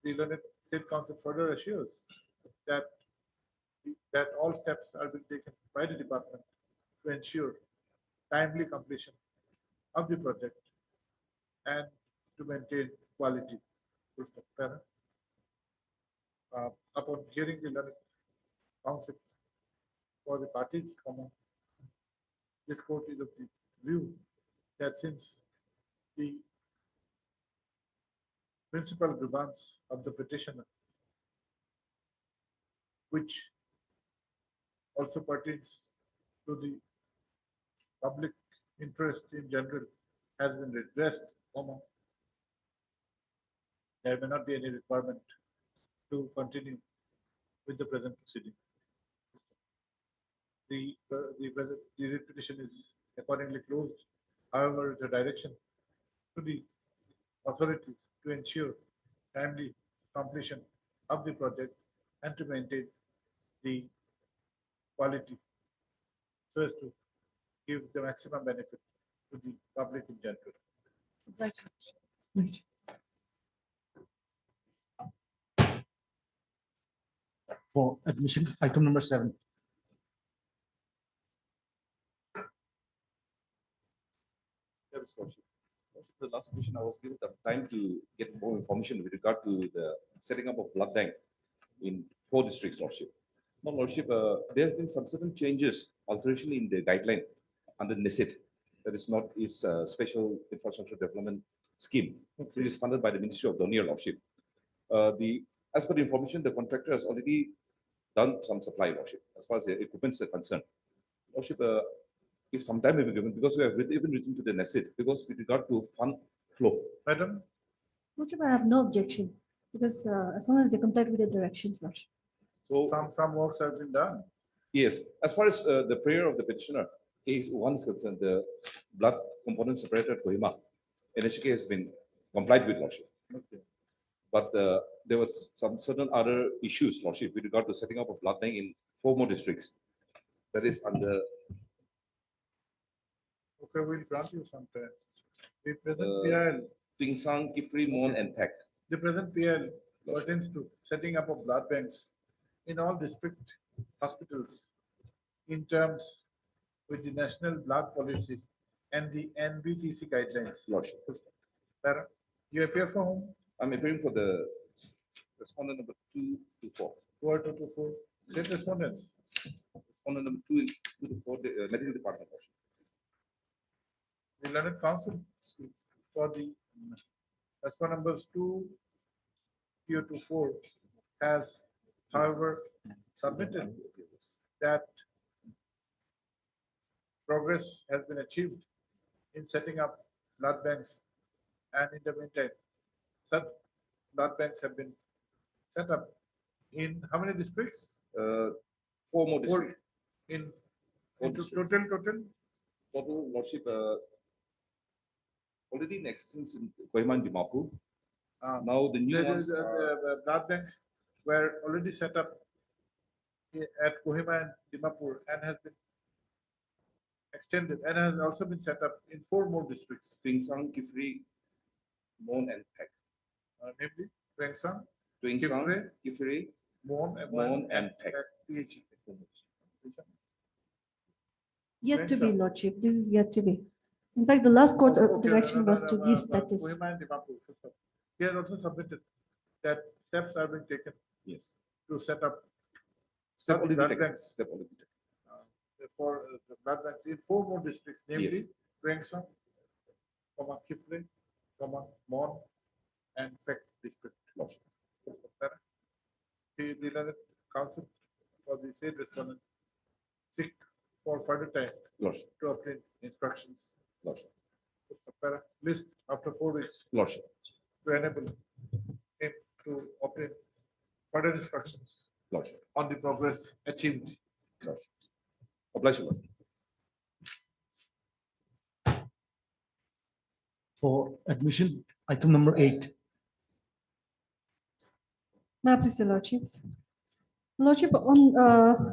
The Learned State Council further assures that all steps are being taken by the department to ensure timely completion of the project and to maintain quality. Upon hearing the Learned Council for the parties, this court is of the view that since the principal grievance of the petitioner which also pertains to the public interest in general has been redressed, there may not be any requirement to continue with the present proceeding. The writ petition is accordingly closed. However, the direction to the authorities to ensure timely completion of the project and to maintain the quality so as to give the maximum benefit to the public in general. Right. For admission, item number 7. Yes, Lordship. The last question, I was given the time to get more information with regard to the setting up of blood bank in 4 districts, Lordship. Now, Lordship, there's been some certain changes, alteration in the guideline under NISIT, that is not is Special Infrastructure Development Scheme, which is funded by the Ministry of Donier, Lordship. As per the information, the contractor has already done some supply, Lordship, as far as the equipment is concerned. Lordship, if some time may be given, because we have even written to the NESIT, because with regard to fund flow. Madam? Lordship, I have no objection because as long as they comply with the directions, Lordship. So some works have been done. Yes, as far as the prayer of the petitioner, case 1 is concerned, the blood component separator at Kohima, NHK has been complied with, Lordship. Okay. But there was some certain other issues, Lordship, with regard to setting up a blood bank in 4 more districts. That is under. Okay, we'll grant you some time. The present PL. Tingsang, Kifri, Mon, and Thek. The present PL pertains to setting up of blood banks in all district hospitals in terms with the National Blood Policy and the NBTC guidelines. Lordship. Para, you appear for whom? I'm appearing for the respondent number 2 to 4. 2 to 4. State respondents. Respondent number 2 to 4, the medical department. Lordship. The learned counsel for the respondent numbers 2 to 4 has, however, submitted that progress has been achieved in setting up blood banks, and in the meantime, such blood banks have been set up in how many districts? 4 more districts. In districts. Total, Lordship, already in existence in Kohima and Dimapur. Now the new ones the blood banks were already set up at Kohima and Dimapur and has been extended and has also been set up in 4 more districts. Tingsang, Kifri, Mon, and Thek. Namely, Tingsang, Kifri, Mon, and Thek. Yet to be, Lordship. This is yet to be. In fact, the last court's direction was to give status. Kohima and Dimapur. He has also submitted that steps are being taken. Yes. To set up Step already blood taken. banks. Step already taken. For the blood banks in 4 more districts, namely Yes. Tingsang, Kifri, Mon, and Thek district. The learned counsel for the said respondents seek for further time Lordship. to obtain instructions. Lordship. List after 4 weeks. Lordship. To enable him to obtain further instructions. Lordship. On the progress achieved. Lordship. Obliged, Lordship. For admission, item number 8. May I please, Your Lordships? Lordship, on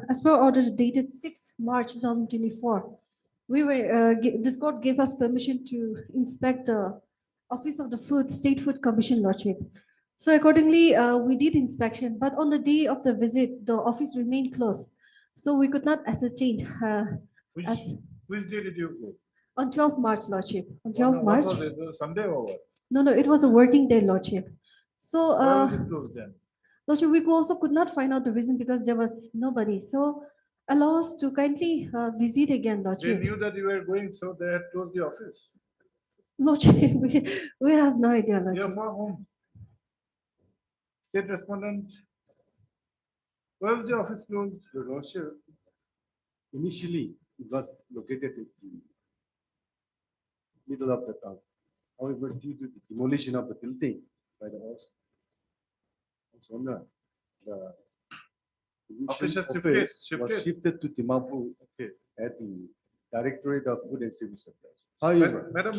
as per order dated 6 March 2024, we were this court gave us permission to inspect the Office of the State Food Commission, Lordship. So accordingly, we did inspection, but on the day of the visit, the office remained closed. So we could not ascertain Which day did you go? on 12th March, Lordship. On 12th March. What was it? Was it Sunday or what? No, it was a working day, Lordship. So Why was it closed then? Lordship, we also could not find out the reason because there was nobody. So allow us to kindly visit again, They Lordship. knew that you were going, so they had closed the office. Lordship, we have no idea, You are Lordship. from whom? State respondent Where was the office closed? Your Lordship, initially it was located in the middle of the town. However, due to the demolition of the building by the house owner, the Office division has shifted, office was shifted. shifted to Dimapur at the Directorate of Food and Civil Supplies. Ma- However, Madam,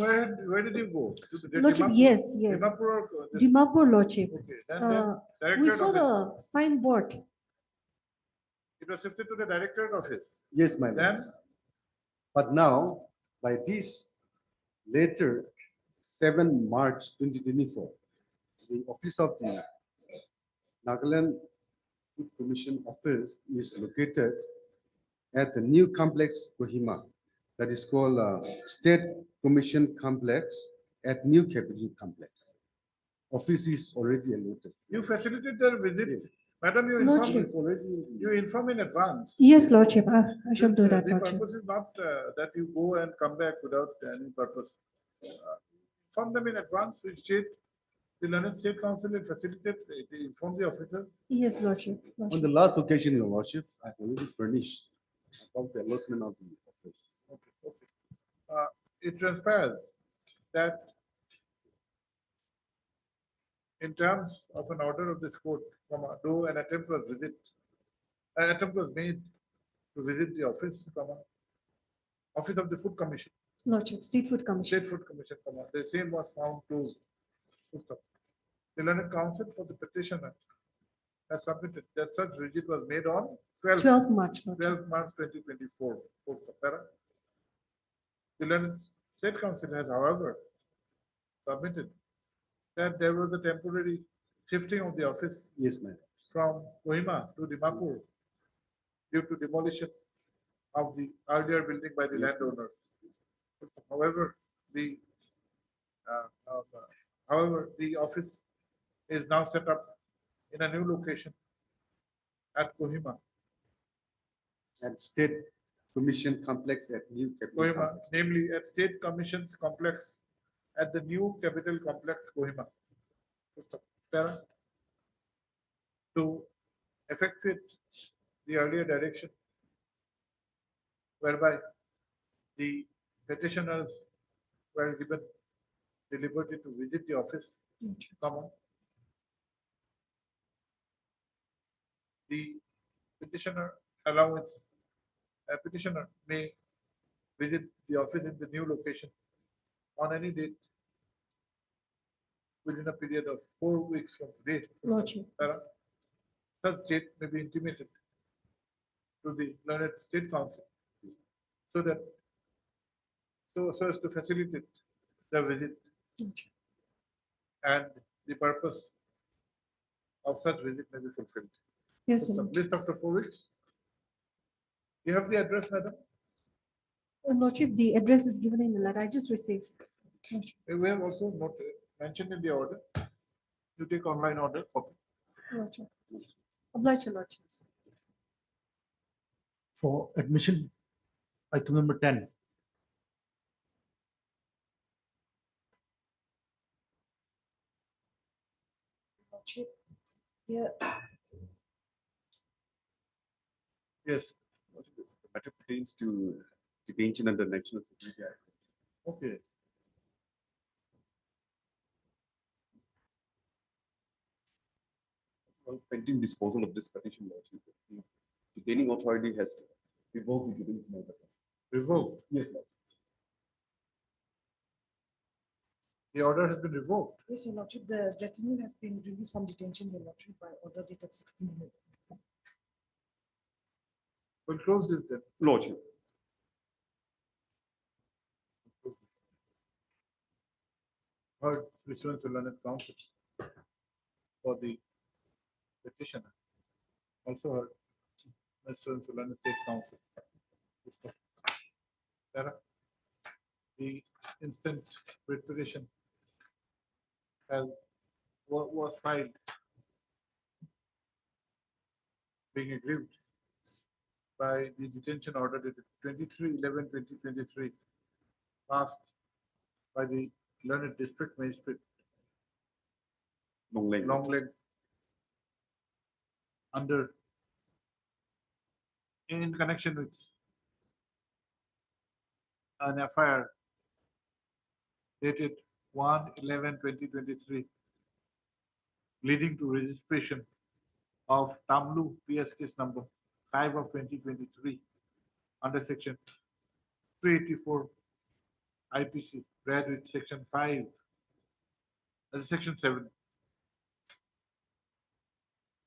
where did you go? To the Lordship, Dimapur? yes, yes. Dimapur or this- Dimapur, Lordship. Okay, then We Directorate saw office. the signboard. It was shifted to the Directorate office. yes, my Then lord. But now, by this later 7 March 2024, the office of the Nagaland Food Commission office is located at the new complex Kohima, that is called State Commission Complex at New Capital Complex. Office is already allotted. you facilitate their visit. Madam, you Lordship. inform in advance. Yes, Lordship, I shall do that, The Lordship. purpose is not that you go and come back without any purpose. Inform them in advance, which state, the Learned State Council will facilitate, inform the officers. Yes, Lordship. On Lordship. the last occasion, your lordship, I've already furnished about the allotment of the office. It transpires that in terms of an order of this court, though an attempt was made to visit the office, office of the Food Commission, Lordship, State Food Commission. State Food Commission, the same was found closed. The Learned Council for the petitioner has submitted that such visit was made on 12 March, Lordship. 12 March 2024. The Learned State Council has, however, submitted that there was a temporary shifting of the office Yes, ma'am. from Kohima to Dimapur due to demolition of the earlier building by the Yes, landowners. However, the office is now set up in a new location at Kohima. And State Commission Complex at New Capital. Kohima, Complex. namely at State Commission's complex at the new capital complex Kohima. To effectuate the earlier direction whereby the petitioners were given the liberty to visit the office, the petitioner allowance, a petitioner may visit the office in the new location on any date within a period of 4 weeks from today. Lordship. Such date may be intimated to the Learned State Council so that so as to facilitate the visit and the purpose of such visit may be fulfilled. Yes, So, Lordship. list after 4 weeks. You have the address, madam? Lordship, the address is given in the letter I just received. Lordship. We have also noted, mentioned in the order. You take online order copy. Lordship. Oblige your Lordships. For admission, item number 10. Lordship. Yeah. Yes. The matter pertains to detention under National Security Act. Okay. Well, pending disposal of this petition, Lordship, the detaining authority has revoked the detention order. Revoked. Yes, Lord. The order has been revoked. Yes, Your Lordship, the detainee has been released from detention, Your Lordship, by order dated 16 May. We'll close this then. Lordship. Heard issuance to Learned Council for the petitioner. Also heard issuance to Learned State Council. Sarah, the instant writ petition was filed being aggrieved by the detention order dated 23/11/2023 passed by the Learned District Magistrate Long leg. Long leg under in connection with an FIR dated 1/11/2023, leading to registration of Tamlu PS case number 5 of 2023 under section 384 IPC, read with section 5 as section 7.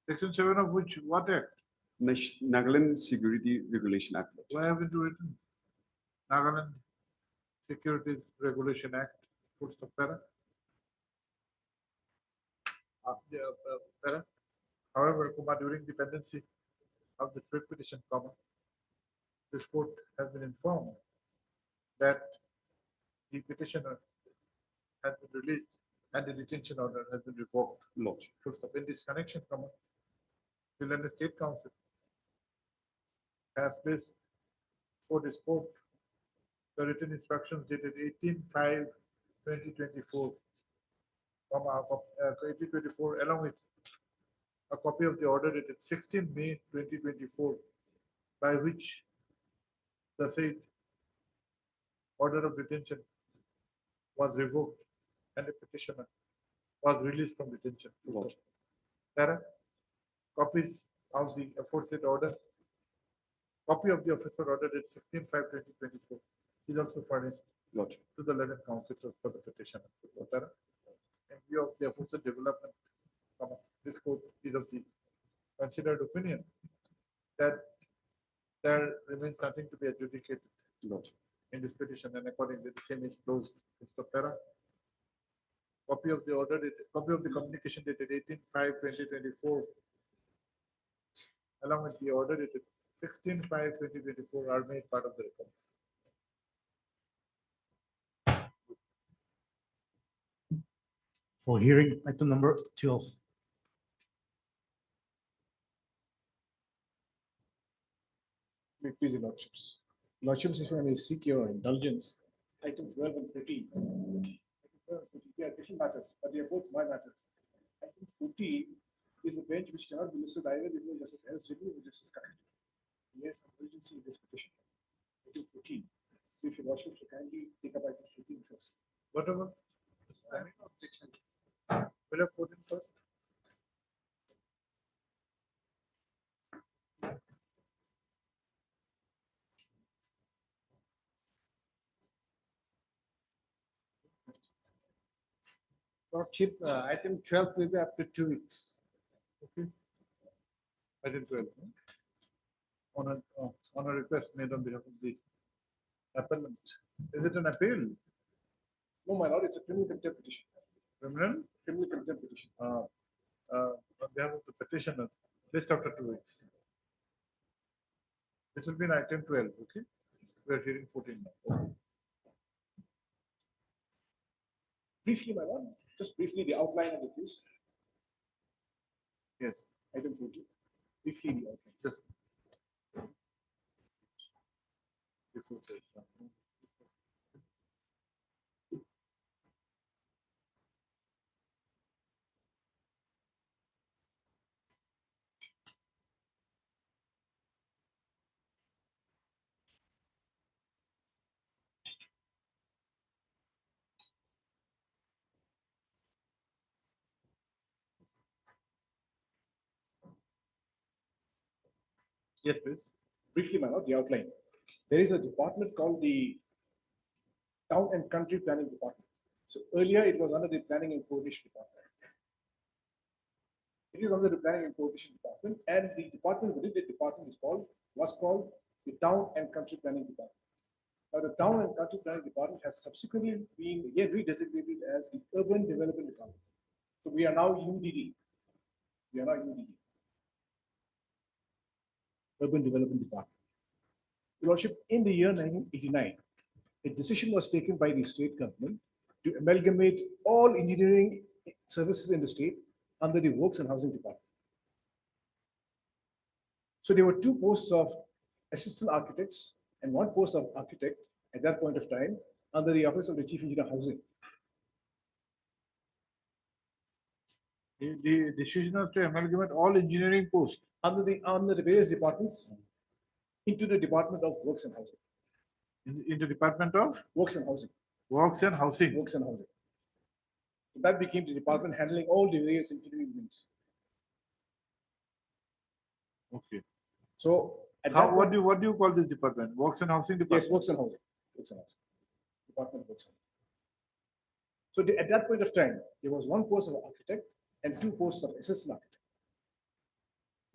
Section 7 of which, what act? Nagaland Security Regulation Act. Why haven't you written Nagaland Securities Regulation Act? What's the para? Para. However, Kumar, during the pendency of this writ petition, this court has been informed that the petitioner has been released and the detention order has been revoked. Lodge. Full stop. In this connection, the State Council has placed for this court the written instructions dated 18/5/2024, 2024, along with a copy of the order dated 16 May 2024, by which the said order of detention was revoked and the petitioner was released from detention. There are copies of the aforesaid order. Copy of the official order dated 16/5/2024 is also furnished to the learned counsel for the petitioner. In view of the aforesaid development, this court is of the considered opinion that there remains nothing to be adjudicated in this petition, and accordingly the same is closed. Copy of the order, copy of the communication dated 18/5/2024, along with the order dated 16/5/2024 are made part of the records. For hearing item number 12. Please, Lordships. Lordships, if I may seek your indulgence, item 12 and 14. Item 12 and 14, they are different matters, but they are both my matters. Item 14 is a bench which cannot be listed either before Justice L. Sidney or Justice Kennedy. Yes, some urgency in this petition. Item 14. So if your Lordships will kindly take up item 14 first. Whatever. I have no objection. Will have 14 first. Lordship, item 12 will be up to 2 weeks. Okay. Item 12. On a request made on behalf of the appellant. Is it an appeal? No, my lord, it's a criminal contempt petition. Criminal? Criminal contempt petition. On behalf of the petitioner, list after 2 weeks. This will be in item 12, okay? We are hearing 14 now. Okay. Briefly, my lord, just briefly the outline of the case. Yes. Item 14. Briefly the outline. Just before this. Yes, please. Briefly, my lord, the outline. There is a department called the Town and Country Planning Department. So earlier it was under the Planning and Coordination Department. It is under the Planning and Coordination Department, and the department within the department was called the Town and Country Planning Department. Now, the Town and Country Planning Department has subsequently been again redesignated as the Urban Development Department. So we are now UDD. We are now UDD. Urban Development Department. Your Lordship, in the year 1989, a decision was taken by the state government to amalgamate all engineering services in the state under the Works and Housing Department. So there were 2 posts of assistant architects and 1 post of architect at that point of time under the office of the Chief Engineer Housing. The decision was to amalgamate all engineering posts under the various departments into the Department of Works and Housing. In the Department of Works and Housing. Works and Housing. Works and Housing. So that became the department handling all the various engineering things. Okay. So at How, that what point- do you, what do you call this department? Works and Housing Department? Yes, Works and Housing. Works and Housing. Department of Works and Housing. So at that point of time, there was one post of architect and two posts of assistant architect.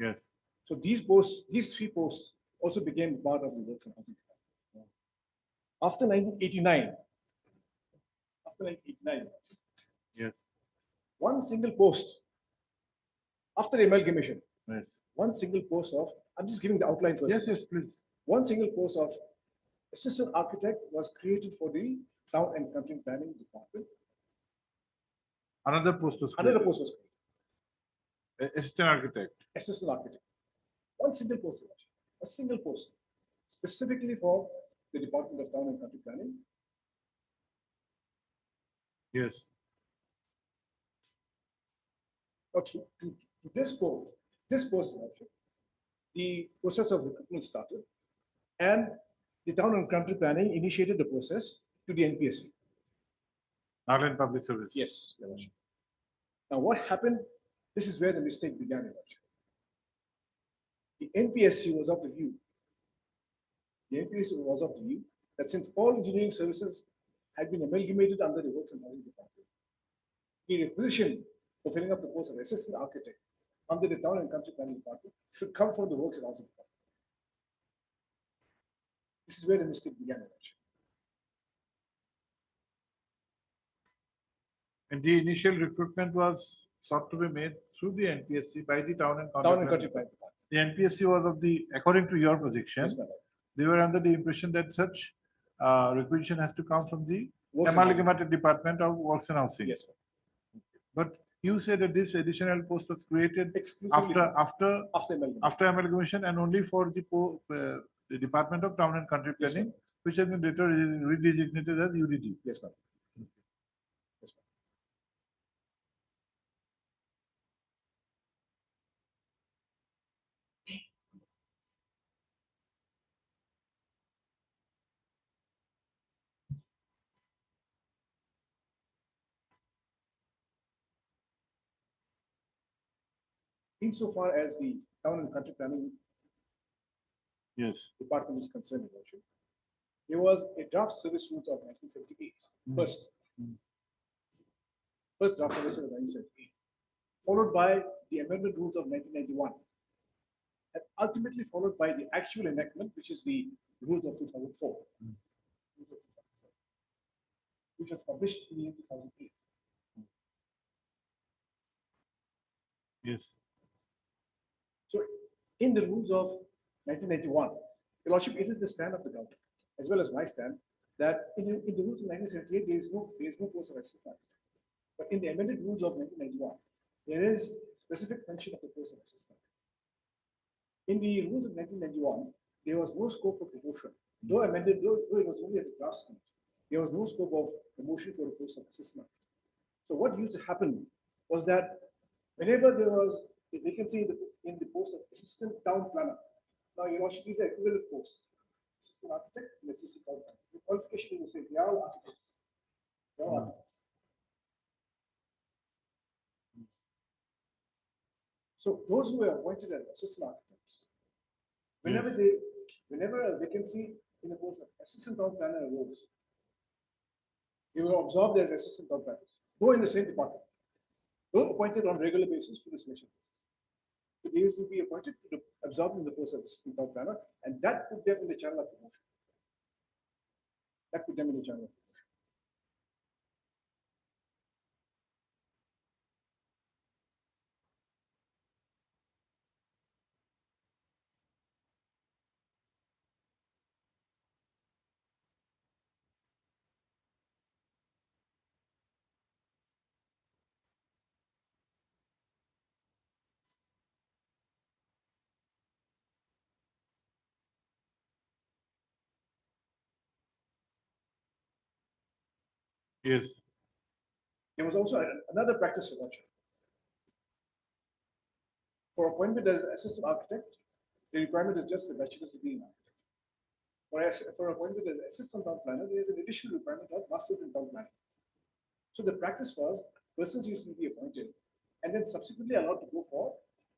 Yes. So these posts, these three posts also became part of the Works and Housing Department. After 1989, Yes. one single post, after amalgamation, Yes. one single post of, I'm just giving the outline first. Yes, yes, please. One single post of assistant architect was created for the town and country planning department. Another post was Another created. post was created. Assistant architect. Assistant architect. One single post, a single post, specifically for the Department of Town and Country Planning. Yes. But to this post, the process of recruitment started, and the Town and Country Planning initiated the process to the NPSC. Nagaland Public Service. Yes, Your Worship. Now, what happened? This is where the mistake began, Your Worship. The NPSC was of the view. The NPSC was of the view that since all engineering services had been amalgamated under the Works and Housing Department, the requisition for filling up the post of assistant architect under the Town and Country Planning Department should come from the Works and Housing Department. This is where the mistake began, Your Worship. And the initial recruitment was sought to be made through the NPSC by the Town and Town and Country Planning Department. The NPSC was of the, according to your projection, Yes, madam. they were under the impression that such requisition has to come from the Works and amalgamated Department of Works and Housing. Yes, But you say that this additional post was created exclusively after after amalgamation and only for the Department of Town and Country Planning, which has been later redesignated as UDD. Yes, ma'am. Yes, ma'am. Insofar as the Town and Country Planning Yes. Department is concerned, Your Worship, there was a draft service rules of 1978. First draft service of 1978, followed by the amendment rules of 1991, and ultimately followed by the actual enactment, which is the rules of 2004, which was published in the year 2008. Yes. So, in the rules of 1991, Your Lordship, it is the stand of the government, as well as my stand, that in the rules of 1978, there is no post of assistant architect. But in the amended rules of 1991, there is specific mention of the post of assistant. In the rules of 1991, there was no scope for promotion. Though amended, though it was only at the draft stage, there was no scope of promotion for the post of assistant. So what used to happen was that whenever there was a vacancy in the post of assistant town planner, now Your Lordship, these are equivalent posts, assistant architect and assistant town planner. The qualification is the same. They are all architects. They are all architects. So those who were appointed as assistant architects, whenever a vacancy in the post of assistant town planner arose, they were absorbed as assistant town planners, though in the same department, though appointed on regular basis to the selection process. So they used to be appointed to the absorbed in the post of assistant town planner, and that put them in the channel of promotion. That put them in the channel of promotion. Yes. There was also another practice for appointment as assistant architect. the requirement is just the bachelor's degree in architecture. For appointment as assistant town planner, there is an additional requirement of masters in town planning. So the practice was persons used to be appointed and then subsequently allowed to go for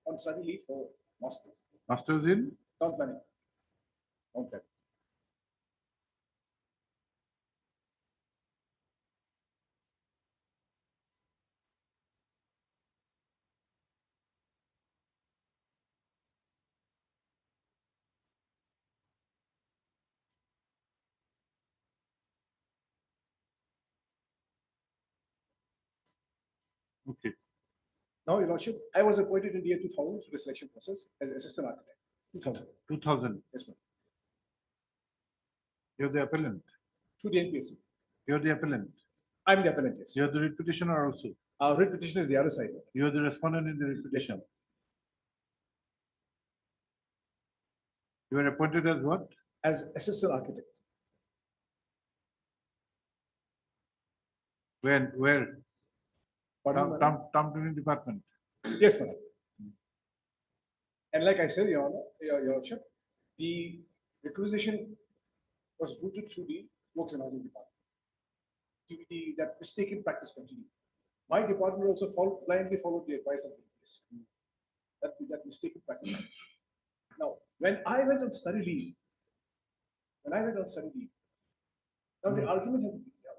on study leave for masters. Masters in? Town planning. Town planning. Okay. Now, Your Lordship, I was appointed in the year 2000 through the selection process as assistant architect. 2000. 2000. Yes, ma'am. You're the appellant. Through the NPSC. You're the appellant. I'm the appellant, yes. You're the writ petitioner also. Our writ petition is the other side. You're the respondent in the writ petition. You were appointed as what? As assistant architect. When? Where? Pardon, Town planning department. Yes, madam. And like I said, Your Honor, Your Lordship, the requisition was rooted through the Works and Housing Department. That mistaken practice continued. My department also blindly followed the advice of the police. That mistaken practice. Now, when I went on study leave, now the argument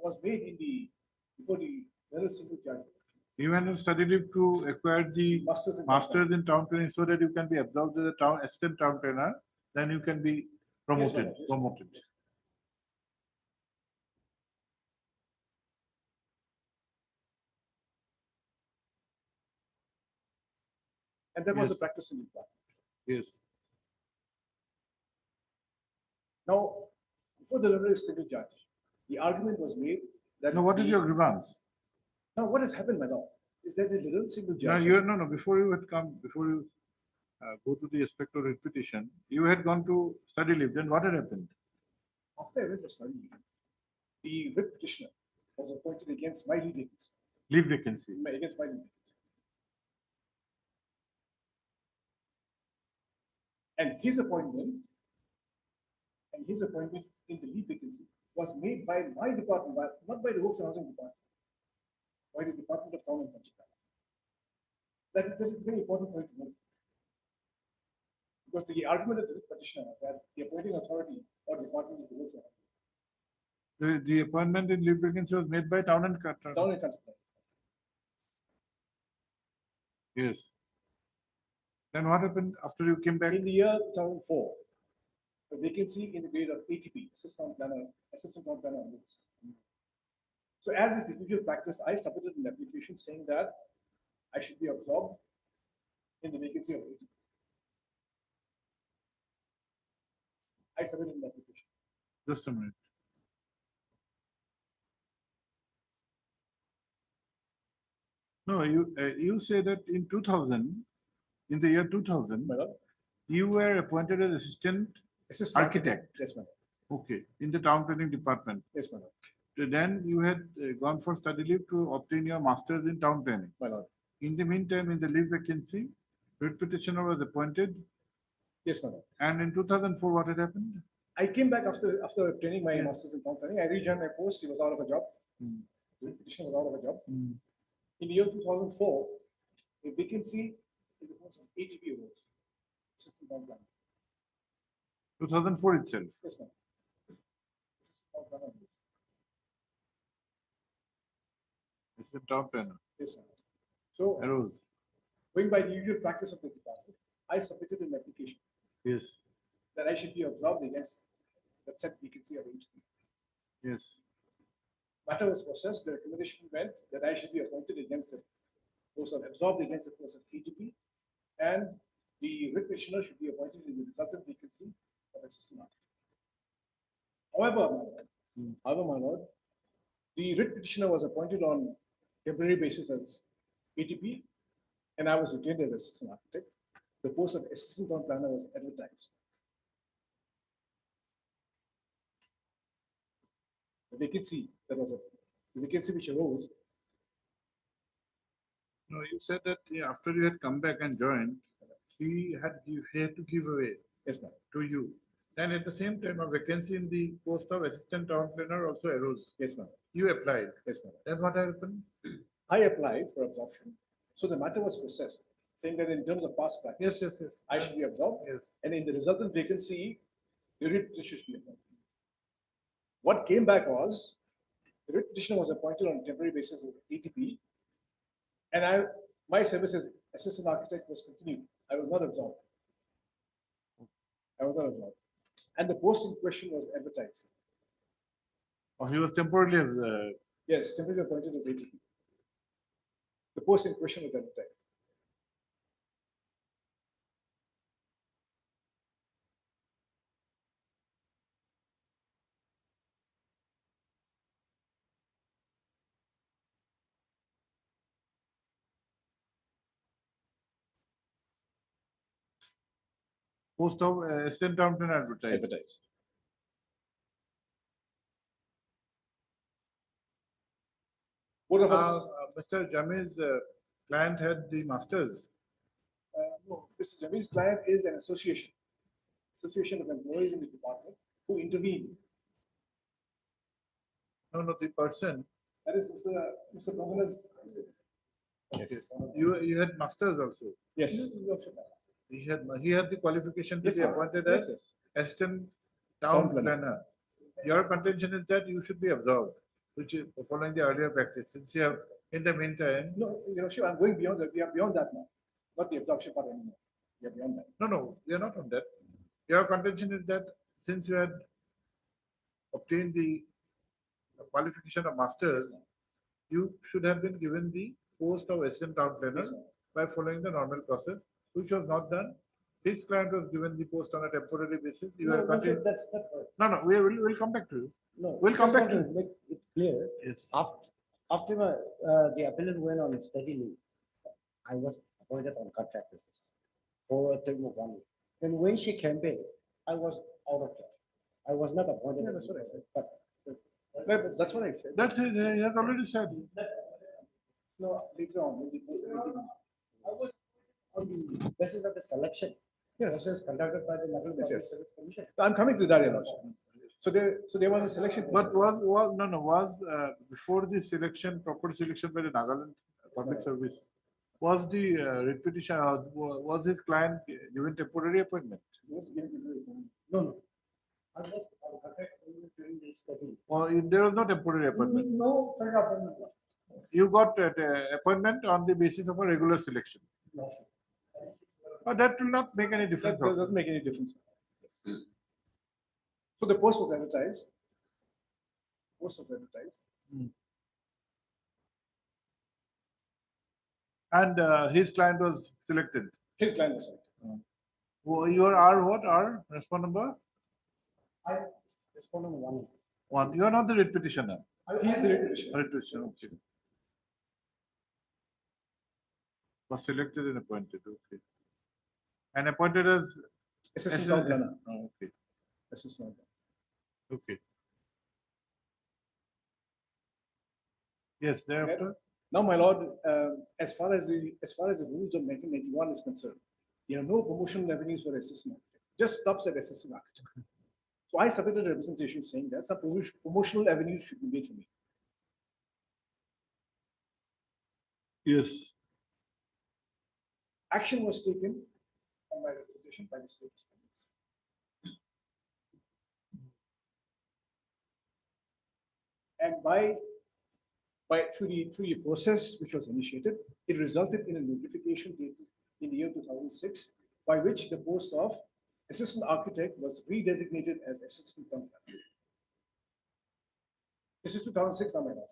was made before the very single judge. You went on study leave to acquire the masters in town planning so that you can be absorbed as a assistant town planner, then you can be promoted. Yes, promoted. And that was the Yes. practice in the department. Yes. Now, before the very single judge, the argument was made that. Now, what is your grievance? Now, what has happened, madam, is that the little single No, judge. no. Before you go to the aspect of writ petition, you had gone to study leave. Then what had happened? After I went for study leave, the writ petitioner was appointed against my leave vacancy. Leave vacancy. Against my leave vacancy. And his appointment in the leave vacancy was made by my department, not by the Works and Housing Department, by the Department of Town and Country Planning. That is a very important point to note. Because the argument of the petitioner is that the appointing authority or department is the Works and Housing. The appointment in leave vacancy was made by Town and Country. Town and Country Planning. Yes. Then what happened after you came back? In the year 2004, a vacancy in the grade of ATP, assistant town planner. So as is the usual practice, I submitted an application saying that I should be absorbed in the vacancy of ATP. I submitted an application. Just a minute. No, you say that in 2000, in the year 2000, you were appointed as assistant architect. Yes, madam. Okay, in the town planning department. Yes, madam. Then you had gone for study leave to obtain your masters in town planning. My lord. In the meantime, in the leave vacancy, writ petitioner was appointed. Yes, madam. And in 2004, what had happened? I came back after obtaining my masters in town planning. I rejoined my post. He was out of a job. The petitioner was out of a job. In the year 2004, a vacancy in the post of ATP arose. Assistant town planner. 2004 itself. Yes, ma'am. Assistant town planner. Assistant town planner. Yes, ma'am. So, arose. Going by the usual practice of the department, I submitted an application. Yes. That I should be absorbed against the said vacancy of ATP. Yes. Matter was processed. The recommendation went that I should be appointed against the post of absorbed against the post of ATP, and the writ petitioner should be appointed in the resultant vacancy of assistant architect. However, my lord, the writ petitioner was appointed on temporary basis as ATP, and I was retained as assistant architect. The post of assistant town planner was advertised. The vacancy which arose. No, you said that after you had come back and joined, he had to give away. Yes, ma'am. To you. And at the same time, a vacancy in the post of assistant town planner also arose. Yes, ma'am. You applied. Yes, ma'am. Then what happened? I applied for absorption. So the matter was processed, saying that in terms of past practice, Yes. I should be absorbed. Yes. And in the resultant vacancy, the writ petition should be appointed. What came back was the writ petitioner was appointed on a temporary basis as ATP, and my service as assistant architect was continued. I was not absorbed. And the post in question was advertised. Oh, he was temporarily Yes, temporarily appointed as ATP. The post in question was advertised. post of assistant town planner advertised. Both of us. Mr. Jamil's client had the masters. No, Mr. Jamil's client is an association of employees in the department who intervene. No, the person. That is Mr. Bhavana's. Yes. You had masters also. Yes. He had the qualification to Yes, be ma'am. appointed Yes, as yes. assistant Town town planner. planner. Your contention is that you should be absorbed, which is following the earlier practice. Since you have, in the meantime. No, sure, I'm going beyond that. We are beyond that now. Not the absorption part anymore. We are beyond that. No, we are not on that. Your contention is that since you had obtained the qualification of masters, you should have been given the post of assistant town planner by following the normal process, which was not done. His client was given the post on a temporary basis. You are continuing. That's not right. No, we'll come back to you. No, We'll come just back want to to make it clear. Yes. After the appellant went on study leave, I was appointed on contract basis for a term of 1 year. And when she came back, I was out of job. I was not appointed. Yeah, that's what I said. But That's what I said. That's it. He has already said. No, later on, when the post I was on the basis of the selection process conducted by the National Yes, Public yes. Service Commission. I'm coming to that, Your Lordship. So there was a selection. But process. was before the selection, proper selection by the Nagaland Public Service, was the writ petition, was his client given temporary appointment? Yes, given to No. I was on contract only during the study. Or there was no temporary appointment? No further appointment. You got appointment on the basis of a regular selection. No. But that will not make any difference. That doesn't make any difference. So the post was advertised. And his client was selected. His client was selected. Your R what? R? Response number? I respond on 1. 1. You are not the writ petitioner. He is the writ petitioner. Writ petitioner, okay. Was selected and appointed, okay. And appointed as Assistant town planner. Oh, okay. Assistant. Okay. Yes, thereafter. Now, my lord, as far as the rules of 1991 is concerned, there are no promotional avenues for assistant architect. Just stops at assistant architect. So I submitted a representation saying that some promotional avenues should be made for me. Yes. Action was taken on my representation by the state. And through the process which was initiated, it resulted in a notification dated in the year 2006, by which the post of assistant architect was redesignated as assistant town planner. This is 2006, now my lord.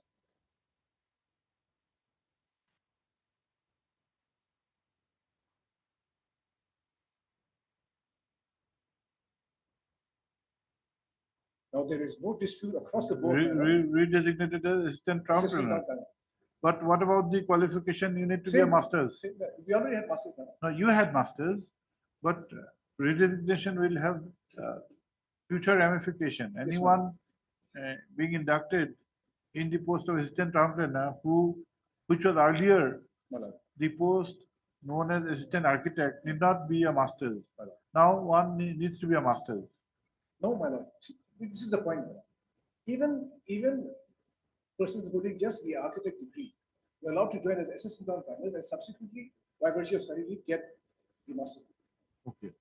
Now there is no dispute across the board. Redesignated as assistant town Assistant planner. town planner. But what about the qualification? You need to be a Same- master's. We already had masters now. No, you had masters, but redesignation will have future ramification. Anyone being inducted in the post of assistant town planner which was earlier My lord. the post known as assistant architect need not be a master's. Now one needs to be a master's. No, my lord. See, this is the point. My lord. Even persons holding just the architect degree, you're allowed to join as assistant town planners and subsequently, by virtue of study, leave, get the master's. Okay.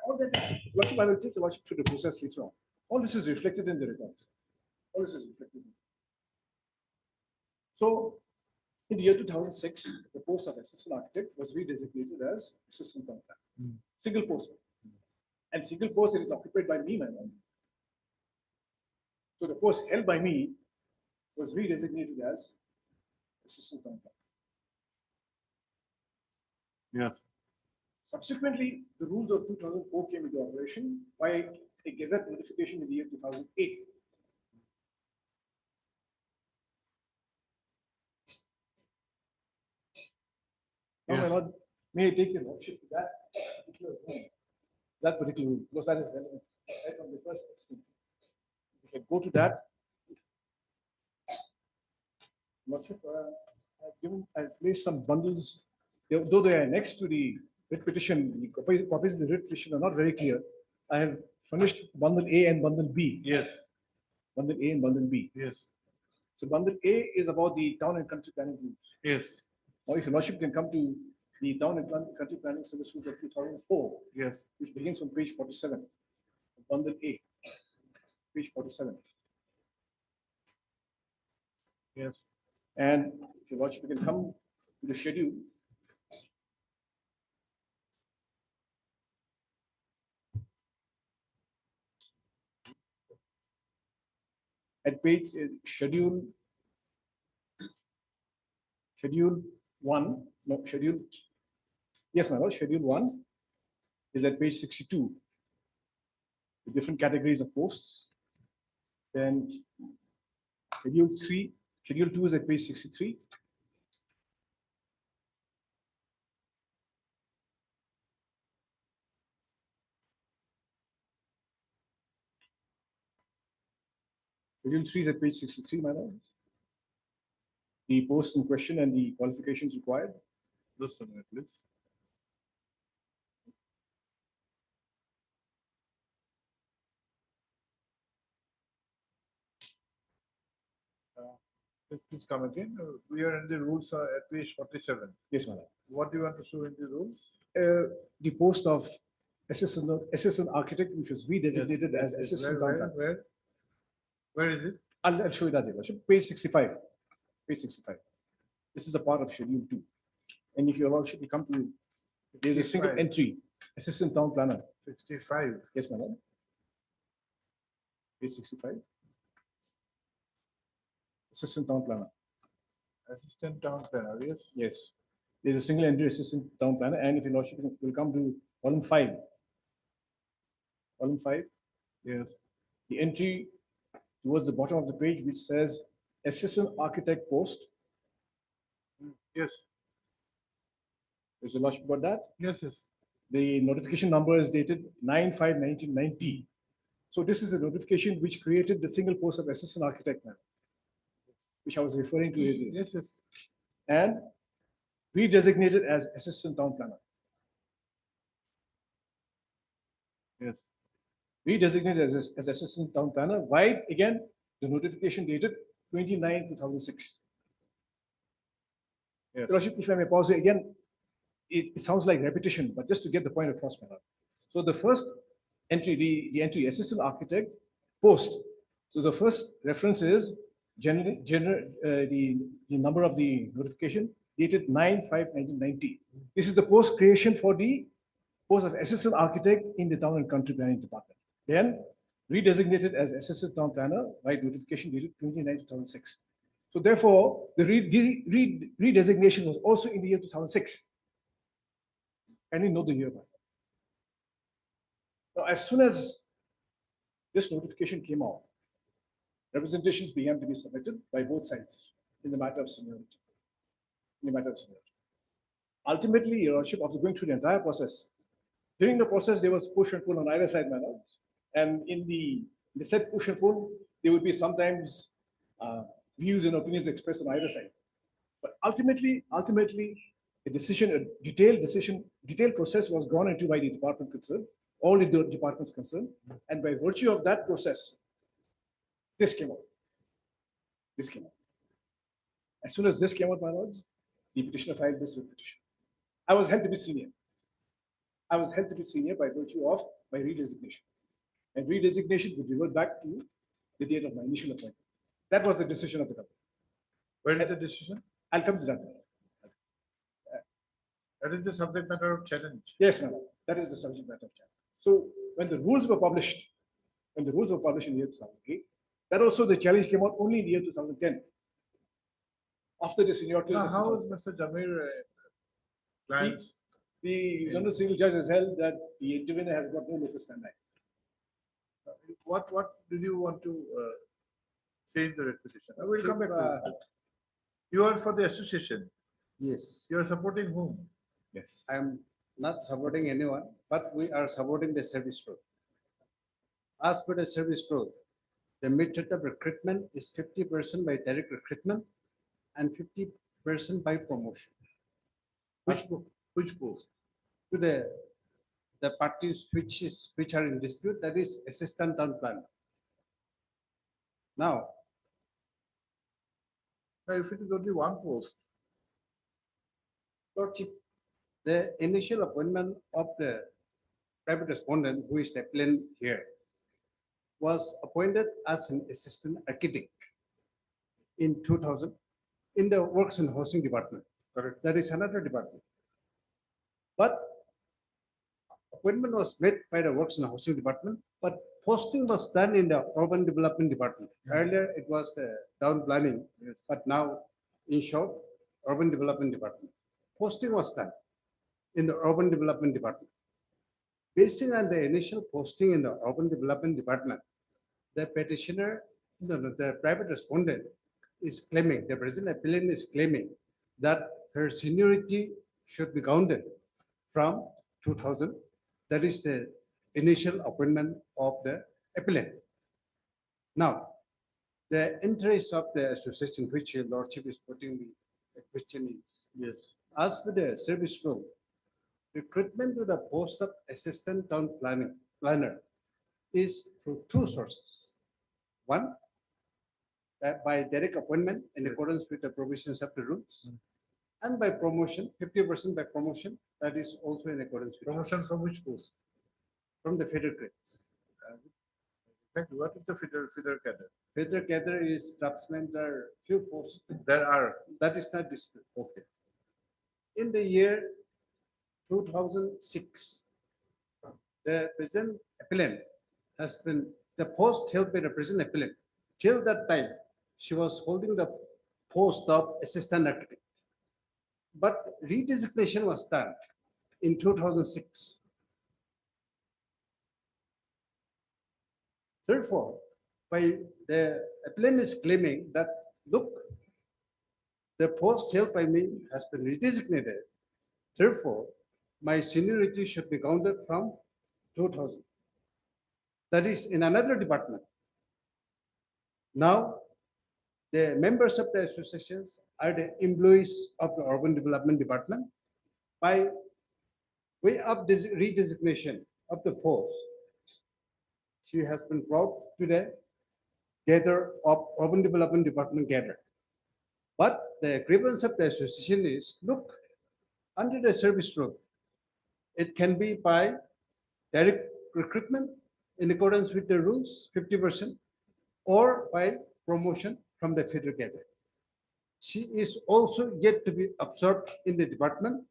All that is, Lordship, I will take your Lordship through the process later on. All this is reflected in the records. All this is reflected. So, in the year 2006, the post of assistant architect was redesignated as assistant town planner. Single post. And single post it is occupied by me, my lord. So the post held by me was redesignated as assistant town planner. Yes. Subsequently, the rules of 2004 came into operation by a gazette notification in the year 2008. Now, my lord, may I take your lordship to that particular rule? That particular rule, because that is relevant right from the first instance. We can go to that. Lordship, I've placed some bundles, though they are next to the writ petition, the copies of the writ petition are not very clear. I have furnished bundle A and bundle B. Yes. Bundle A and bundle B. Yes. So bundle A is about the town and country planning rules. Yes. Now, if your lordship can come to the town and country planning service rules of 2004, Yes. which begins from page 47, bundle A, page 47. Yes. And if your lordship can come to the schedule. At page schedule 1, no, schedule, yes, my lord, schedule 1 is at page 62. The different categories of posts. Then schedule 2 is at page 63. Schedule 3 is at page 63, my lord. The posts in question and the qualifications required. Just a minute, please. Please come again. We are in the rules at page 47. Yes, madam. What do you want to show in the rules? The post of assistant architect, which was redesignated as assistant town planner. Where is it? I'll show you that later. Page 65. Page 65. This is a part of schedule 2. And if your lordship will come to, there's a single 65. entry, assistant town planner. 65. Yes, madam. Page 65. Assistant town planner. Assistant town planner, yes. Yes. There's a single entry assistant town planner, and if your lordship will come to column 5. Column 5. Yes. The entry towards the bottom of the page, which says assistant architect post. Yes. Is your lordship got that? Yes, yes. The notification number is dated 9/5/1990. So this is a notification which created the single post of assistant architect, which I was referring to earlier. Yes, yes. And redesignated as assistant town planner. Yes. Redesignated as assistant town planner. Why? Again, the notification dated 29/2006. Yes. Lordship, if I may pause here again, it sounds like repetition, but just to get the point across, my lord. So the first entry, the entry assistant architect post. So the first reference is the number of the notification dated 9/5/1990. This is the post creation for the post of assistant architect in the town and country planning department. Then redesignated as assistant town planner by notification dated 29/2006. So therefore, the redesignation was also in the year 2006. Can you know the year? Now, as soon as this notification came out, representations began to be submitted by both sides in the matter of seniority. Ultimately, your lordship, after going through the entire process, during the process, there was push and pull on either side, my lord. And in the said push and pull, there would be sometimes views and opinions expressed on either side. But ultimately, A detailed process was gone into by the department concerned, all the departments concerned, and by virtue of that process, this came out. This came out. As soon as this came out, my lords, the petitioner filed this with petition. I was held to be senior. I was held to be senior by virtue of my redesignation. And redesignation would revert back to the date of my initial appointment. That was the decision of the government. Where is the decision? I'll come to that. That is the subject matter of challenge. Yes, madam. That is the subject matter of challenge. So when the rules were published, in the year 2008, that also the challenge came out only in the year 2010. After the seniority. Now, how is Mr. Jamir clients? The London single judge has held that the intervener has got no locus standi. What did you want to say in the petition? I will come back to that. You are for the association. Yes. You are supporting whom? Yes. I am not supporting anyone, but we are supporting the service rule. As per the service rule, the method of recruitment is 50% by direct recruitment and 50% by promotion. Which post? To the parties which are in dispute, that is assistant town planner. Now, if it is only one post, Lordship, the initial appointment of the private respondent, who is the applicant here, was appointed as an assistant architect in 2000 in the Works and Housing Department. Correct. That is another department. But appointment was made by the Works and Housing Department, but posting was done in the Urban Development Department. Earlier, it was the town planning, but now, in short, Urban Development Department. Posting was done in the Urban Development Department. Basing on the initial posting in the Urban Development Department, the petitioner, the private respondent is claiming, the present appellant is claiming that her seniority should be counted from 2000. That is the initial appointment of the appellant. Now, the interest of the association, which your lordship is putting the question is, yes, as per the service rule, recruitment to the post of assistant town planner is through two sources. One, by direct appointment in accordance with the provisions of the rules, and by promotion, 50% by promotion, that is also in accordance with promotion from which post? From the feeder grades. Exactly. What is the feeder cadre? Feeder cadre is craftsmen. There are few posts. There are. That is not disputed. Okay. In the year 2006, the present appellant has been, the post held by the present appellant, till that time, she was holding the post of assistant architect. But redesignation was done in 2006. Therefore, by the appellant is claiming that, look, the post held by me has been redesignated. Therefore, my seniority should be counted from 2000. That is in another department. Now, the members of the associations are the employees of the Urban Development Department. By way of this redesignation of the post, she has been brought to the gather of Urban Development Department gather. But the grievance of the association is, look, under the service rule, it can be by direct recruitment in accordance with the rules, 50%, or by promotion from the feeder gather. She is also yet to be absorbed in the department.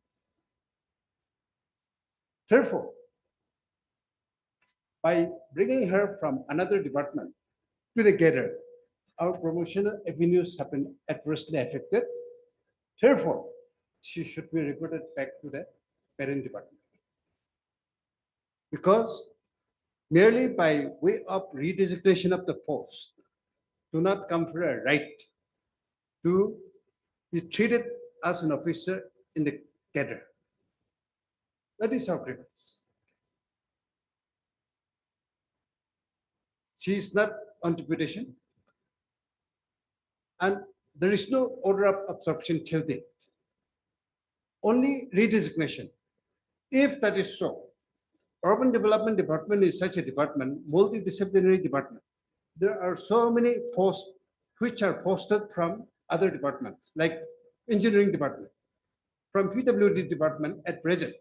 Therefore, by bringing her from another department to the gather, our promotional avenues have been adversely affected. Therefore, she should be reported back to the parent department. Because merely by way of redesignation of the post do not confer a right to be treated as an officer in the cadre. That is our grievance. She is not on deputation, and there is no order of absorption till date. only redesignation. If that is so, Urban Development Department is such a department, multidisciplinary department. There are so many posts which are posted from other departments, like engineering department. From PWD department at present,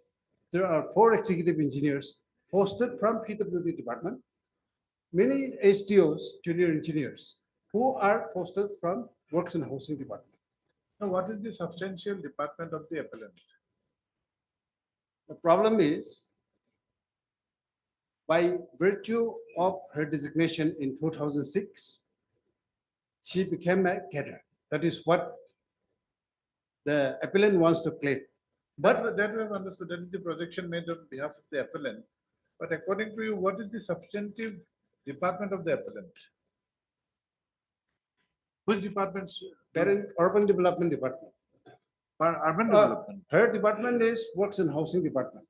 there are 4 executive engineers posted from PWD department, many STOs, junior engineers, who are posted from Works and Housing department. Now, what is the substantial department of the appellant? The problem is, by virtue of her designation in 2006, she became a cadre. That is what the appellant wants to claim. But that we have understood, that is the projection made on behalf of the appellant. But according to you, what is the substantive department of the appellant? Which departments? Urban Development Department. Urban Development. Her department is Works and Housing Department.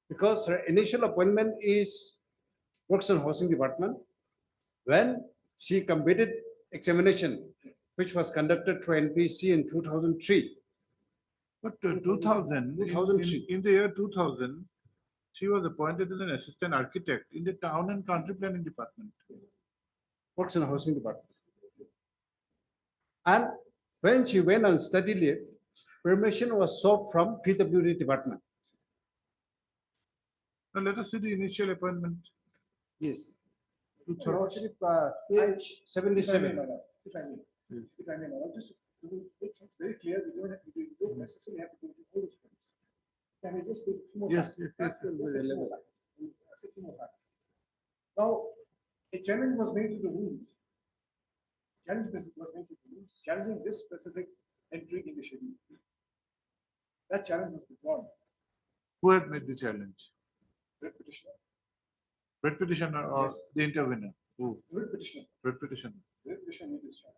Because her initial appointment is Works and Housing Department. When she completed examination, which was conducted through NPC in 2003. But 2000, in the year 2000, she was appointed as an assistant architect in the Town and Country Planning Department. Works and Housing Department. And when she went on study leave, permission was sought from PWD department. Now let us see the initial appointment. Yes. Page 77. If I may, just to make things very clear, we don't necessarily have to go to all those points. Can we just go to a few more Yes, facts? yes, Just a yes, few more facts. Just a few more facts. Now, a challenge was made to the rules. Challenge was made to the rules, challenging this specific entry in the schedule. That challenge was withdrawn. Who had made the challenge? Red petitioner. Red petitioner or Yes. the intervener? Who? Red petitioner. Red petitioner. Red petitioner made this challenge.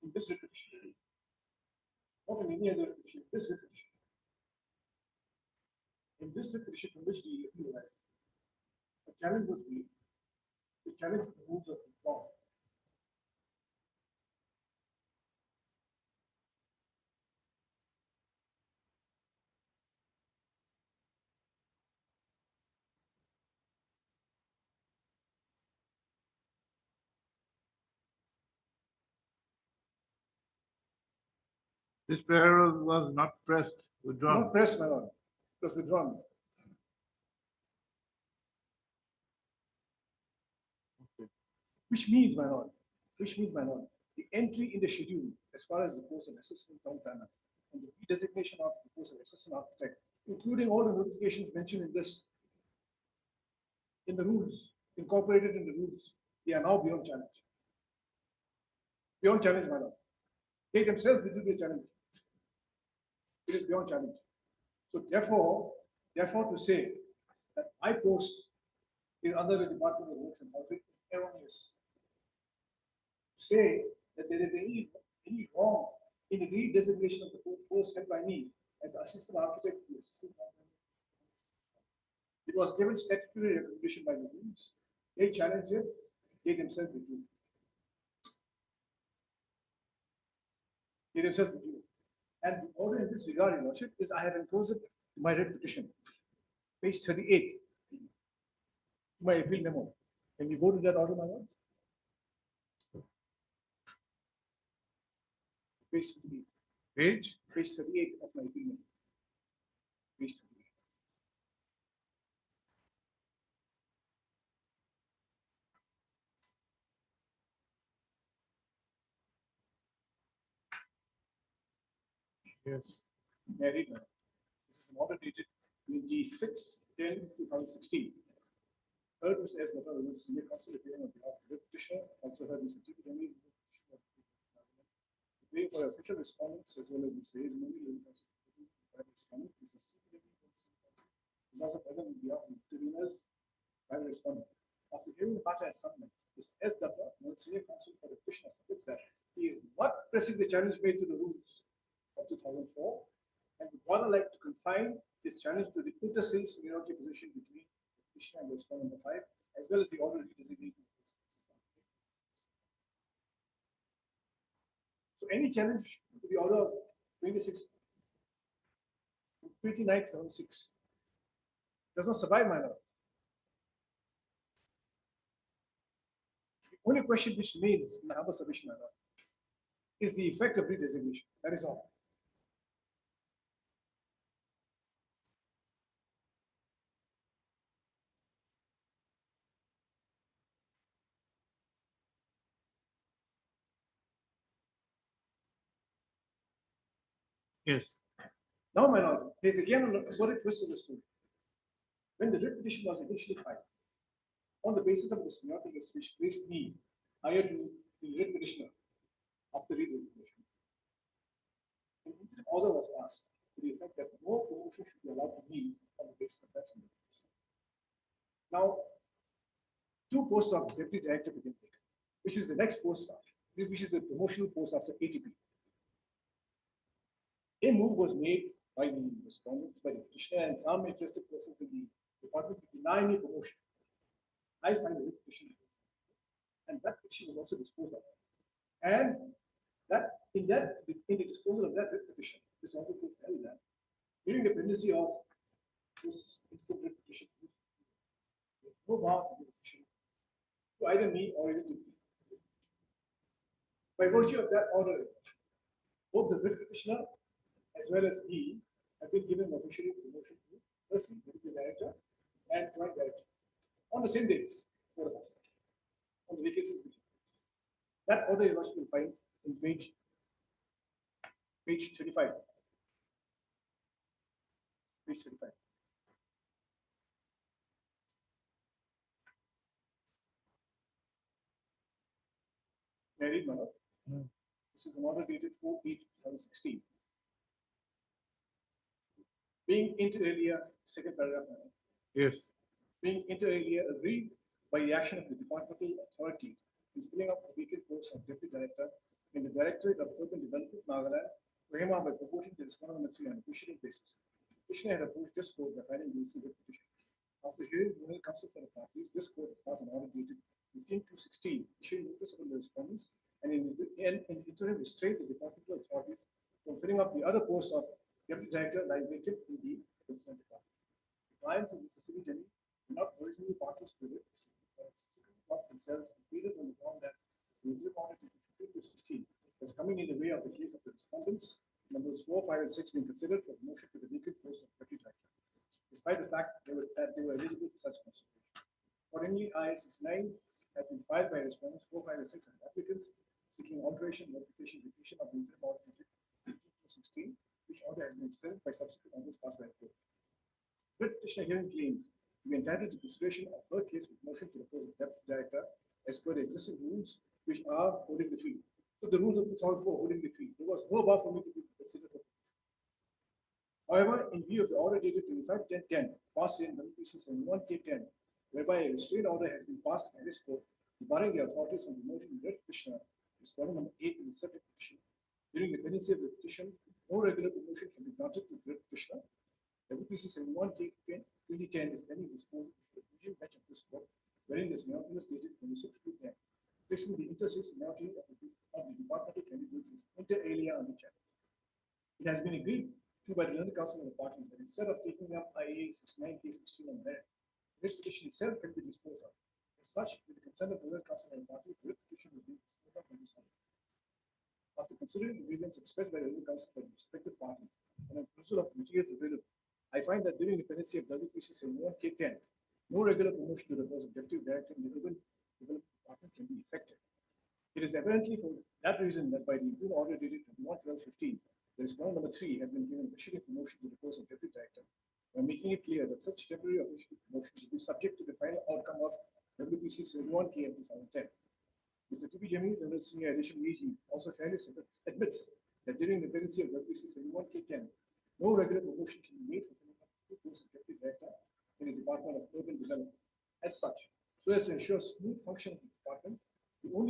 In this petition, not in any other petition, this petition. In this petition from which the appeal arrived, a challenge was made. The challenge to the rules of reform. This prayer was not pressed, withdrawn. Not pressed, my lord. It was withdrawn. Okay. Which means, my lord, the entry in the schedule as far as the post of assistant town planner and the designation of the post of assistant architect, including all the notifications mentioned in this, in the rules, incorporated in the rules, they are now beyond challenge. Beyond challenge, my lord. They themselves will be a challenge. It is beyond challenge. So therefore, to say that my post is under the Department of Works and Housing is erroneous. To say that there is any wrong in the redesignation of the post held by me as assistant architect to assistant architect. It was given statutory recognition by the rules. They challenged it, they themselves withdrew. And the order in this regard, Your Lordship, is I have enclosed it to my writ petition, page 38, to my appeal memo. Can you go to that order, my lord? Page 38. Page? Page 38 of my appeal memo. Page 38. Yes. May I read now? This is an order dated 26/10/2016. Heard Mr. S. Natal, Senior Counsel appearing on behalf of the petitioner, also heard Mr. T. Jamil, appearing for official respondents as well as Mr. Hayes Muni, private respondent, Mr. C. is also present on behalf of the interveners, private respondent. After hearing the matter at summary, This S. Datta, Senior Counsel for the petitioner, submits that he is not pressing the challenge made to the rules of 2004 and would rather like to confine this challenge to the inter-se seniority position between the petitioner and the respondent number 5, as well as the order redesignating. So any challenge to the order of 29/6 does not survive, my lord. The only question which remains in the humble submission, my lord, is the effect of redesignation. That is all. Yes. Now, my lord, there's again a further twist of the story. When the writ petition was initially filed, on the basis of the seniority which placed me higher to the writ petitioner after redesignation, an interim order was passed to the effect that no promotion should be allowed to me on the basis of that seniority. Now, two posts of deputy director became vacant, which is the next post after, which is the promotional post after ATP. A move was made by the respondents, by the petitioner, and some interested persons in the department to deny me promotion. I find the petition, and that petition was also disposed of. And that in the disposal of that petition, this also could tell that during the pendency of this instant petition, no bar to the petition to either me or even to me. By virtue of that order, both the writ petitioner as well as me have been given officially promotion to firstly deputy director and joint director on the same dates, both of us, on the vacancies. That order you will find in page 35. Page 35. May I read, my lord? This is an order dated 4/8/2016. Being inter alia, second paragraph. Yes. Being inter alia agreed by the action of the departmental authorities in filling up the vacant post of deputy director in the Directorate of Urban Development, Nagaland, Kohima, by promoting the respondent number 3 on an official basis. Petitioner had approached this court by filing the receiver petition. After hearing the counsel for the parties, this court passed an order dated 15/2/16, issuing notice of the respondents, and in interim restrained the departmental authorities from filling up the other post of deputy director lying vacant in the concerned department. The clients of Mr. City Jenny were not originally parties to it, but subsequently themselves completed on the ground that the interim order dated 15/2/16 was coming in the way of the case of the respondents, numbers 4, 5, and 6 being considered for promotion to the vacant post of deputy director, despite the fact that they were eligible for such consideration. Accordingly, I-69 has been filed by respondents 4, 5, and 6 as applicants seeking alteration, modification, vacation of the interim order dated 15/2/16, which order has been extended by subsequent orders passed by the court. Writ petitioner hearing claims to be entitled to consideration of her case with motion to the post of deputy director as per the existing rules, which are holding the field. So the rules of 2004 holding the field. There was no bar for me to be considered for promotion. However, in view of the order dated 25/10/10, passed in WPC 71/K10, whereby a restraint order has been passed by this court, barring the authorities from promoting the writ petitioner, respondent number 8 in the subject petition. During the pendency of the petition, no regular promotion can be granted to the writ petitioner. WPC 71/2010 is pending disposal of the division bench of this court, wherein the seniority is dated 26/2/10, fixing the inter-se seniority of the departmental candidates is inter alia on the challenge. It has been agreed to by the learned counsel of the parties that instead of taking up IA 69/K16 on merit, this petition itself can be disposed of. As such, with the consent of the learned counsel of the parties, the petition will be disposed of on this order. After considering the grievance expressed by the legal counsel for the respective parties and a perusal of the materials available, I find that during the pendency of WPC 71/K10, no regular promotion to the post of deputy director in the urban development department can be effected. It is evidently for that reason that by the improved order dated 21/12/15, the respondent number 3 has been given official promotion to the post of deputy director, by making it clear that such temporary official promotion will be subject to the final outcome of WPC 71/K of 2010. Mr. T.P. Jamil, the senior addition AG, also fairly admits that during the pendency of WPC 71/K10, no regular promotion can be made for the post of deputy director in the Department of Urban Development. As such, so as to ensure smooth function of the department,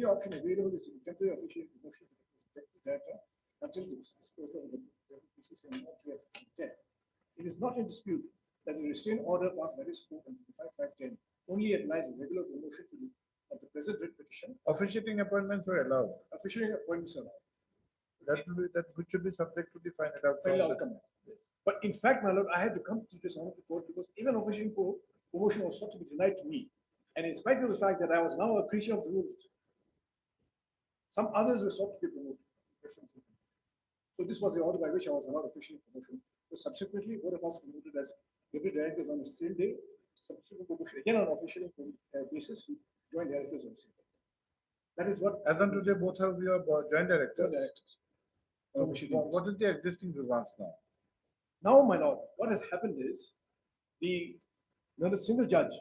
only option available is temporary official promotion to the deputy director until the disposal of the pieces in intent. It is not in dispute that the restraint order passed by this court on 25/5/10 only applies a regular promotion to the of the present writ petition. Officiating appointments were allowed. Officiating appointments are allowed. That which should be subject to the final outcome. Final outcome. But in fact, my lord, I had to come to this honorable court because even officiating promotion was sought to be denied to me. And in spite of the fact that I was now a creature of the rules, some others were sought to be promoted. So this was the order by which I was allowed official promotion. So subsequently, both of us promoted as deputy directors on the same day. Subsequent promotion again on official basis, we joined directors on the same day. That is what. As on today, both of you are joint directors. Joint directors. What is the existing grievance now? Now, my lord, what has happened is the single judge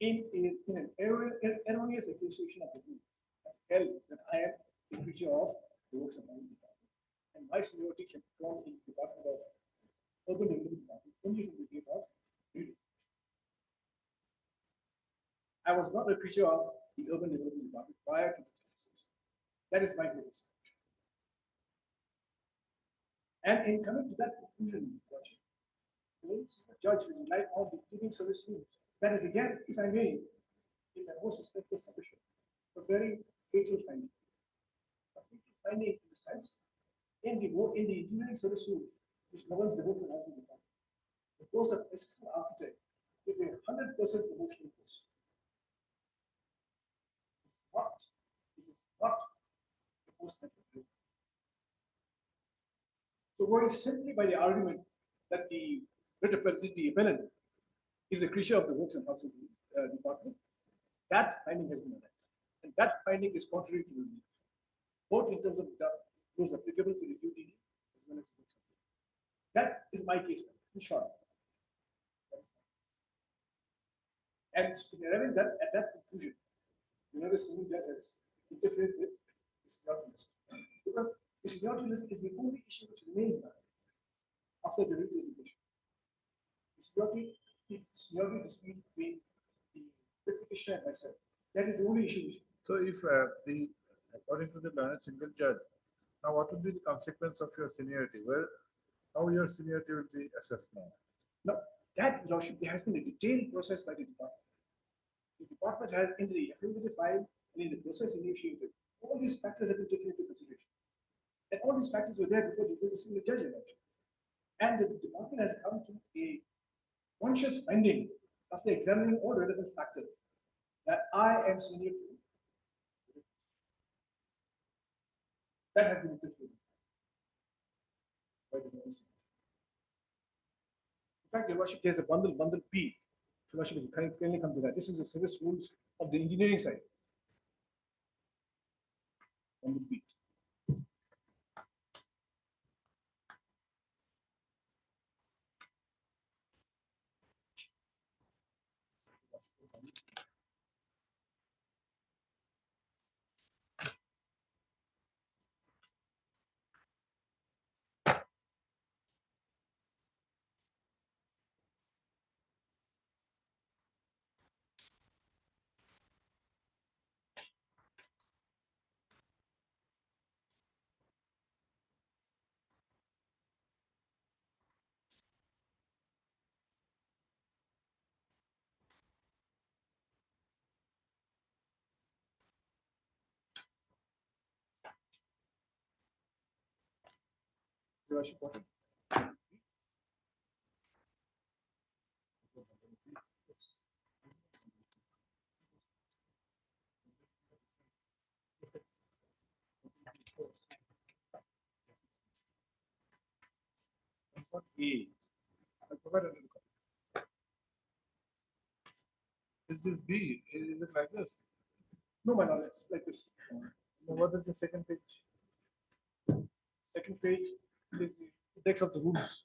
in an erroneous appreciation of the rule has held that I am a creature of the works of my own department. And my seniority can come in the Department of Urban Development Department only from the date of release. I was not a creature of the Urban Development Department prior to the thesis. That is my greatest. And in coming to that conclusion, the judge has relied on the pleading service rules. That is again, if I may, in my most respectful submission, a very fatal finding. A fatal finding in the sense, in the engineering service rules, which governs the work of housing department, the course of assistant architect is a 100% promotional course. It is not the course that we do. So going simply by the argument that the appellant is a creature of the works and housing department, that finding has been alleged. And that finding is contrary to the rules, both in terms of the rules applicable to the UDD as well as the works. That is my case, in short. And in arriving at that conclusion, the single judge has interfered with the seniority list. Because the seniority list is the only issue which remains now after the writ resignation. The seniority dispute between the petitioner and myself. That is the only issue. So if according to the learned single judge, now what would be the consequence of your seniority? Well, how your seniority will be assessed now? Now, that lordship, there has been a detailed process by the department. The department has, in the affirmative file and in the process initiated, all these factors have been taken into consideration. And all these factors were there before the single judge election. And the department has come to a conscious finding after examining all relevant factors that I am senior to. That has been interfered by the notice. In fact, Your Worship, there's a bundle P. Your Worship, you can kindly come to that. This is the service rules of the engineering side. Bundle P. Your Worship, what? E. I provided a copy. Is this B? Is it like this? No, my lord, it's like this. What is the second page? Second page is the index of the rules.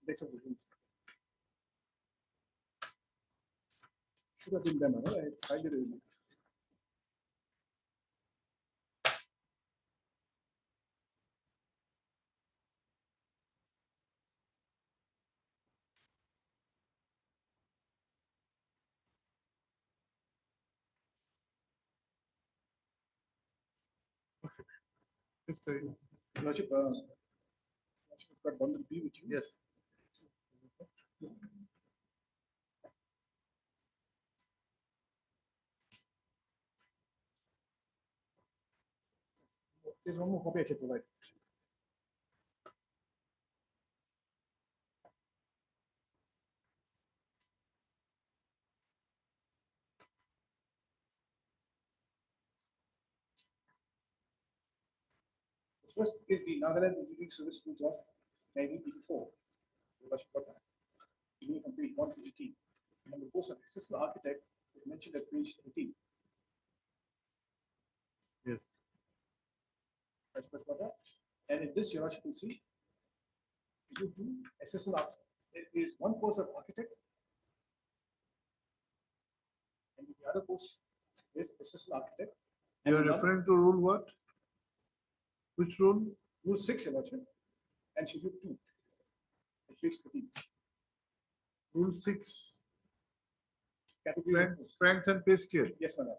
Index of the rules. Should have been done, I find it in. History. Lordship, Lordship, I've got bundle B with you. Yes. There's one more copy I can provide. The first is the Nagaland Engineering Service Rules of 1984. Lordship got that. Beginning from page 1 to 18. And the post of assistant architect is mentioned at page 13. Yes. Lordship got that. And in this, your Lordship will see, you do assistant architect. There is one post of architect, and the other post is assistant architect. And You are another- referring to rule what? Which rule? Rule 6, your Lordship, and schedule 2. At page 13. Rule 6. Categories of posts. Strength and pay scale. Yes, madam.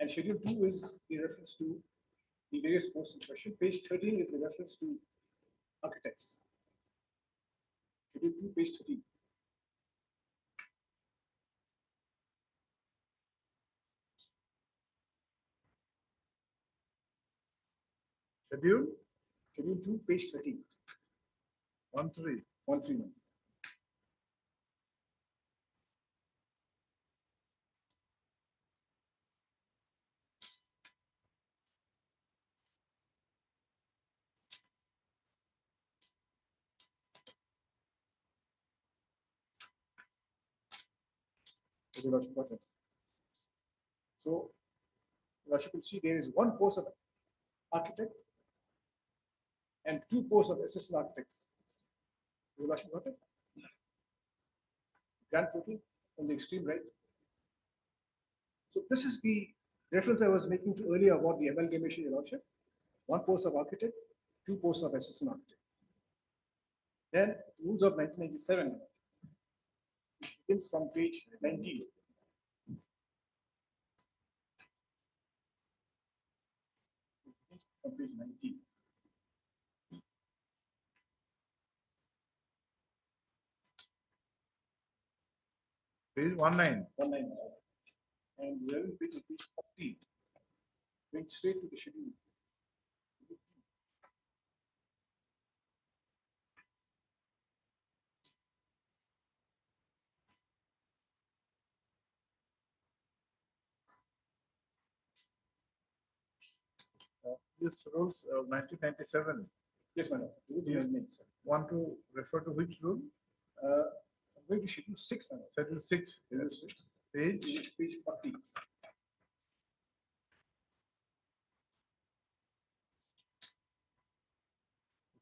And schedule 2 is the reference to the various posts in question. Page 13 is the reference to architects. Schedule 2, page 13. Schedule? Schedule 2, page 13. 1-3. 131. Okay, Lordship, got it. So, Lordship will see there is one post of architect and 2 posts of assistant architects. Your Lordship got it? Grand total on the extreme right. So this is the reference I was making to earlier about the amalgamation, Your Lordship. One post of architect, 2 posts of assistant architect. Then rules of 1997, which begins from page 19. From page 19. Page 19. 19. And we are in page 40. Going straight to the schedule. This rules 1997. Yes, madam. Want to refer to which rule? I'm going to schedule 6, madam. Schedule 6. Schedule 6. Page 40.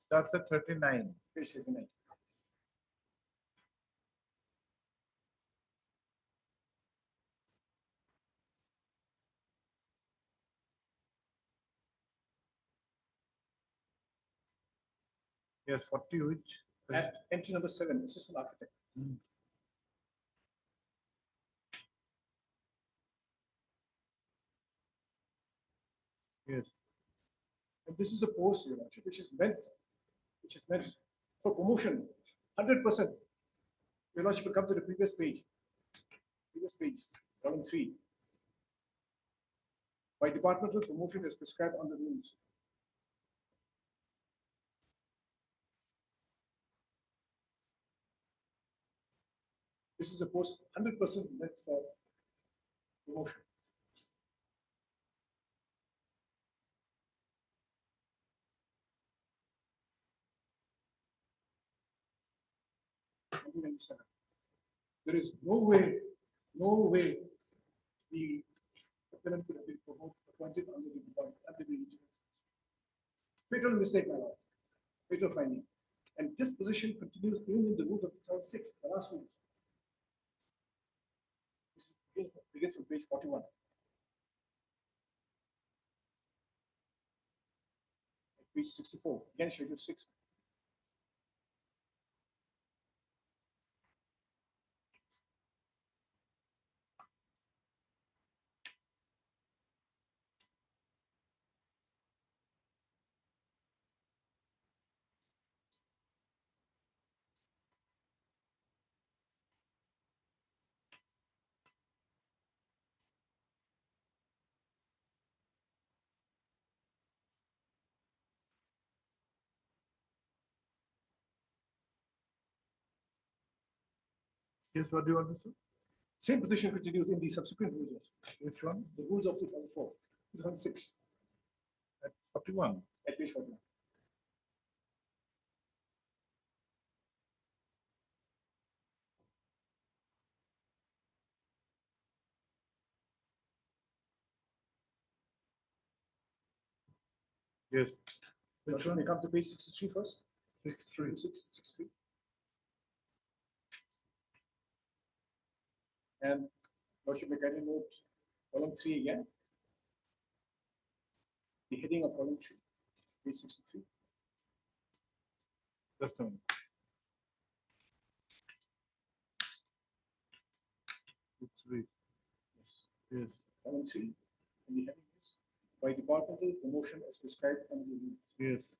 Starts at 39. Page 39. Yes, 40 which? At entry number 7, assistant architect. Yes. And this is a post, Your Lordship, which is meant for promotion, 100%. Your Lordship will come to the previous page. Column 3. By departmental promotion is prescribed on the rules. This is a post 100% meant for promotion. There is no way the appellant could have been appointed under the department, under the engineering. Fatal mistake, my lord. Fatal finding. And this position continues even in the rules of 2006, the last rules. This begins from page 41. Page 64, again schedule 6. Yes, what do you want to say? Same position continues in the subsequent rules also. Which one? The rules of 2004, 2006, At 41. at page 41. Yes. Which Should one? we come to page 63 first? 63. 63. And Lordship, may kindly note column 3 again. The heading of column 3, page 63. Just a minute. It's three. Yes. Yes. Column 3. And the heading is by departmental promotion as prescribed under the rules. Yes.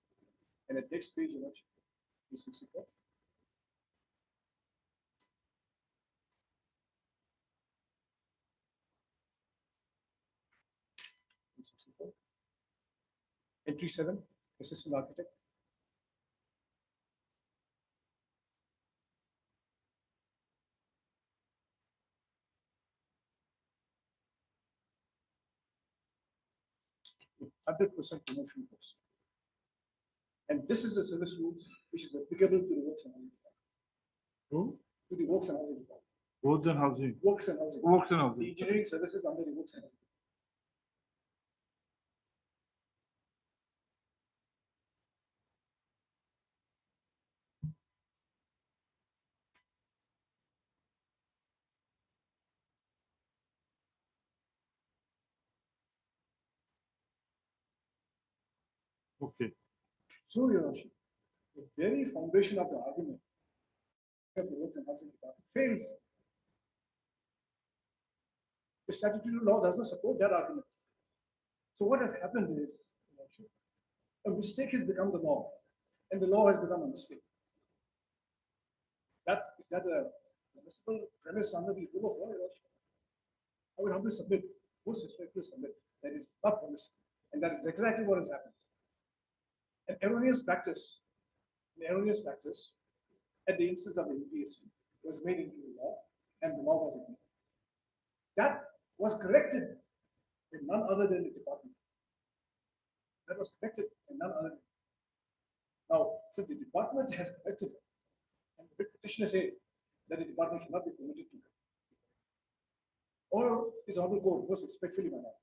And at next page, Lordship, page 64. Page 64. Entry 7, assistant architect. With 100% promotion course. And this is the service rules which is applicable to the works and housing department. Who? To the works and housing department. Roads and housing. Works and housing. Works and housing. The engineering services under the works and housing. Okay. So, Your Worship, the very foundation of the argument of the works and housing department fails. The statutory law does not support that argument. So what has happened is, Your Worship, a mistake has become the law, and the law has become a mistake. Is that a municipal premise under the rule of law, Your Worship? I would humbly submit, most respectfully submit, that is not permissible. And that is exactly what has happened. An erroneous practice at the instance of the UPSC was made into the law, and the law was ignored. That was corrected with none other than the department. That was corrected in none other than. Now, since the department has corrected it, and the petitioner said that the department cannot be permitted to, or his honorable court, most respectfully, my lord,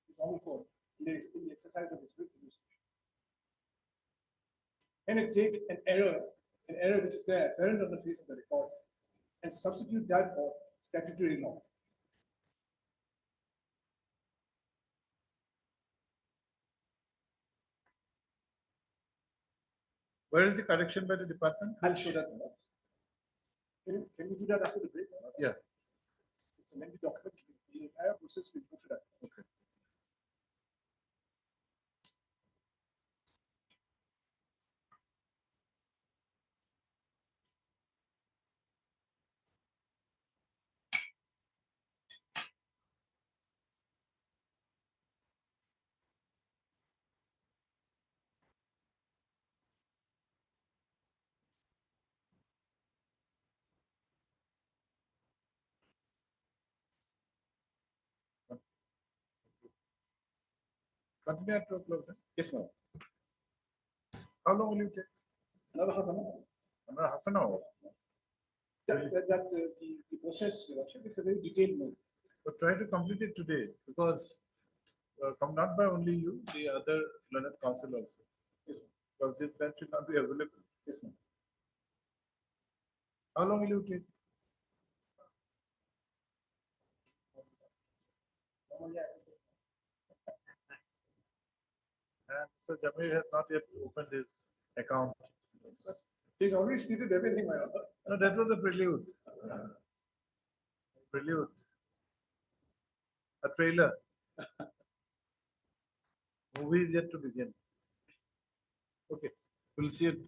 his honorable court, in the exercise of his writ administration, can it take an error which is there apparent on the face of the record, and substitute that for statutory law? Where is the correction by the department? I'll show that. Can we do that after the break? Yeah. It's a lengthy document. The entire process will go through that. Okay. Continue at 2 o'clock. Yes, ma'am. How long will you take? Another half an hour. Another half an hour. The process, Your Worship, it's a very detailed note. But try to complete it today, because come not by only you, the other learned council also. Yes, ma'am. Because this bench will not be available. Yes, ma'am. How long will you take? And so Jamir has not yet opened his account. He's already stated everything, my lord. No, that was a prelude. Prelude. A trailer. Movie is yet to begin. Okay, we'll see it.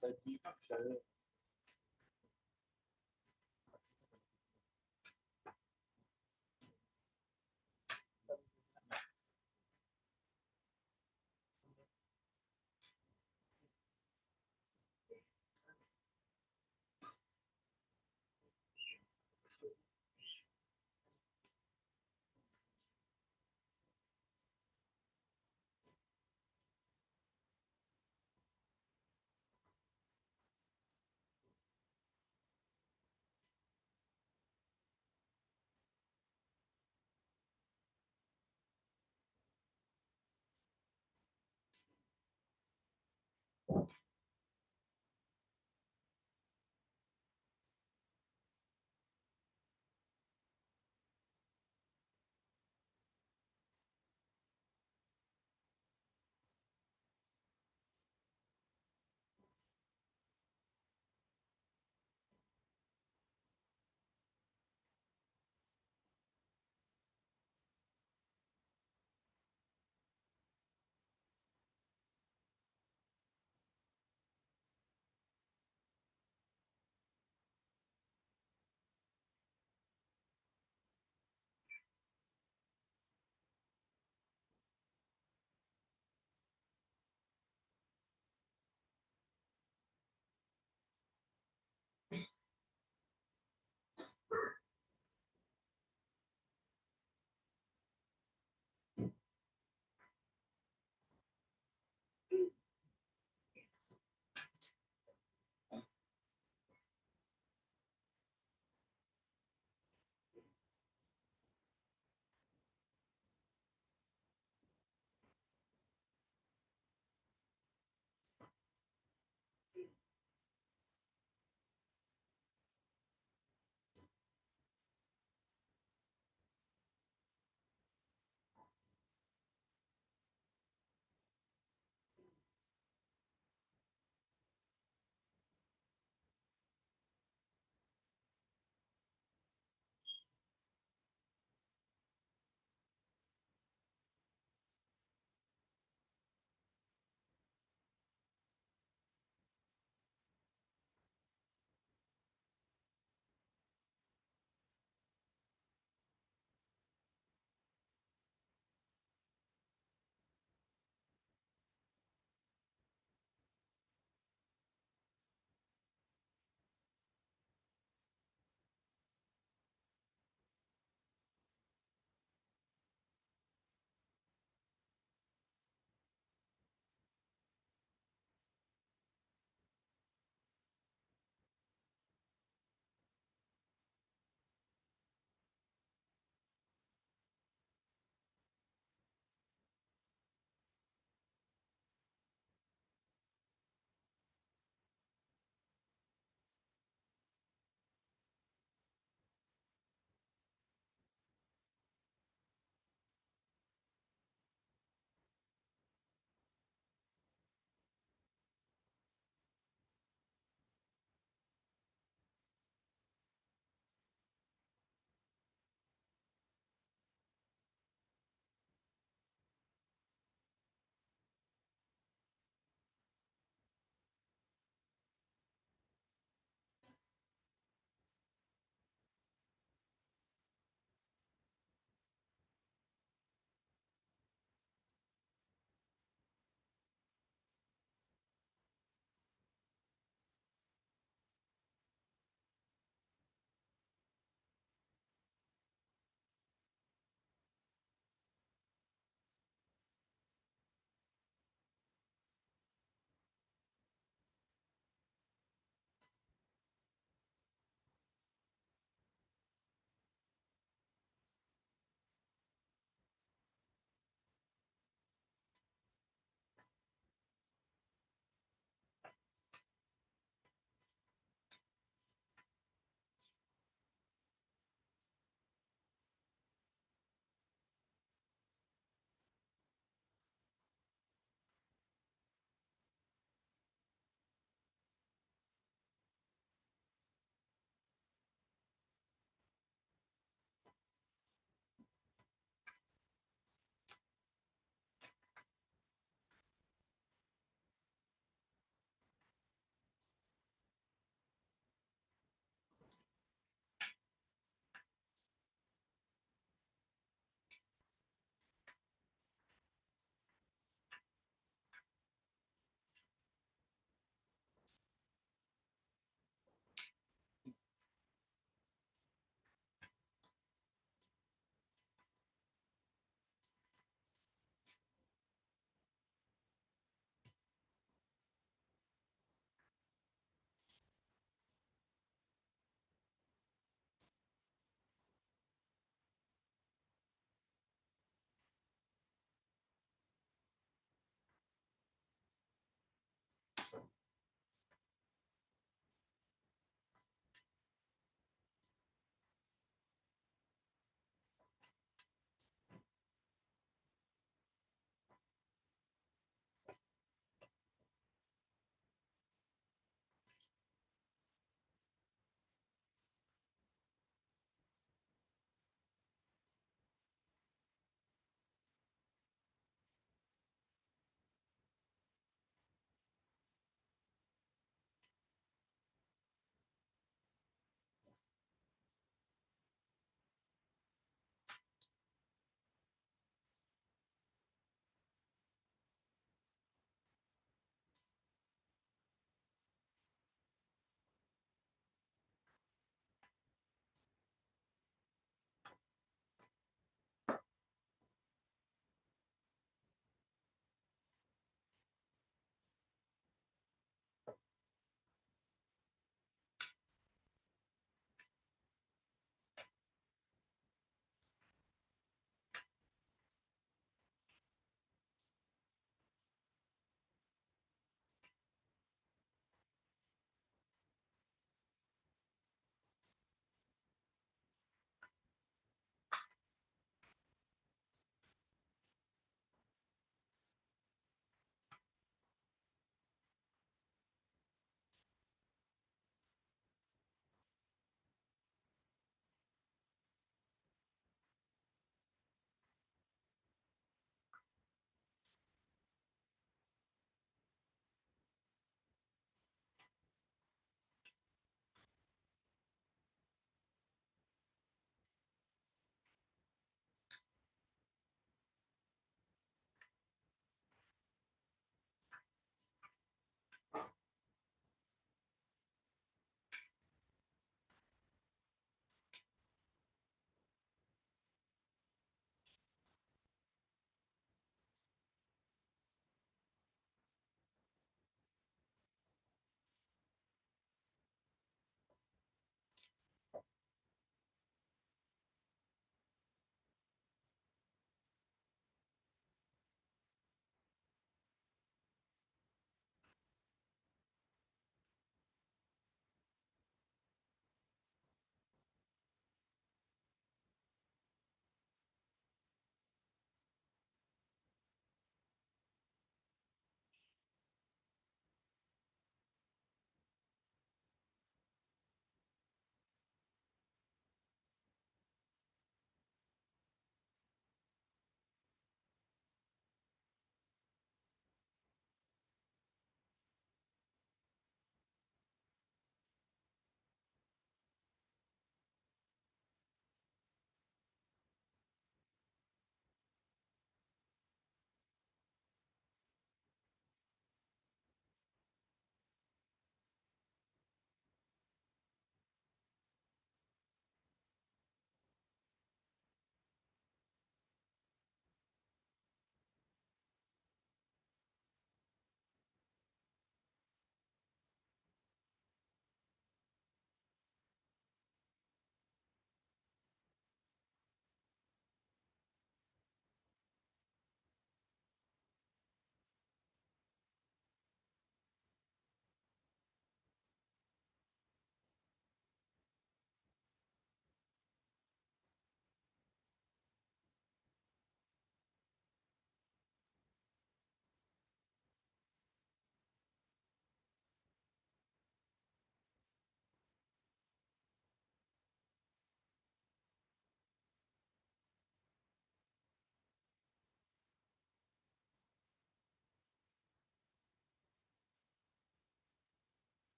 15 and.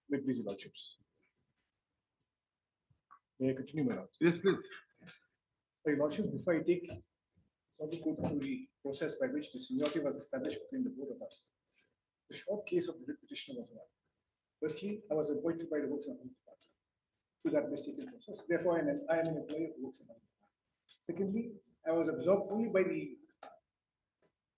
May it please your lordships. May I continue, my lord? Yes, please. Your lordships, before I take something through the process by which the seniority was established between the both of us, the short case of the writ petitioner was one. Firstly, I was appointed by the Works and Housing Department through that mistaken process. Therefore, I am an employee of the Works and Housing Department. Secondly, I was absorbed only by the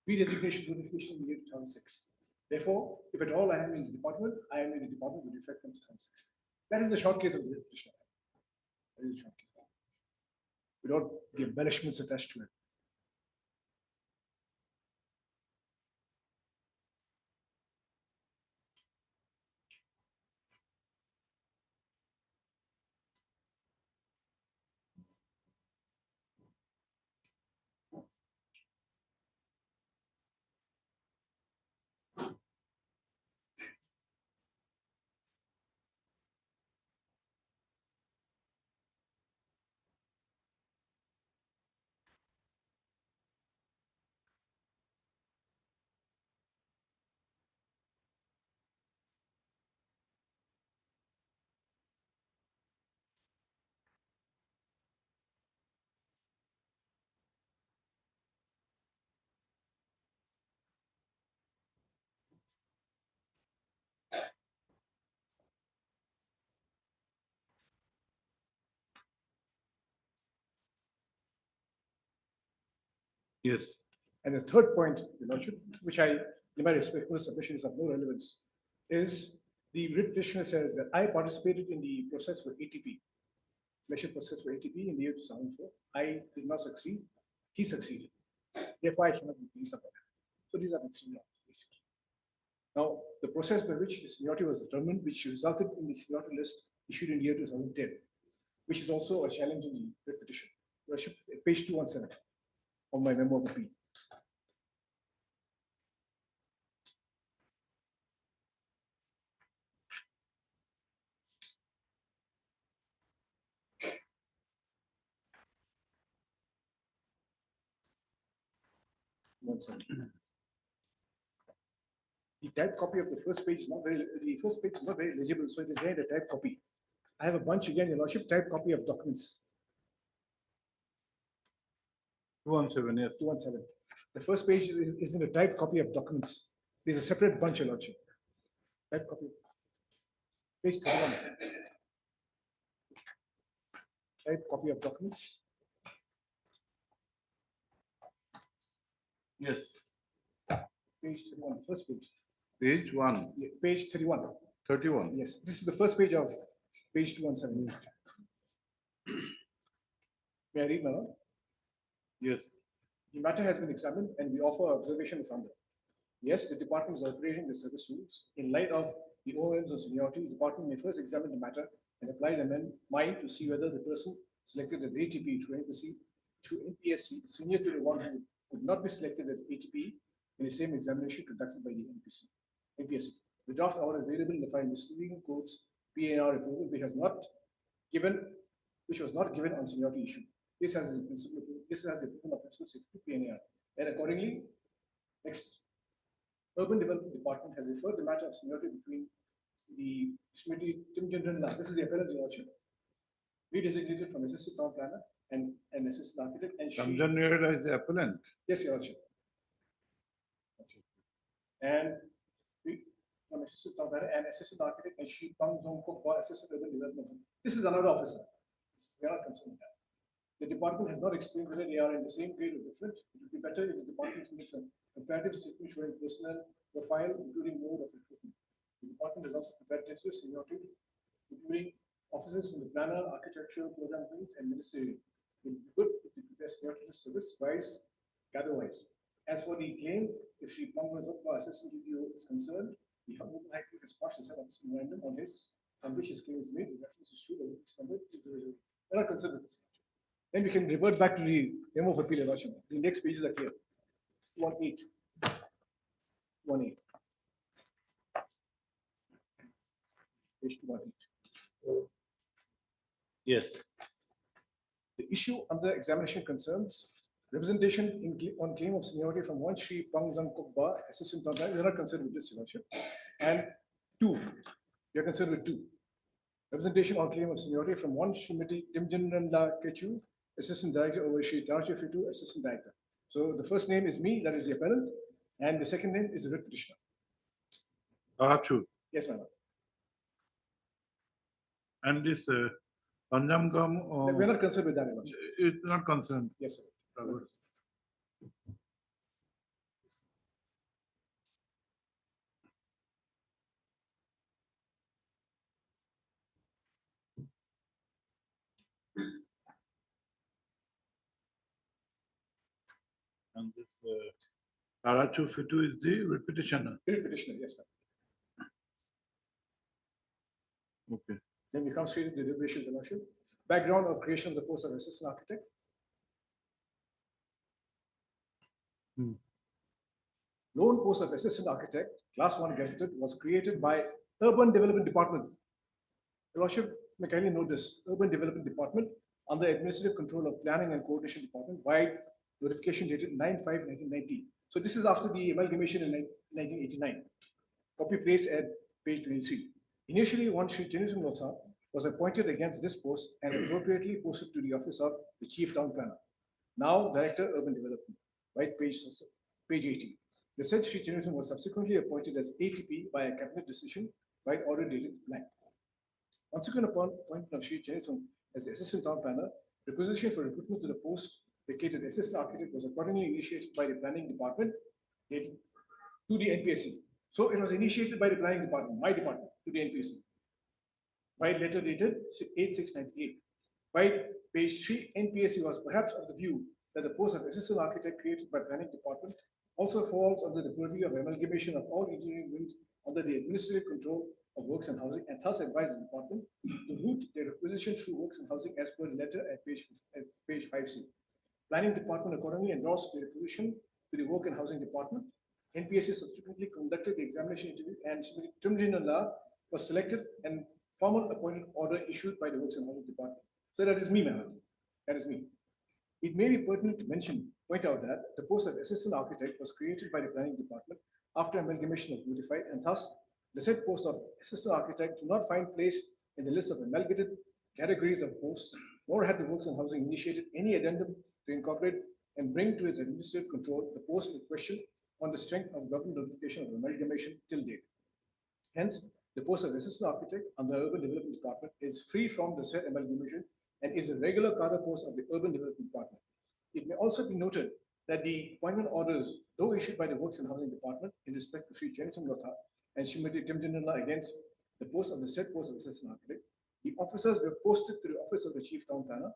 pre-designation notification in the year 2006. Therefore, if at all I am in the department, I am in the department with effect from 2006. That is the short case of the writ petitioner. That is the short case. Without the embellishments attached to it. Yes. And the third point, Your Lordship, which I, in my respectful submission, is of no relevance, is the writ petitioner says that I participated in the process for ATP, selection process for ATP in the year 2004. I did not succeed. He succeeded. Therefore, I cannot be pleased about it. So these are the three laws, basically. Now, the process by which the seniority was determined, which resulted in the seniority list issued in the year 2010, which is also a challenge in the writ petition. Your Lordship, page 217 of my memo of appeal. The typed copy of the first page is not very, the first page is not very legible, so it is there in the typed copy. I have a bunch again, Your Lordship, typed copy of documents. 217, yes. 217. The first page is in a typed copy of documents. There's a separate bunch, Your Lordship. Typed copy. Page 31. Typed copy of documents. Yes. Page 31, the first page. Page 1. Yeah, page 31. 31. Yes, this is the first page of page 217. May I read, my lord? Yes. The matter has been examined and we offer observation as under. Yes, the department is operating the service rules. In light of the OMs of seniority, the department may first examine the matter and apply the mind to see whether the person selected as ATP through NPSC senior to the one who would not be selected as ATP in the same examination conducted by the NPSC. The draft order is available in the file misleading courts PNR approval, which was not given on seniority issue. This has the approval of principal secretary PNR. And accordingly, next, Urban Development Department has referred the matter of seniority between the Srimati Timjendran, this is the appellant, Your Lordship, redesignated from assistant town planner and an assistant architect, and she. Tamjanira is the appellant. Yes, Your Lordship. And from assistant town planner and assistant architect, and she comes on assistant urban development. This is another officer. We are not concerned with that. The department has not explained whether they are in the same grade or different. It would be better if the department makes a comparative statement showing personnel profile, including mode of recruitment. The department has also prepared tentative seniority, including officers from the planner, architectural program teams, and ministerial. It would be good if they prepare seniority service wise, gather wise. As for the claim, if Sri Pangazokwa assistant DGO is concerned, the Honorable High Court has passed a set of this memorandum on which his claim is made. The reference is true, but it's numbered. We're not concerned with this. Then we can revert back to the memo of appeal, Your Lordship. The next pages are clear. 1.8. 1.8. Page 218. Yes. The issue under examination concerns representation on claim of seniority from one Sri Pangzang Kokba, assistant town planner. We're not concerned with this, Your Lordship. And 2, We are concerned with 2. Representation on claim of seniority from 1 Srimati Timjananda Kechu, Assistant Director, over Shri Tarshi Fitu, Assistant Director. So the first name is me, that is the appellant, and the second name is the writ petitioner. Arachu. Yes, madam. And this Panjamgam, We're not concerned with that, Your Lordship. it's not concerned. Yes, sir. And this Arachu Fitu is the writ petitioner. Writ petitioner, yes, ma'am. Okay. Then we come straight to the deliberations, Your Lordship. Background of creation of the post of assistant architect. Lone post of assistant architect, class 1 gazetted, was created by Urban Development Department. Your Lordship, may kindly note this, Urban Development Department under administrative control of Planning and Coordination Department, wide notification dated 9/5/1990. So this is after the amalgamation in 1989. Copy placed at page 23. Initially, one Sri Jenison Lotha was appointed against this post and appropriately posted to the office of the Chief Town Planner, now Director Urban Development, right, page 80. The said Sri Jenison was subsequently appointed as ATP by a cabinet decision, right, order dated blank. Consequent upon appointment of Sri Jenison as Assistant Town Planner, requisition for recruitment to the post vacated Assistant Architect was accordingly initiated by the Planning Department to the NPSC. So it was initiated by the Planning Department, my department, to the NPSC. By letter dated 8/6/98. By page 3, NPSC was perhaps of the view that the post of Assistant Architect created by Planning Department also falls under the purview of amalgamation of all engineering wings under the administrative control of Works and Housing, and thus advised the department to route their requisition through Works and Housing as per the letter at page 5C. Planning Department accordingly endorsed the requisition to the Work and Housing Department. NPSC subsequently conducted the examination interview and Trimjinala was selected and formal appointed order issued by the Works and Housing Department. So that is me, ma'am. That is me. It may be pertinent to point out that the post of Assistant Architect was created by the Planning Department after amalgamation was notified, and thus the said post of Assistant Architect do not find place in the list of amalgamated categories of posts, nor had the Works and Housing initiated any addendum to incorporate and bring to its administrative control the post in question on the strength of government notification of amalgamation till date. Hence, the post of Assistant Architect under the Urban Development Department is free from the said amalgamation and is a regular cadre post of the Urban Development Department. It may also be noted that the appointment orders, though issued by the Works and Housing Department in respect to Sri Jenison Lotha and Srimati Timjananda against the post of the said post of Assistant Architect, the officers were posted to the office of the Chief Town Planner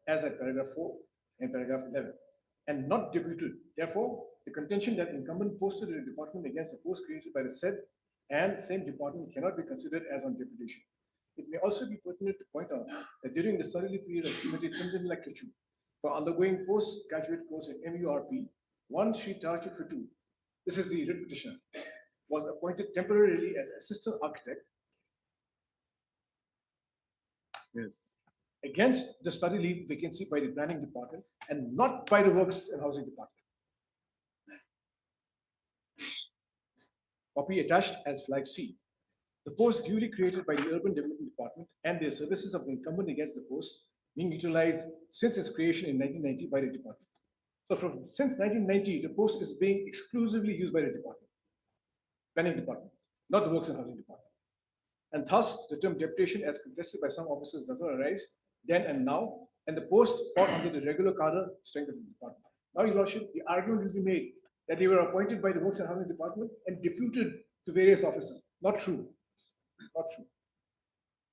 as at paragraph 4 and paragraph 11, and not deputed. Therefore, the contention that incumbent posted to the department against the post created by the said and same department cannot be considered as on deputation. It may also be pertinent to point out that during the study period of Srimati Timjananda Kechu, for undergoing postgraduate course in MURP, one Sri Tarshi Fitu, this is the writ petitioner, was appointed temporarily as Assistant Architect. Yes. Against the study leave vacancy by the Planning Department and not by the Works and Housing Department. Copy attached as flag C. The post duly created by the Urban Development Department and the services of the incumbent against the post being utilized since its creation in 1990 by the department. So since 1990, the post is being exclusively used by the department, Planning Department, not the Works and Housing Department. And thus, the term deputation as contested by some officers does not arise then and now, and the post fall under the regular cadre strength of the department. Now, Your Lordship, the argument will be made that they were appointed by the Works and Housing Department and deputed to various officers. Not true. Not true.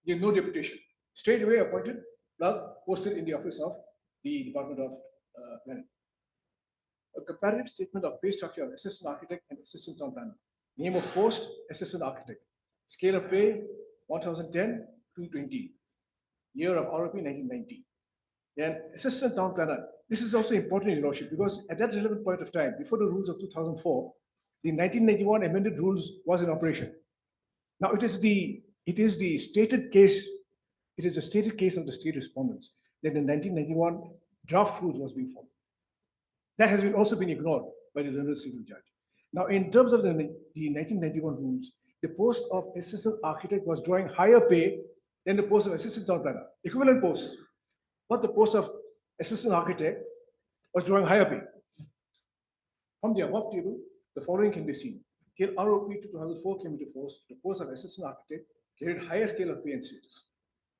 There is no deputation. Straight away appointed, plus posted in the office of the Department of Planning. A comparative statement of pay structure of Assistant Architect and Assistant Town Planner. Name of post, Assistant Architect. Scale of pay, 1010 to 20. Year of ROP, 1990. Then Assistant Town Planner. This is also important, Your Lordship, because at that relevant point of time, before the rules of 2004, the 1991 amended rules was in operation. Now it is the stated case, it is the stated case of the state respondents that the 1991 draft rules was being followed. That has also been ignored by the learned civil judge. Now, in terms of the 1991 rules, the post of assistant architect was drawing higher pay than the post of assistant town planner, equivalent post. But the post of assistant architect was drawing higher pay. From the above table, the following can be seen. Till ROP 2004 came into force, the post of assistant architect carried higher scale of pay and status.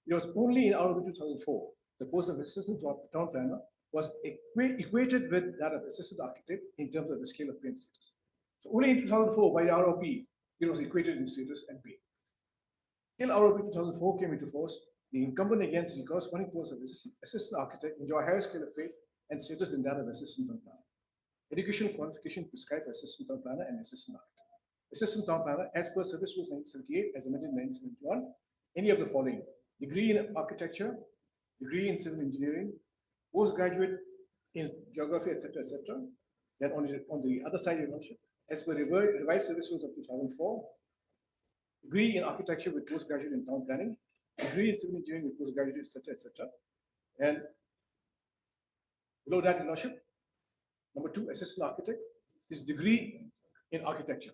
It was only in ROP 2004, the post of assistant town planner was equated with that of assistant architect in terms of the scale of pay and status. So only in 2004, by the ROP, it was equated in status and pay. Till ROP 2004 came into force, the incumbent against the corresponding post of assistant architect enjoy higher scale of pay and status than that of assistant town planner. Educational qualification prescribed for assistant town planner and assistant architect. Assistant town planner, as per Service Rules 1978, as amended in 1971, any of the following: degree in architecture, degree in civil engineering, postgraduate in geography, etc., etc. Then on the other side, Your Lordship, as per revised Service Rules of 2004, degree in architecture with postgraduate in town planning, degree in civil engineering with postgraduate, etc., etc. And below that, Your Lordship, number 2, assistant architect, is degree in architecture.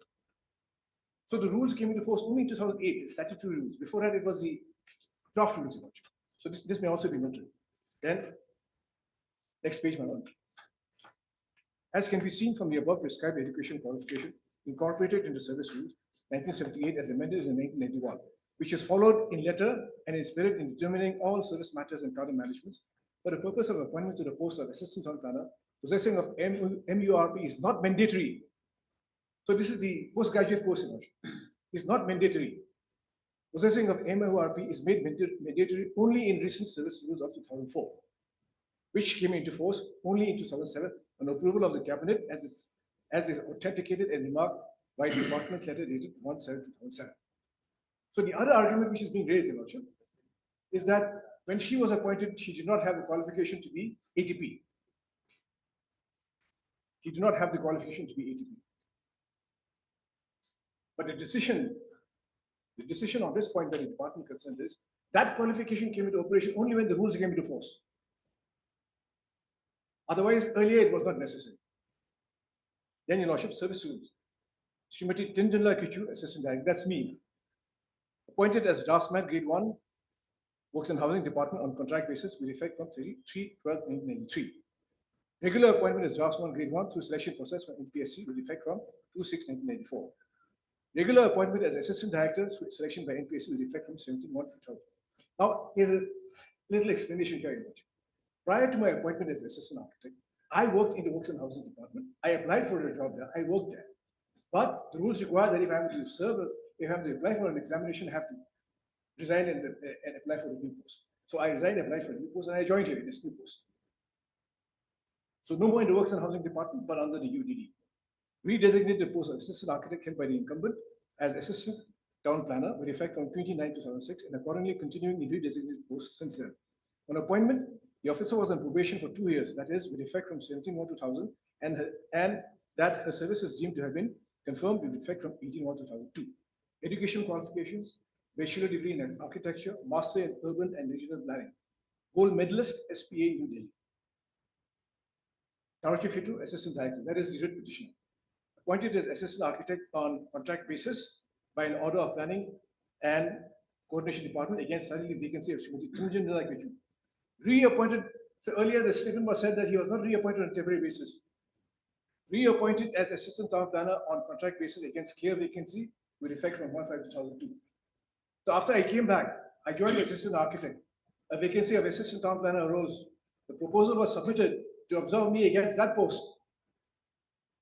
So the rules came into force only in 2008, the statutory rules. Before that, it was the draft rules. So this may also be noted. Then, next page, my lord. As can be seen from the above prescribed education qualification incorporated into Service Rules 1978 as amended in 1991, which is followed in letter and in spirit in determining all service matters and cadre managements for the purpose of appointment to the post of assistant town planner, possessing of MURP is not mandatory. So this is the postgraduate course. It's not mandatory. Possessing of MURP is made mandatory only in recent Service Rules of 2004, which came into force only in 2007 on approval of the cabinet as is authenticated and remarked by the department's letter dated 1/7/2007. So the other argument which is being raised, Your Lordship, is that when she was appointed, she did not have the qualification to be ATP. She did not have the qualification to be ATP. But the decision on this point that the department concerned is that qualification came into operation only when the rules came into force. Otherwise, earlier it was not necessary. Then, Your Lordship, Service Rules. Srimati Tindala Kichu, Assistant Director, that's me. Appointed as draftsman, grade 1, Works and Housing Department on contract basis with effect from 3/12/1993. Regular appointment as draftsman, grade 1 through selection process from NPSC with effect from 2/6/1994. Regular appointment as Assistant Director through selection by NPSC with effect from 17/1/2000. Now, here's a little explanation here, Your Lordship. Prior to my appointment as Assistant Architect, I worked in the Works and Housing Department. I applied for a job there. I worked there. But the rules require that if I am to serve, if I am to apply for an examination, I have to resign and apply for the new post. So I resigned, applied for a new post, and I joined here in this new post. So no more in the Works and Housing Department, but under the UDD. Redesignate the post of Assistant Architect held by the incumbent as Assistant Town Planner with effect from 29/2006 and accordingly continuing in redesignated post since then. On appointment, the officer was on probation for 2 years, that is, with effect from 17/1/2000, and that her service is deemed to have been confirmed with effect from 18/1/2002. Education qualifications: bachelor degree in architecture, master in urban and regional planning, gold medalist, SPA, New Delhi. Tarachi Fitu, Assistant Director, that is the writ petitioner. Appointed as Assistant Architect on contract basis by an order of Planning and Coordination Department against study leave vacancy of Srimati Timjan Nilakiju. Reappointed, so earlier the statement was said that he was not reappointed on a temporary basis. Reappointed as Assistant Town Planner on contract basis against clear vacancy with effect from 1/5/2002. So after I came back, I joined the Assistant Architect. A vacancy of Assistant Town Planner arose. The proposal was submitted to observe me against that post.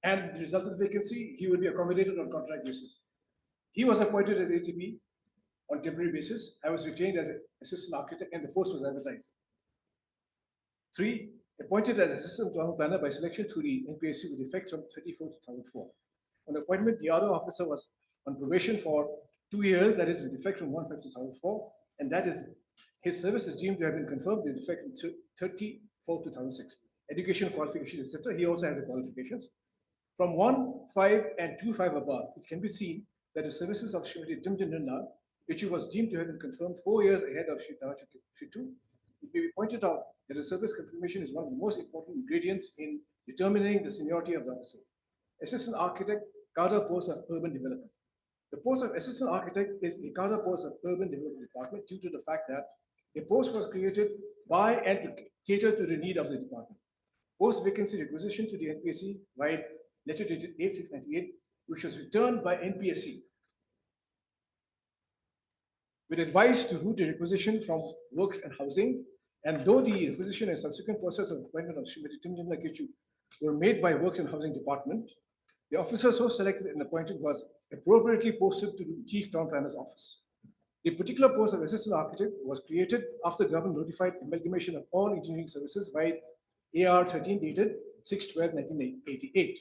And the resultant vacancy, he would be accommodated on contract basis. He was appointed as ATP on temporary basis. I was retained as Assistant Architect and the post was advertised. 3, appointed as Assistant Town Planner by selection through the NPSC with effect from 31/2004. On appointment, the other officer was on probation for 2 years, that is with effect from 1/5/2004, and that is his service is deemed to have been confirmed with effect from 30/4/2006. Education qualification, etc. He also has the qualifications. From 1/5 and 2/5 above, it can be seen that the services of Srimati Timjan Nirna, which was deemed to have been confirmed 4 years ahead of Sri Tarachi Fitu, it may be pointed out that the service confirmation is one of the most important ingredients in determining the seniority of the officers. Assistant Architect, cadre post of urban development. The post of assistant architect is a counter post of urban development department due to the fact that a post was created by and to cater to the need of the department. Post vacancy requisition to the NPSC by letter dated 8/6/98, which was returned by NPSC with advice to route a requisition from works and housing. And though the requisition and subsequent process of appointment of Srimati Timjanla Kichu were made by Works and Housing Department, the officer so selected and appointed was appropriately posted to the Chief Town Planner's office. The particular post of assistant architect was created after government notified amalgamation of all engineering services by AR 13 dated 6/12/1988.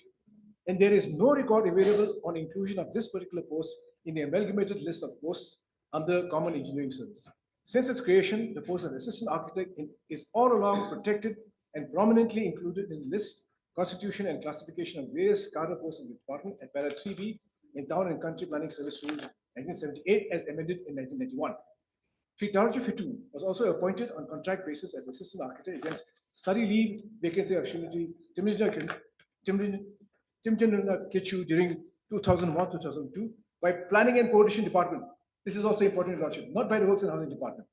And there is no record available on inclusion of this particular post in the amalgamated list of posts under Common Engineering Service. Since its creation, the post of assistant architect is all along protected and prominently included in the list, constitution and classification of various cadre posts of the department at para 3B in Town and Country Planning Service Rule 1978 as amended in 1991. Sri Tarji Fitu was also appointed on contract basis as assistant architect against study leave vacancy of Srimati Timjanla Kichu during 2001-2002 by Planning and Coordination Department. This is also important, Lordship, not by the Works and Housing Department.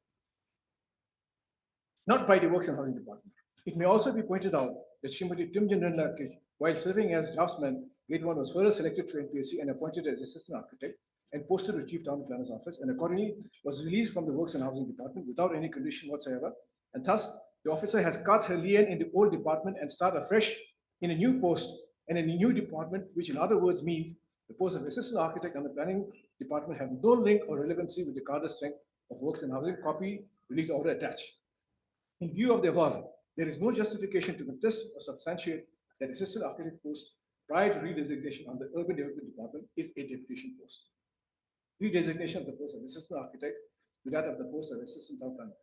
Not by the Works and Housing Department. It may also be pointed out that Srimati Timjanla Kichu, while serving as draftsman, grade 1 was further selected to NPSC and appointed as assistant architect and posted to Chief Town Planner's office, and accordingly was released from the Works and Housing Department without any condition whatsoever. And thus, the officer has cut her lien in the old department and start afresh in a new post and in a new department, which in other words means the post of assistant architect and the planning department have no link or relevancy with the cadre strength of Works and Housing. Copy release order attached. In view of the above, there is no justification to contest or substantiate that assistant architect post prior to redesignation on the urban development department is a deputation post. Redesignation of the post of assistant architect to that of the post of assistant town planner.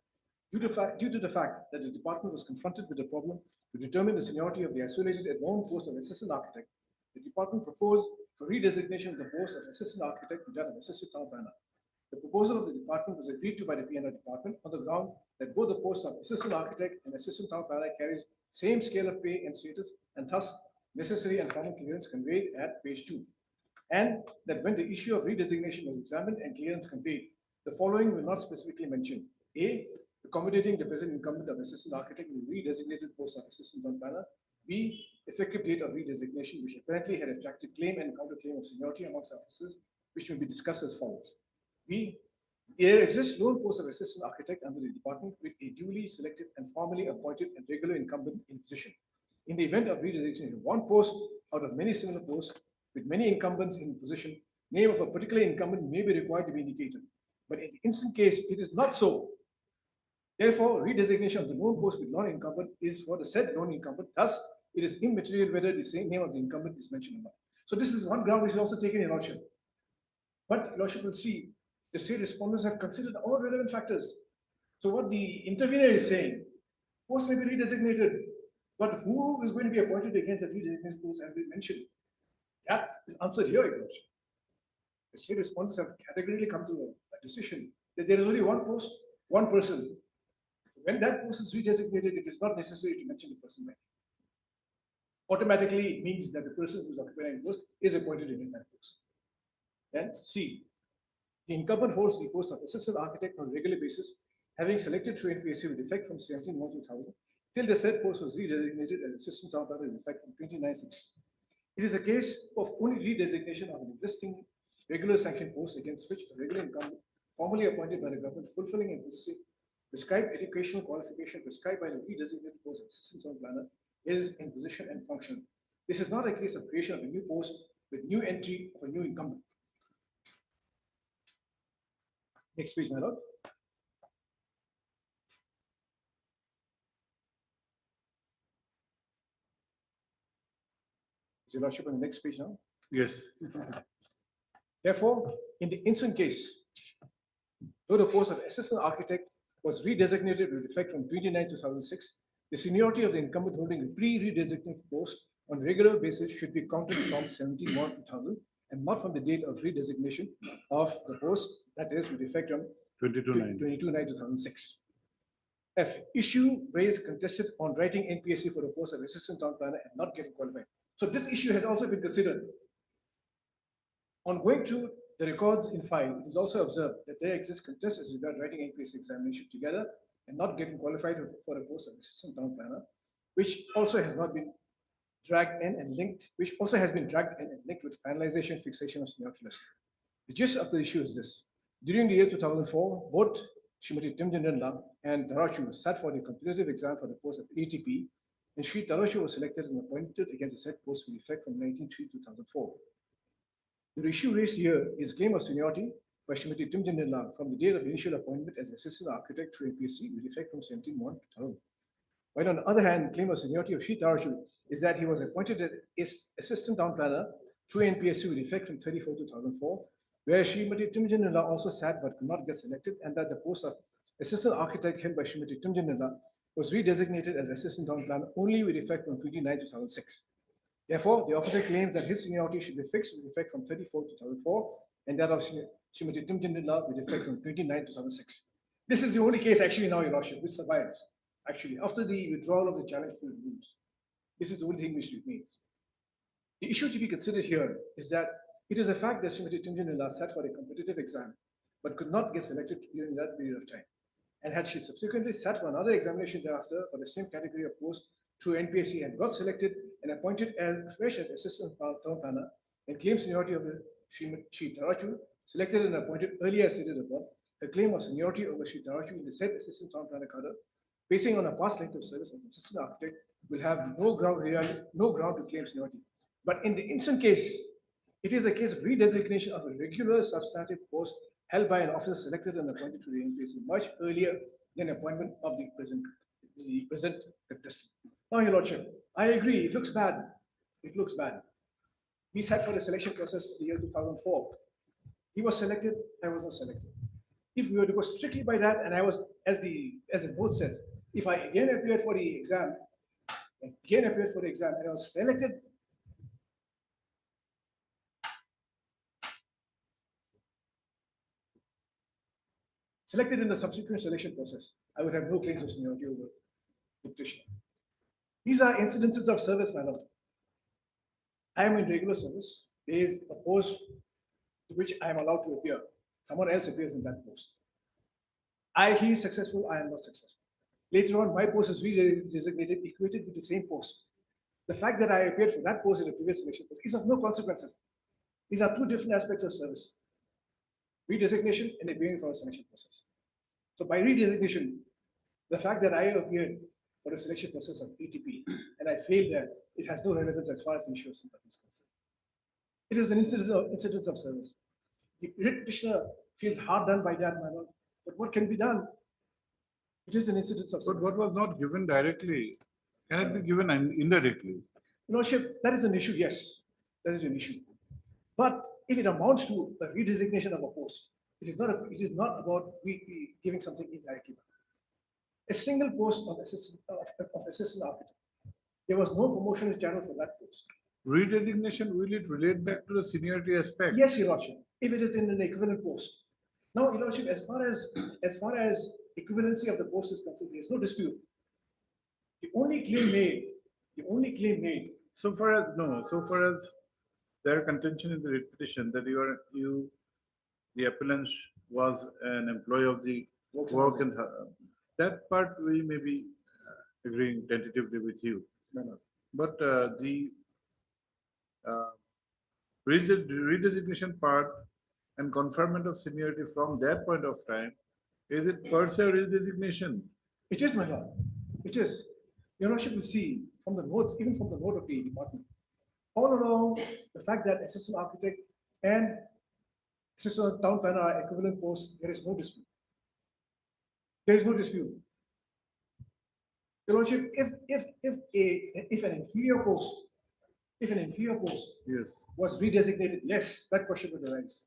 Due to the fact that the department was confronted with the problem to determine the seniority of the isolated and known post of assistant architect, the department proposed for redesignation of the post of assistant architect to that of assistant town planner. The proposal of the department was agreed to by the PNR department on the ground that both the posts of assistant architect and assistant town planner carries same scale of pay and status, and thus necessary and formal clearance conveyed at page 2. And that when the issue of redesignation was examined and clearance conveyed, the following were not specifically mentioned. A, accommodating the present incumbent of assistant architect in the redesignated post of assistant town planner. B, effective date of redesignation, which apparently had attracted claim and counterclaim of seniority amongst officers, which will be discussed as follows. B, there exists known post of assistant architect under the department with a duly selected and formally appointed and regular incumbent in position. In the event of redesignation, one post out of many similar posts with many incumbents in position, name of a particular incumbent may be required to be indicated. But in the instant case, it is not so. Therefore, redesignation of the known post with non-incumbent is for the said non-incumbent. Thus, it is immaterial whether the same name of the incumbent is mentioned or not. So this is one ground which is also taken in Lordship. But Lordship will see the state respondents have considered all relevant factors. So what the intervener is saying, post may be redesignated, but who is going to be appointed against the redesignated post has been mentioned. That is answered here, Your Lordship. The state respondents have categorically come to a decision that there is only one post, one person. So when that post is redesignated, it is not necessary to mention the person by name. Automatically, it means that the person who is occupying the post is appointed against that post. Then C, the incumbent holds the post of assistant architect on a regular basis, having selected through NPSC with effect from 17/1/2000, till the said post was redesignated as assistant town planner with effect from 29/6. It is a case of only redesignation of an existing regular sanctioned post against which a regular incumbent formally appointed by the government fulfilling and possessing prescribed educational qualification prescribed by the redesignated post of assistant town planner is in position and function. This is not a case of creation of a new post with new entry of a new incumbent. Next page, my lord. Is your lordship on the next page now? Yes. Therefore, in the instant case, though the post of assistant architect was redesignated with effect from 29/2006, the seniority of the incumbent holding a pre-redesignated post on regular basis should be counted from 17/1/2000 and not from the date of redesignation of the post, that is with effect from 22/9/2006. F, issue raised contested on writing NPSC for the post of assistant town planner and not getting qualified. So this issue has also been considered. On going to the records in file, it is also observed that there exists contests as regard writing NPSC examination together and not getting qualified for a post of assistant town planner, which also has not been dragged in and linked, which also has been dragged in and linked with finalization fixation of seniority list. The gist of the issue is this. During the year 2004, both Srimati Timjandanla and Tarachu sat for the competitive exam for the post of ATP, and Sri Tarachu was selected and appointed against the said post with effect from 19/3/2004. The issue raised here is claim of seniority by Srimati Timjandanla from the date of initial appointment as assistant architect through APSC with effect from 17/1/2000. While on the other hand, claim of seniority of Sri Tarachu is that he was appointed as assistant town planner through NPSC with effect from 30/4/2004, where Srimati Timjandanla also sat but could not get selected, and that the post of assistant architect held by Srimati Timjandanla was redesignated as assistant town planner only with effect from 29/2006. Therefore, the officer claims that his seniority should be fixed with effect from 34/2004 and that of Srimati Timjandanla with effect from 29/2006. This is the only case actually now, Your Lordship, which survives. Actually, after the withdrawal of the challenge to the rules, this is the only thing which remains. The issue to be considered here is that it is a fact that Srimati Timjandanla sat for a competitive exam but could not get selected during that period of time. And had she subsequently sat for another examination thereafter for the same category of post through NPSC and got selected and appointed as fresh as assistant town planner and claimed seniority of the Sri Tarachu, selected and appointed earlier as stated above, a claim of seniority over Sri Tarachu in the said assistant town planner cadre, basing on a past length of service as assistant architect, will have no ground to claim seniority. But in the instant case, it is a case of redesignation of a regular substantive post held by an officer selected and appointed to the NPSC much earlier than appointment of the present contestant. Now, Your Lordship, I agree, it looks bad. It looks bad. We sat for the selection process in the year 2004. He was selected, I was not selected. If we were to go strictly by that, and I was, as the note says, if I again appeared for the exam, and I was selected, in the subsequent selection process, I would have no claims of seniority over the petitioner. These are incidences of service, my lord. I am in regular service. There is a post to which I am allowed to appear. Someone else appears in that post. He is successful, I am not successful. Later on, my post is redesignated, equated with the same post. The fact that I appeared for that post in the previous selection is of no consequences. These are two different aspects of service. Redesignation and appearing for a selection process. So by redesignation, the fact that I appeared for the selection process of ATP and I failed there, it has no relevance as far as the issue of sympathy is concerned. It is an incidence of service. The petitioner feels hard done by that, my lord. But what can be done? It is an incidence of service. But what was not given directly, can it be given indirectly? Your Lordship, that is an issue, yes. That is an issue. But if it amounts to a redesignation of a post, it is not about we giving something indirectly. A single post of assistant architect. There was no promotional channel for that post. Redesignation, will it relate back to the seniority aspect? Yes, Your Lordship, if it is in an equivalent post. Now, Your Lordship, as far as equivalency of the post is concerned, there is no dispute. The only claim made. So far as their contention in the petition that the appellant was an employee of the work and that part we may be agreeing tentatively with you. No. But the redesignation part and conferment of seniority from that point of time, is it per se redesignation? It is, my lord. It is. Your Lordship will see from the notes, even from the note of the department, all along the fact that assistant architect and assistant town planner are equivalent posts, there is no dispute. There is no dispute. Your Lordship, if an inferior post, yes, was redesignated, yes, that question would arise.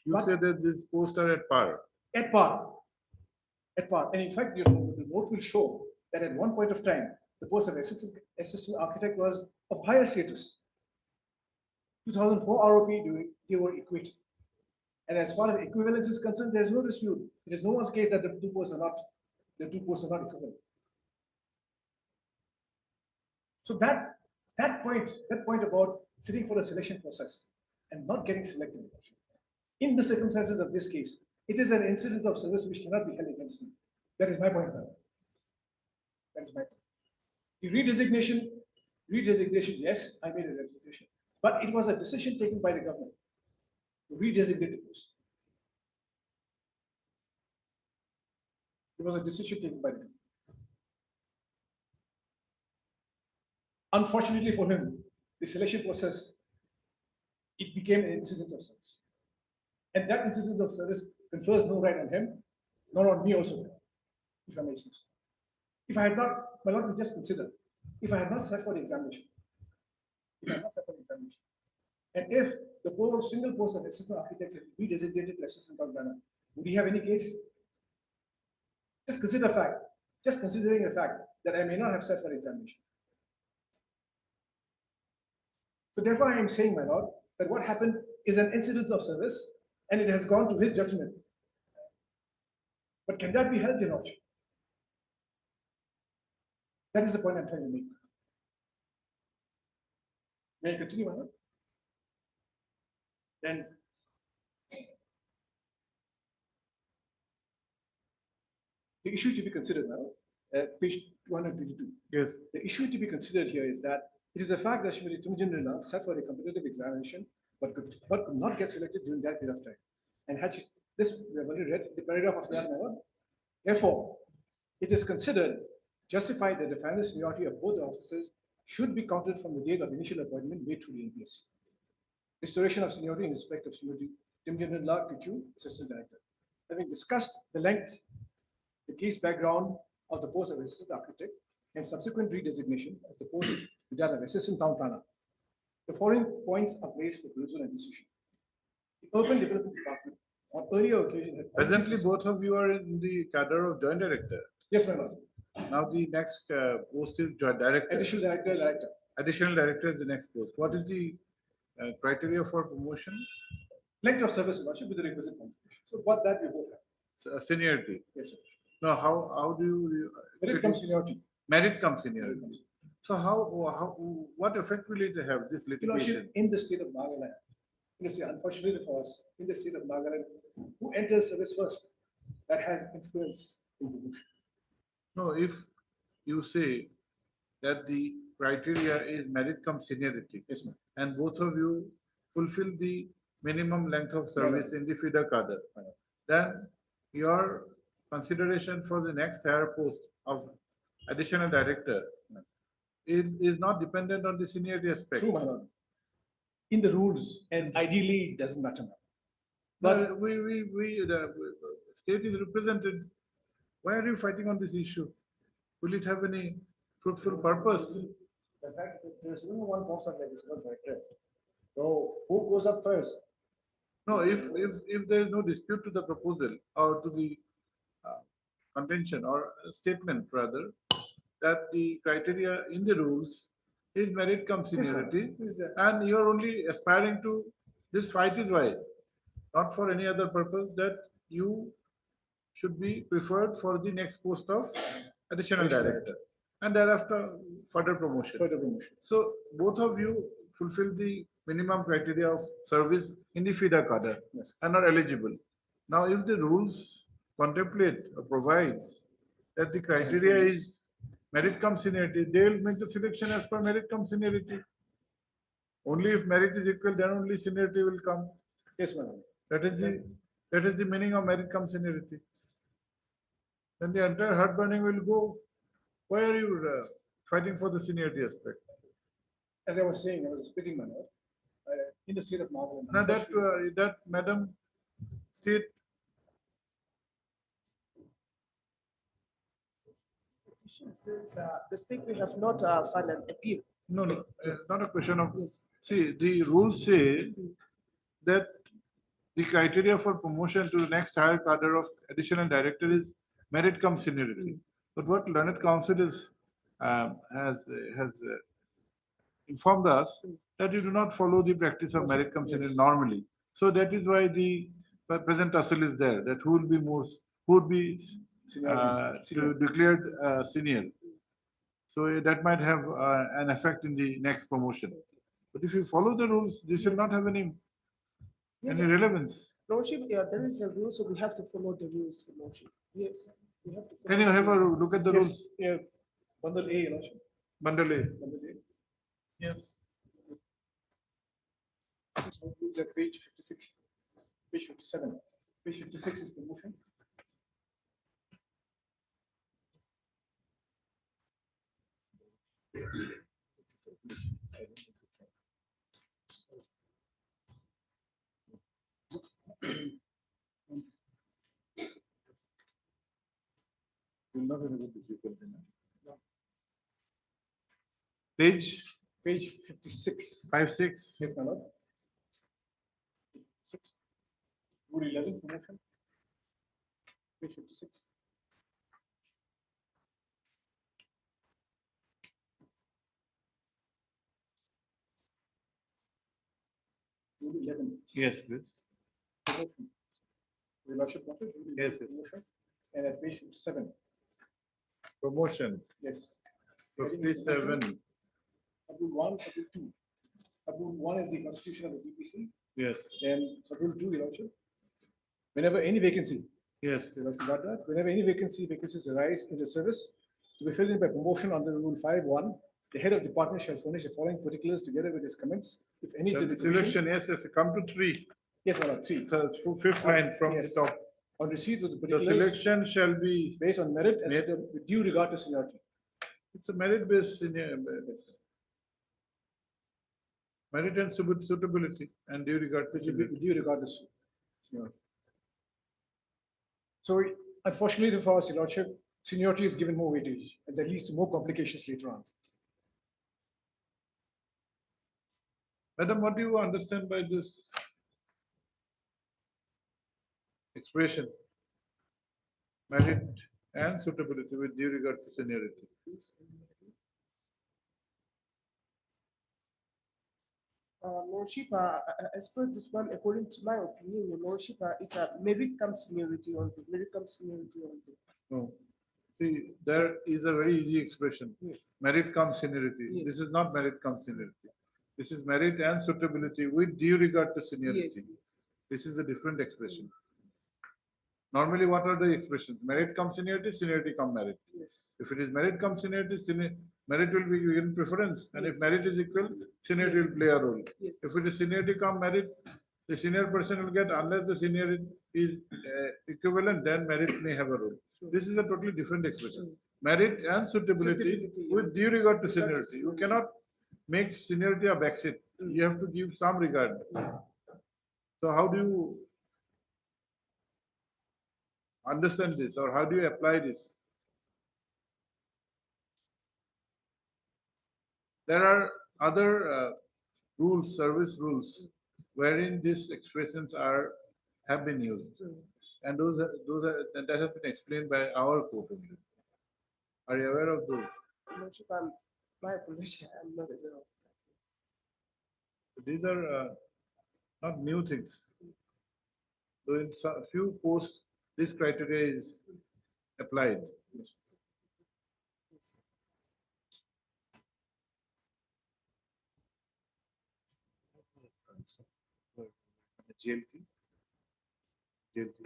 You said that these posts are at par. At par. And in fact, the note will show that at one point of time, the post of assistant architect was of higher status. 2004 ROP, they were equated. And as far as equivalence is concerned, there is no dispute. It is no one's case that the two posts are not equivalent. So that point about sitting for the selection process, and not getting selected. In the circumstances of this case, it is an incident of service which cannot be held against me. That is my point. That is my point. The redesignation, yes, I made a representation, but it was a decision taken by the government to redesignate the post. It was a decision taken by the government. Unfortunately for him, the selection process, it became an incident of service. And that incident of service confers no right on him, nor on me also, if I may say so. If I had not, my lord, we just consider, if I had not sat for the examination, and if the single post of assistant architect had been designated to assistant town planner, would he have any case? Just consider the fact, just considering the fact that I may not have sat for the examination. So therefore, I am saying, my lord, that what happened is an incident of service, and it has gone to his judgment. But can that be held, your lordship? That is the point I'm trying to make. May I continue, my lord? Then the issue to be considered now, page 222. Yes. The issue to be considered here is that it is a fact that Srimati Tumjanila sat for a competitive examination, but could not get selected during that period of time. And had she, this, we have already read the paragraph of that, my lord. Therefore, it is considered justified that the final seniority of both the officers should be counted from the date of initial appointment made to the NPSC. Restoration of seniority in respect of Srimati Tumjanila Kichu, Assistant Director. Having discussed the length, the case background of the post of Assistant Architect, and subsequent redesignation of the post to that of Assistant Town Planner, the following points are placed for perusal and decision. The Urban Development Department, on earlier occasion, had Presently, both of you are in the cadre of Joint Director. Yes, my lord. Now the next post is Joint Director. Additional Director, Director. Additional Director is the next post. What is the criteria for promotion? Length of service, lordship, with the requisite contribution. So what that we both have. So, seniority. Yes, sir. Now, how do you? Merit comes seniority. Merit comes seniority. So what effect will it have, this litigation? Lordship, in the state of Nagaland, unfortunately for us, in the state of Nagaland, who enters service first, that has influence in promotion. No, if you say that the criteria is merit cum seniority, yes, ma'am, and both of you fulfill the minimum length of service in the feeder cadre, then your consideration for the next higher post of additional director, it is not dependent on the seniority aspect. True, my lord. In the rules, and ideally, it doesn't matter. But the state is represented. Why are you fighting on this issue? Will it have any fruitful purpose? The fact that there's only one post of additional director. So who goes up first? No, if there is no dispute to the proposal or to the contention or statement rather, that the criteria in the rules is merit cum seniority, and you are only aspiring to this fight is why, not for any other purpose, that you should be preferred for the next post of additional director, and thereafter further promotion. So both of you fulfill the minimum criteria of service in the feeder cadre and are eligible. Now, if the rules contemplate or provides that the criteria is merit cum seniority, they will make the selection as per merit cum seniority. Only if merit is equal, then only seniority will come. Yes, madam. That is the meaning of merit cum seniority. Then the entire heart burning will go. Why are you fighting for the seniority aspect? As I was saying, I was speaking, my lord, in the state of Nagaland. Now that madam state. Since the state we have not filed an appeal. No, it's not a question of. See, the rules say that the criteria for promotion to the next higher cadre of additional director is merit cum seniority. But what Learned Council is has informed us that you do not follow the practice of merit cum seniority normally. So that is why the present tussle is there. That who would be declared senior. So that might have an effect in the next promotion. But if you follow the rules, this will not have any Yes, Any relevance? Lordship, yeah, there is a rule, so we have to follow the rules, Lordship. Yes, we have to. Can you follow the have a rules. look at the Yes, rules? yeah, bundle A, Lordship. Bundle A. Bundle A. Yes. So rules at page 56, page 57. Page 56 is promotion. You'll not have a good difficult dinner. Page Page 56. 5, 6. Yes, my lord. 6. Rule 11, promotion. Page 56. Rule 11. Yes, please. Promotion. Your lordship noted? Rule 11, Yes, yes. promotion. And at page 57. Promotion. Yes. 57. Schedule 1, Schedule 2. Schedule 1 is the constitution of the DPC. Yes. Then Schedule 2, Your Lordship. Whenever any vacancy, Yes. Your Lordship got that? Whenever any vacancies arise in the service to be filled in by promotion under Rule 5(1), the head of department shall furnish the following particulars together with his comments, if any, to the commission. Selection, yes, yes. Come to 3. Yes, my lord, 3. Fifth line from the Yes. top. On receipt of the The particulars selection shall be, based on merit and Merit. with due regard to seniority. it's a merit-based merit and suitability and due regard to With due regard to seniority. So unfortunately for us, Your Lordship, seniority is given more weightage and that leads to more complications later on. Madam, what do you understand by this expression? Merit and suitability with due regard to seniority. Lordship, as per this one, according to my opinion, Your Lordship, it's a merit comes seniority only, merit comes seniority only. No. See, there is a very easy expression. Yes. Merit comes seniority. Yes. This is not merit comes seniority. This is merit and suitability with due regard to seniority. Yes, yes. This is a different expression. Normally, what are the expressions? Merit comes seniority, seniority come merit. Yes. If it is merit comes seniority, merit will be given preference. And if merit is equal, seniority Yes. will play a role. Yes. If it is seniority come merit, the senior person will get, unless the seniority is equivalent, then merit may have a role. This is a totally different expression. Merit and suitability Suitability, with due regard to Regard to seniority. You seniority. cannot make seniority a backseat. You have to give some regard. So how do you understand this, or how do you apply this? There are other rules, service rules, wherein these expressions have been used, and that has been explained by our court only. Are you aware of those? Lordship, my apology, I'm not aware of that. These are not new things. So in a few posts, this criteria is applied. GLT. GLT.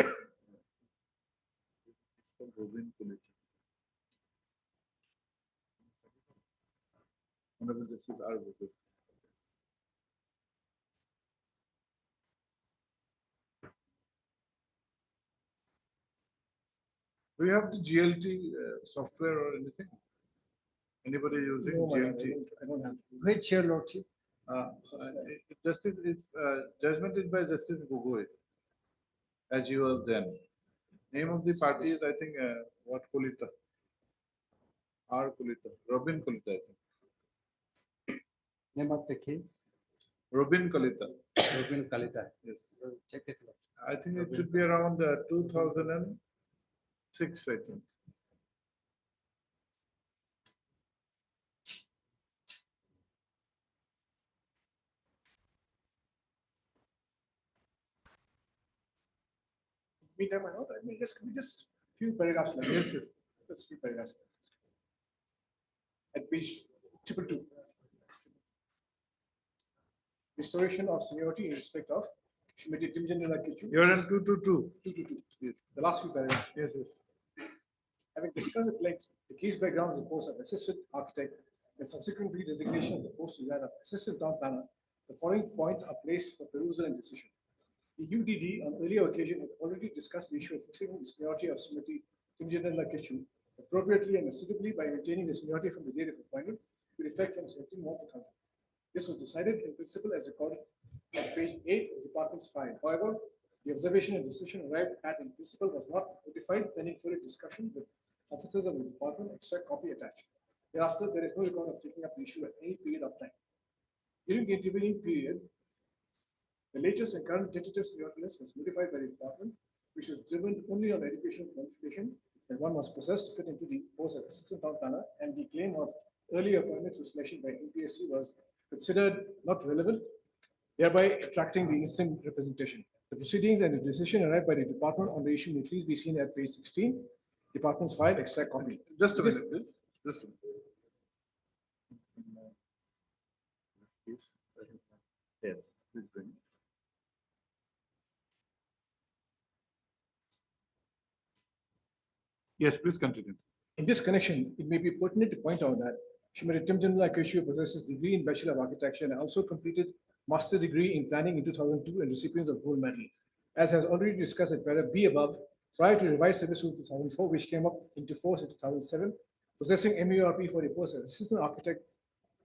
It's called Robin Committee. Honorable Justice R. Vivek. Do you have the GLT software or anything? Anybody using No, my lord, GLT? I don't have. Great Chair Lordship. Justice is judgment is by Justice Gogoi, as he was then. Name of the party is, I think, what Kolita, R. Kolita, Robin Kolita, I think. Name of the case, Robin Kolita. Robin Kalita. Yes, Check it. I think it should be around 2006, I think. Meantime, my lord, I mean, just few paragraphs left. Yes, yes. Just few paragraphs. At page 222. Restoration of seniority in respect of Shrimati Timjanila Kichu. You're in 222. 222. The last few paragraphs. Yes, yes. Having discussed at length the case background of the post of assistant architect and subsequent redesignation of the post to that of assistant town planner, the following points are placed for perusal and decision. The UDD on earlier occasion had already discussed the issue of fixing the seniority of Srimati Timjanila Kichu appropriately and suitably by maintaining the seniority from the date of appointment with effect from 17/1/2000. This was decided in principle as recorded at page 8 of the department's file. However, the observation and decision arrived at in principle was not notified pending further discussion with officers of the department, extract copy attached. Thereafter, there is no record of taking up the issue at any period of time. During the intervening period, the latest and current tentative seniority list was notified by the department, which was driven only on educational qualification that one was possessed to fit into the post of assistant town planner, and the claim of earlier appointments for selection by NPSC was considered not relevant, thereby attracting the instant representation. The proceedings and the decision arrived by the department on the issue may please be seen at page 16, department's file, extract copy. Just a minute, please. Just a minute. Yes, please bring it. Yes, please continue. In this connection, it may be pertinent to point out that Shrimati Timjanila Kichu possesses degree in Bachelor of Architecture and also completed Master degree in Planning in 2002 and recipients of Gold Medal. As has already discussed at paragraph B above, prior to revised service rule 2004, which came up into force in 2007, possessing MURP for the post of Assistant Architect,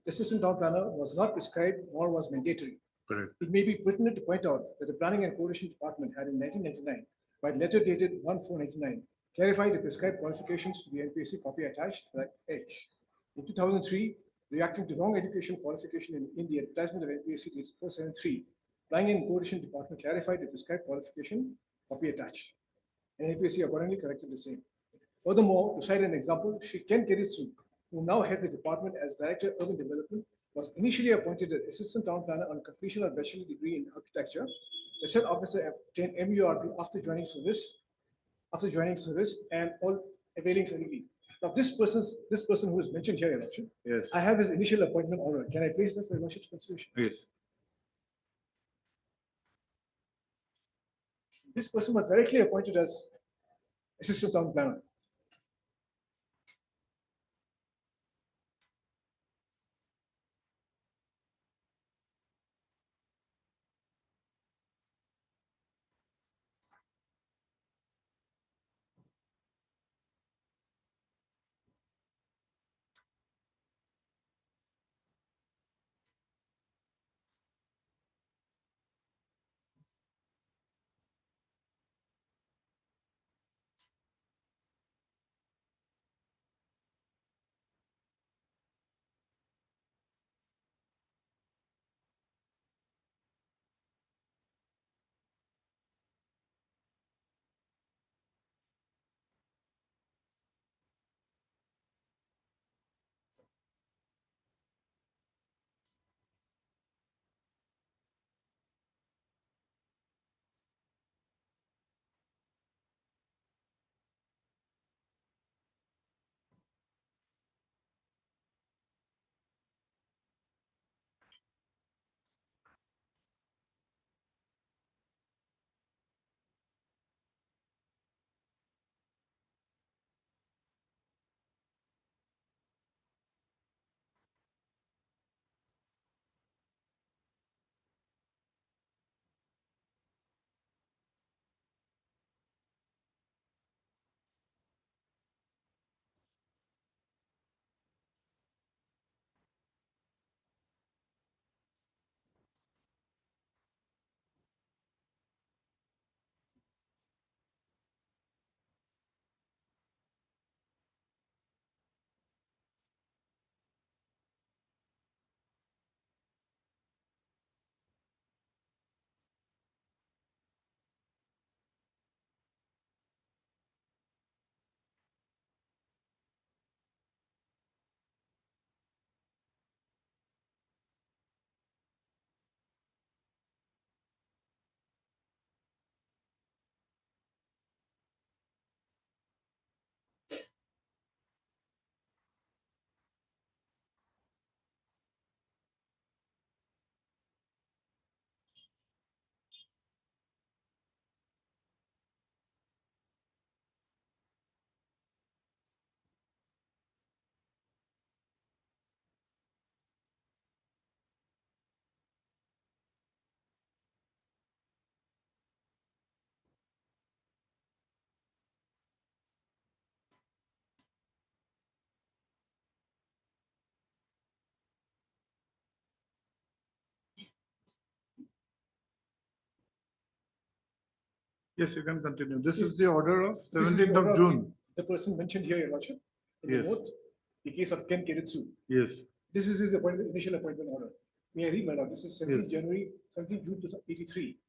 Assistant Town Planner was not prescribed nor was mandatory. Correct. It may be pertinent to point out that the Planning and Coordination Department had in 1999, by letter dated 1/4/99, clarified the prescribed qualifications to the NPSC copy attached for H. In 2003, reacting to wrong education qualification in the advertisement of NPSC dated 4/7/3, Planning and Coordination Department clarified the prescribed qualification copy attached, and NPSC accordingly corrected the same. Furthermore, to cite an example, Shri Ken Keritsu, who now heads the department as Director of Urban Development, was initially appointed as Assistant Town Planner on completion of bachelor degree in architecture. The said officer obtained MURP after joining service, and all availing certificate. Now, this person who is mentioned here, Your Lordship, Yes. I have his initial appointment order. Can I place that for Your Lordship's consideration? Yes. This person was directly appointed as Assistant Town Planner. Yes, you can continue. This Yes. is the order of This is the 17th order of the- June. The person mentioned here, Your Lordship, in the Yes. note, the case of Ken Keritsu. Yes. This is his appointment, initial appointment order. May I read, my lord? This is 17th Yes. January, 17th June 1983.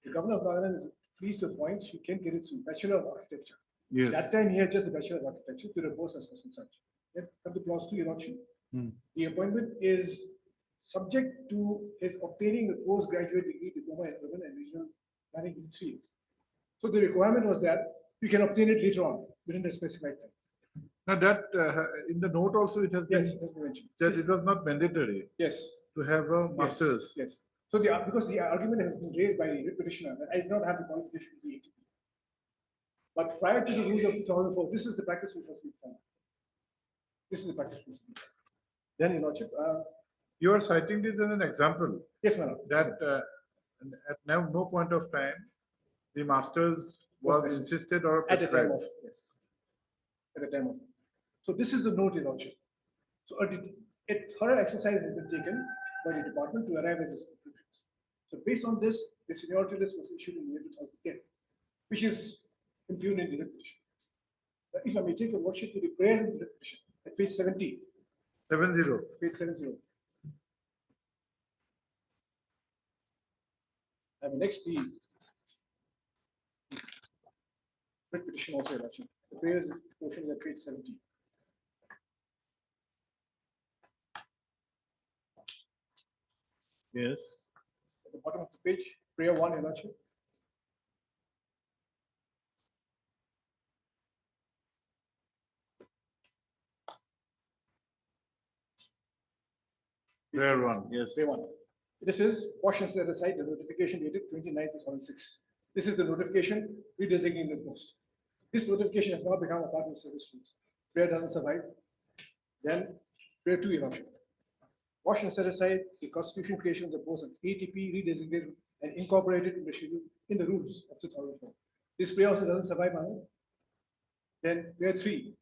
The governor of Nagaland is pleased to appoint Shri Ken Keritsu, Bachelor of Architecture. Yes. That time he had just the Bachelor of Architecture to the post as such. Then come to clause 2, Your Lordship. Hmm. The appointment is subject to his obtaining the postgraduate degree diploma in urban and regional planning in 3 years. So the requirement was that you can obtain it later on within the specified time. Now that in the note also it has been Yes, it has been mentioned. that Yes. it was not mandatory Yes. to have a Yes, master's. Yes. So the, because the argument has been raised by the petitioner that I did not have the qualification to be ATP. But prior to the rules of 2004, this is the practice which was being followed. This is the practice which was being followed. Then, Your Lordship, You are citing this as an example. Yes, my lord. That at no point of time the masters was Was insisted or at the time prescribed. of, yes. At the time of. So this is the note, Your Lordship. So a thorough exercise has been taken by the department to arrive at its conclusions. So based on this, the seniority list was issued in the year 2010, which is impugned in the petition. If I may take your worship to the prayers in the petition at page 70. 70. Page 70. I have next the writ petition also, Your Lordship. The prayers portion is at page 70. Yes. At the bottom of the page, prayer 1, Your Lordship. Prayer 1. Yes. Prayer 1. This is portion set aside the notification dated 29/2006. This is the notification redesignating the post. This notification has now become a part of the service rules. Prayer doesn't survive. Then prayer 2, Your Lordship. Portion set aside the constitution creation of the post of ATP redesignated and incorporated in the schedule in the rules of 2004. This prayer also doesn't survive, my lord. Then prayer 3.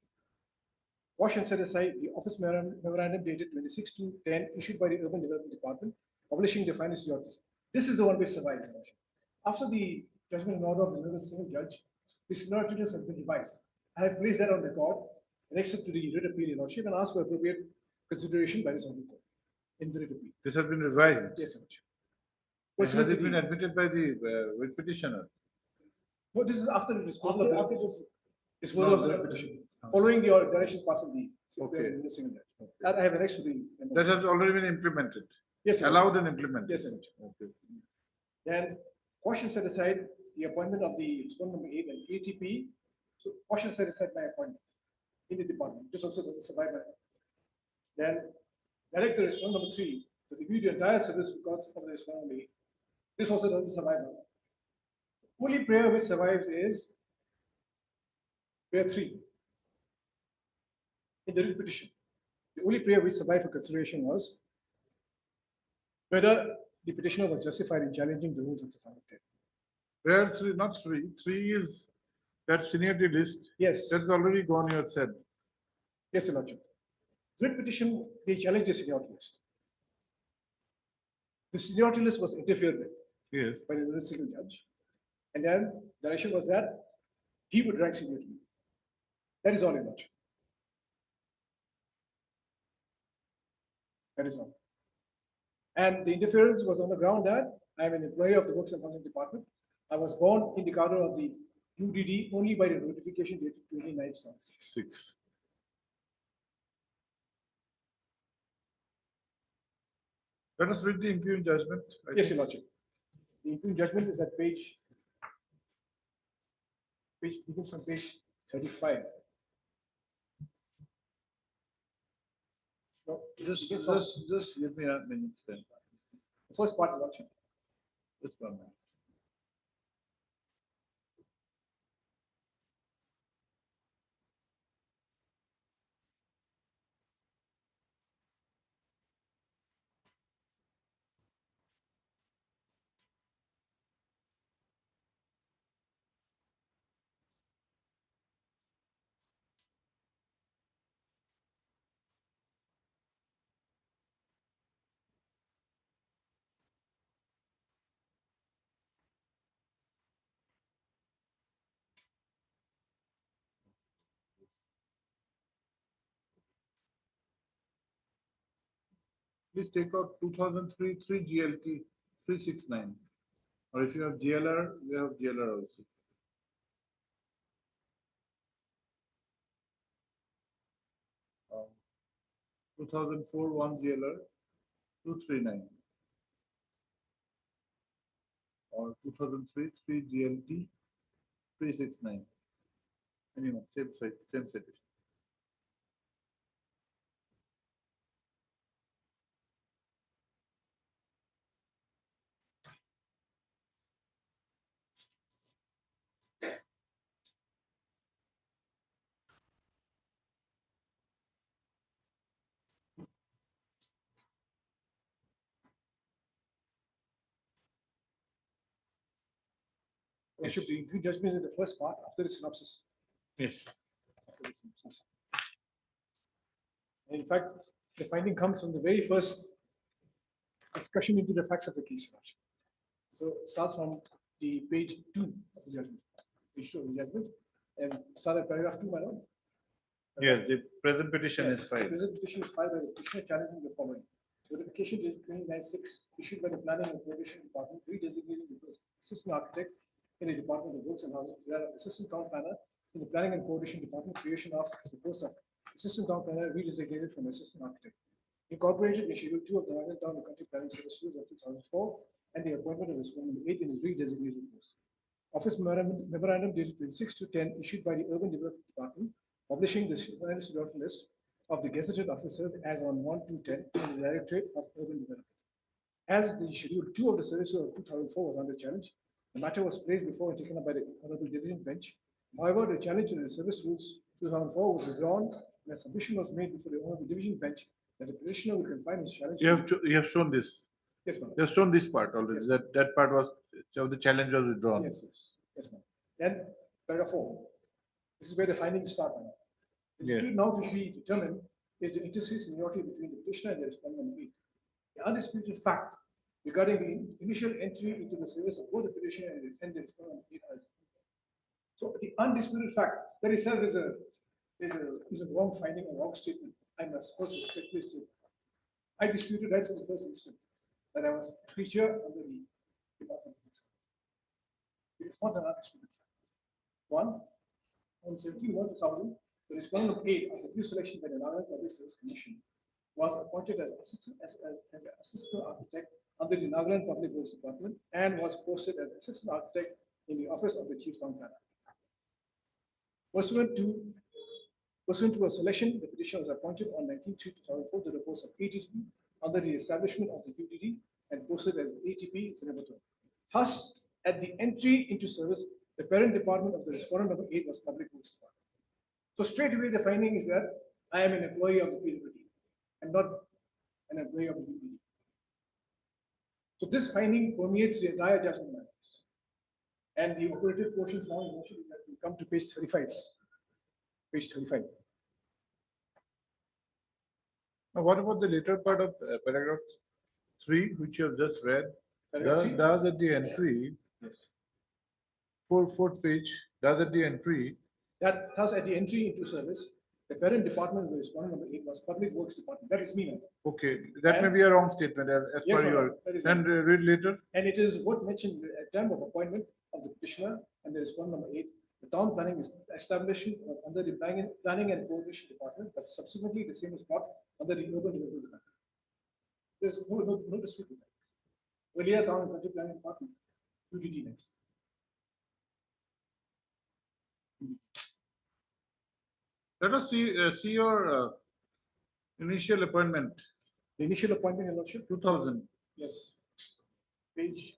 Wash and set aside the office memorandum dated 26/10 issued by the Urban Development Department, publishing the final seniorities. This is the one which survived. Your Lordship. After the judgment in order of the Honorable Civil Judge, the seniority list has been revised. I have placed that on record, annexed to the writ appeal, Your Lordship, and asked for appropriate consideration by the Supreme Court in the writ appeal. This has been revised. Yes, Your Lordship. And has Pursuant to it been the- admitted by the writ petitioner? No, this is after the disposal of After the this- disposal of the petition, following the directions passed in Okay. the single judge. That I have annexed to the. That has already been implemented. Yes, Your Allowed and implemented. Yes, Your Lordship. Okay. Then caution set aside the appointment of the respondent number 8 and ATP. So caution set aside my appointment in the department. This also doesn't survive my. Then direct the respondent number 3 to review the entire service records of the respondent number 8. This also doesn't survive my. Only prayer which survives is prayer 3 in the writ petition. The only prayer which survived for consideration was whether the petitioner was justified in challenging the rules of 2010. Prayer 3, not 3. 3 is that seniority list. Yes. That's already gone, you had said. Yes, Your Lordship. Writ petition, they challenged the seniority list. The seniority list was interfered with Yes. by the single judge. And then the direction was that he would rank seniority. That is all, Your Lordship. That is all. And the interference was on the ground that I am an employee of the Works and Housing Department. I was born in the cadre of the UDD only by the notification dated 29/6. Let us read the impugned judgment. Yes, Your Lordship. The impugned judgment is at page begins from page 35. No, Just begins from give me a minute then. the first part, Your Lordship. Just 1 minute. please take out 2003 3 GLT 369. Or if you have GLR, you have GLR also. Um, 2004 1 GLR 239. Or 2003 3 GLT 369. Anyway, same site, same citation. Worship, the include judgments in the first part after the synopsis. Yes. After the synopsis. And in fact, the finding comes from the very first discussion into the facts of the case. So it starts from the page 2 of the judgment. Page 2 of the judgment. And start at paragraph 2, my lord. Yes, the present petition Yes, is filed. the present petition is filed by the petitioner challenging the following. Notification dated 29/6 issued by the Planning and Coordination Department redesignating the assistant architect in the Department of Works and Housing, where assistant town planner in the Planning and Coordination Department, creation of the post of assistant town planner redesignated from assistant architect. Incorporated in Schedule 2 of the Nagaland Town and Country Planning Service Rules of 2004 and the appointment of Respondent 8 in his redesignated post. Office memorandum dated 26/10 issued by the Urban Development Department, publishing the superintendent's list of the gazetted officers as on 1/2/10 in the Directorate of Urban Development. As the Schedule 2 of the Service Rule of 2004 was under challenge, the matter was placed before and taken up by the Honorable Division Bench. However, the challenge to the Service Rules 2004 was withdrawn, and a submission was made before the Honorable Division Bench that the petitioner will confine his challenge. You have shown this. Yes, ma'am. You have shown this part already. Yes, that part was so the challenge was withdrawn. Yes, ma'am. Then paragraph 4. This is where the findings start. Ma'am. The Yeah. dispute now to be determined is the interstate seniority between the petitioner and the respondent 8. The undisputed fact regarding the initial entry into the service of both the petitioner and the respondent 8 has. So the undisputed fact that itself is a wrong finding, a wrong statement. I must first respectfully state. I disputed right from the first instance that I was a creature under the Department of Works. It is not an undisputed fact. 1. On 17/1/2000, the respondent 8 of the new selection by the Nagaland Public Service Commission was appointed as an assistant architect under the Nagaland Public Works Department and was posted as assistant architect in the office of the chief town planner. Pursuant to a selection, the petitioner was appointed on 19/3/2004 to the post of ATP under the establishment of the UDD and posted as ATP Senator. Thus, at the entry into service, the parent department of the respondent number 8 was Public Works Department. So straight away, the finding is that I am an employee of the PWD and not an employee of the UDD. So this finding permeates the entire judgment matters. And the operative portions now eventually we come to page 35. Page 35. Now, what about the later part of paragraph 3, which you have just read? Paragraph 3? Does at the entry, Yes. Fourth page, does at the entry, That thus at the entry into service, the parent department of the respondent number 8 was Public Works Department. That is me, ma'am. okay, that may be a wrong statement as Yes, per ma'am, your, that is then right. read later. And it is what mentioned at time of appointment of the petitioner and the respondent number 8. The town planning is established under the planning and coordination department, but subsequently the same is not under the urban development department. There's no dispute with that. Earlier town and country planning department, UDD next. Let us see your initial appointment. The initial appointment, Your Lordship? 2000. Yes. Page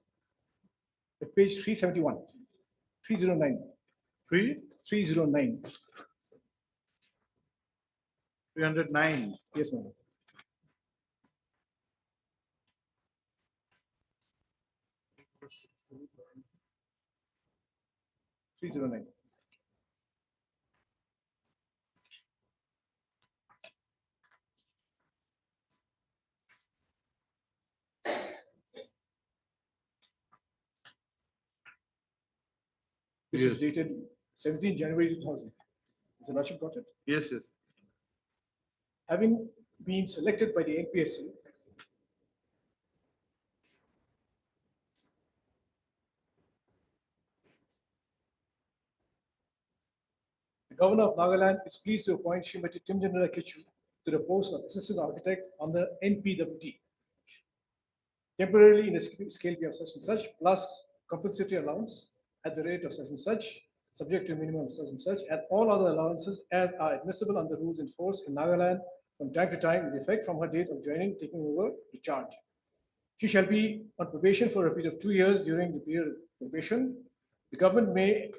371. 309. 309. 309. Yes, ma'am. Three zero nine. This is dated 17 January 2000. Is the Lordship got it? Yes, yes. Having been selected by the NPSC Governor of Nagaland is pleased to appoint Srimati Timjanara Kichu to the post of Assistant Architect on the NPWD. Temporarily in a scale P of such and such, plus compensatory allowance at the rate of such and such, subject to a minimum of such and such, and all other allowances as are admissible under rules in force in Nagaland from time to time with effect from her date of joining, taking over the charge. She shall be on probation for a period of 2 years. During the period of probation, the government may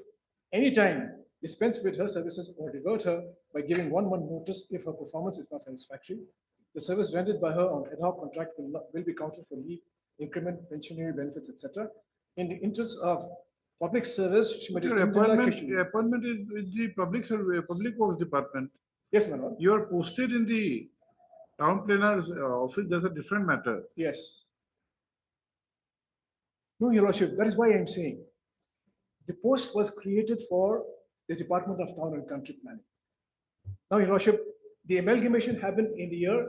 anytime dispense with her services or divert her by giving 1 month notice if her performance is not satisfactory. The service rendered by her on ad hoc contract will be counted for leave, increment, pensionary benefits, etc. In the interest of public service, Srimati Your Timjanara appointment, Kishu. appointment is with the public works department. Yes, my lord. You are posted in the town planner's office. That's a different matter. Yes. No, Your Lordship, that is why I'm saying the post was created for the Department of Town and Country Planning. Now, Your Lordship, the amalgamation happened in the year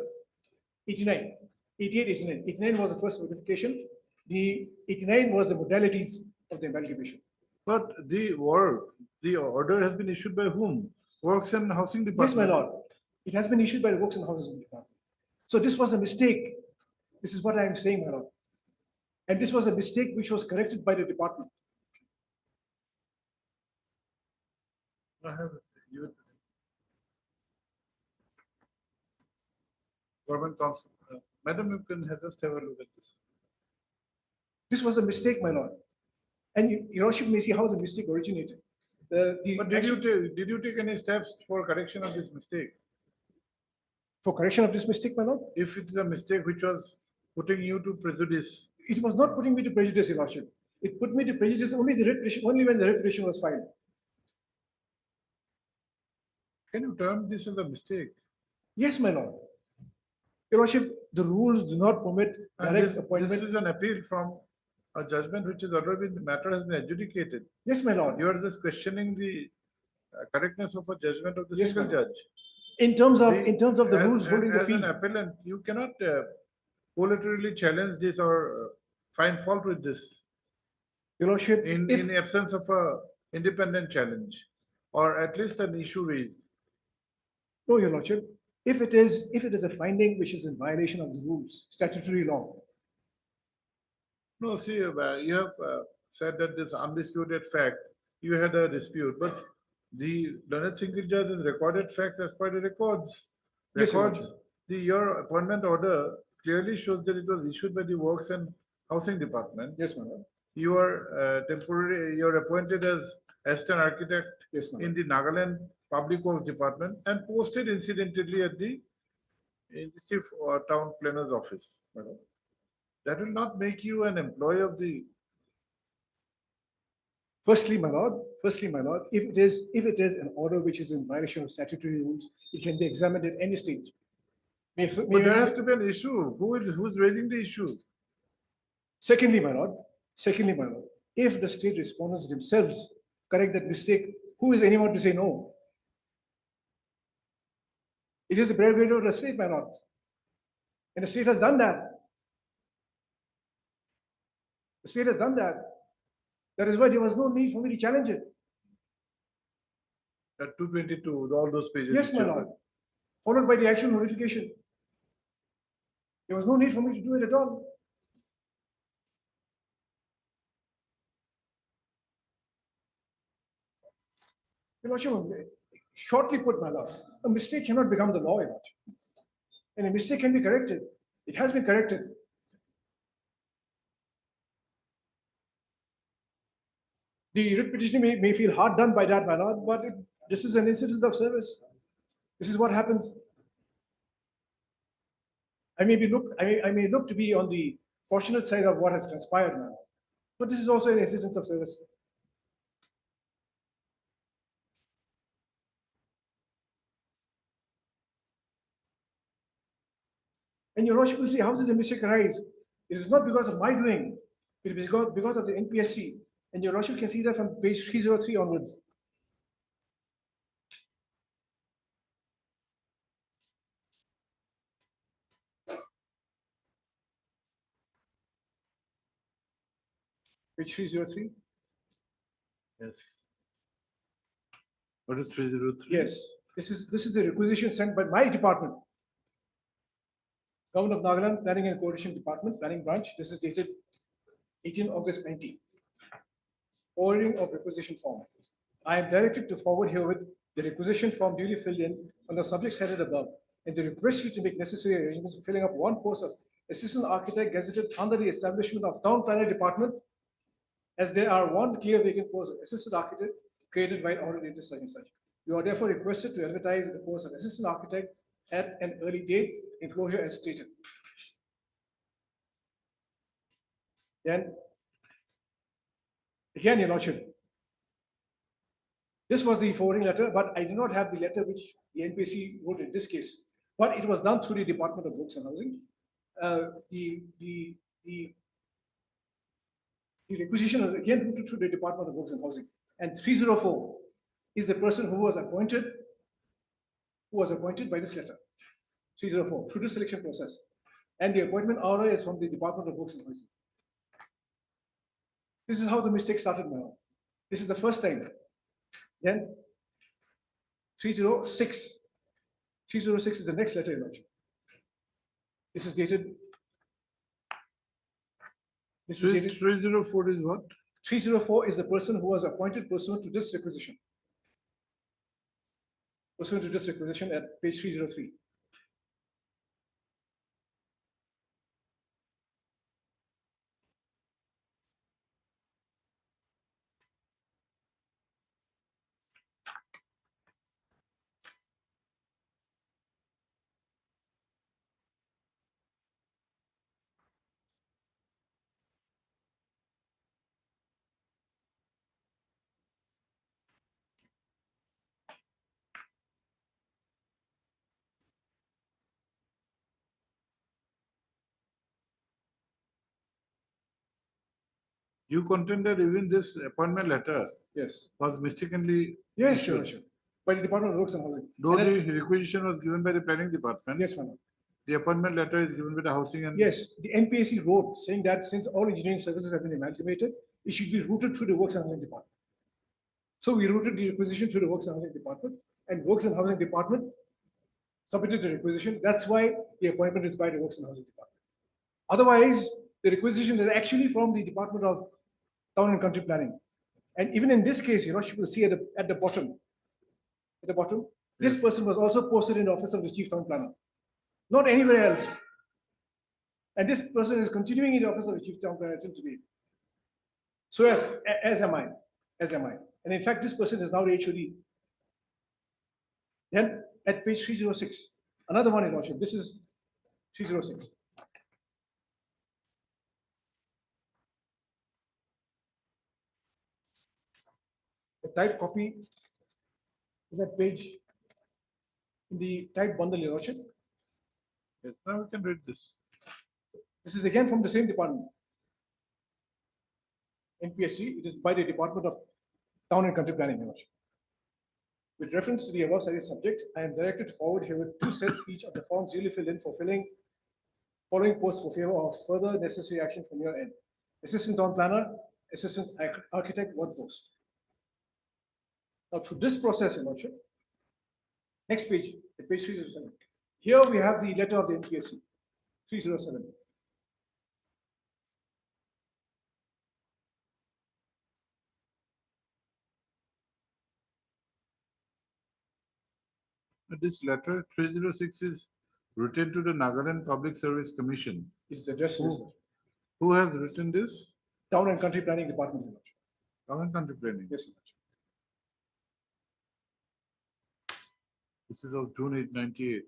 89, 88, 89. 89 was the first notification. The 89 was the modalities of the amalgamation. But the order has been issued by whom? Works and Housing Department. Yes, my lord. It has been issued by the Works and Housing Department. So this was a mistake. This is what I am saying, my lord. And this was a mistake which was corrected by the department. I have you. Government Council. Madam, you can just have a look at this. This was a mistake, my lord. And Your Lordship may see how the mistake originated. But did you take any steps for correction of this mistake? For correction of this mistake, my lord? If it is a mistake which was putting you to prejudice. It was not putting me to prejudice, Your Lordship. It put me to prejudice only when the writ petition was filed. Can you term this as a mistake? Yes, my lord. Your Lordship, the rules do not permit direct appointment. This is an appeal from a judgment which is already the matter has been adjudicated. Yes, my lord. You are just questioning the correctness of a judgment of the Yes, single judge. In terms of the rules holding the As an field. appellant, you cannot collaterally challenge this or find fault with this. Your Lordship, in the absence of a independent challenge, or at least an issue raised. No, Your Lordship. If it is a finding which is in violation of the rules, statutory law. No, see, you have said that this undisputed fact, you had a dispute, but the learned single judge has recorded facts as per the records. Yes, Your Records, your appointment order clearly shows that it was issued by the Works and Housing Department. Yes, madam. You are you're appointed as assistant architect in the Nagaland Public Works Department and posted incidentally at the chief town planner's office. Madam. That will not make you an employee of the. Firstly, my lord, if it is an order which is in violation of statutory rules, it can be examined at any stage. But there has to be an issue. Who's raising the issue? Secondly, my lord, if the state respondents themselves correct that mistake, who is anyone to say no? It is the prerogative of the state, my lord. And the state has done that. The state has done that. That is why there was no need for me to challenge it. At 222, all those pages. Yes, my lord. Followed by the actual notification. There was no need for me to do it at all. Your Lordship, shortly put, my lord, a mistake cannot become the law, Your Lordship. And a mistake can be corrected. It has been corrected. The writ petitioner may feel hard done by that, my lord, but this is an incident of service. This is what happens. I may look to be on the fortunate side of what has transpired, my lord, but this is also an incident of service. And Your Lordship will see, how did the mistake arise? It is not because of my doing, it is because of the NPSC. And Your Lordship can see that from page 303 onwards. Page 303. Yes. What is 303? Yes, this is a requisition sent by my department. Government of Nagaland Planning and Coordination Department, Planning Branch. This is dated 18 August 19. Forwarding of requisition form. I am directed to forward herewith the requisition form duly filled in on the subjects headed above, and to request you to make necessary arrangements for filling up one post of assistant architect gazetted under the establishment of Town Planning Department, as there are one clear vacant post of assistant architect created by order dated such and such. You are therefore requested to advertise the post of assistant architect at an early date, enclosure as stated. Then, again, Your Lordship, this was the forwarding letter, but I do not have the letter which the NPC wrote in this case. But it was done through the Department of Works and Housing. The requisition was again routed through the Department of Works and Housing. And 304 is the person who was appointed by this letter. 304 through the selection process. And the appointment order is from the Department of Works and Housing. This is how the mistake started now. This is the first time. Then 306. 306 is the next letter, Your Lordship. This is dated. This is dated. 304 is what? 304 is the person who was appointed pursuant to this requisition. Pursuant to this requisition at page 303. You contended even this appointment letter Yes. was mistakenly. Yes, issued. sure. By the Department of Works and Housing. Though And the requisition was given by the planning department. Yes, madam. The appointment letter is given by the housing and. Yes, the NPAC wrote saying that since all engineering services have been amalgamated, it should be routed through the Works and Housing Department. So we routed the requisition through the Works and Housing Department, and Works and Housing Department submitted the requisition. That's why the appointment is by the Works and Housing Department. Otherwise, the requisition is actually from the Department of Town and Country Planning. And even in this case, you will see at the bottom, this person was also posted in the office of the Chief Town Planner, not anywhere else. And this person is continuing in the office of the Chief Town Planner until today. So as am I. And in fact, this person is now the HOD. Then at page 306, another one in Lordship. This is 306. The type copy is that page in the type bundle, Your Lordship. Yes, now we can read this. This is again from the same department. NPSC, it is by the Department of Town and Country Planning, Your Lordship. With reference to the above cited subject, I am directed to forward here with 2 sets each of the forms duly filled in for filling following posts for favor of further necessary action from your end. Assistant Town Planner, Assistant Architect, 1 post. Now, through this process, Your Lordship, next page, the page 307. Here we have the letter of the NPSC, 307. This letter 306 is written to the Nagaland Public Service Commission. It's addressed to this. Who has written this? Town and Country Planning Department, Your Lordship. Town and Country Planning. Yes, Your Lordship. This is of June 8, 98.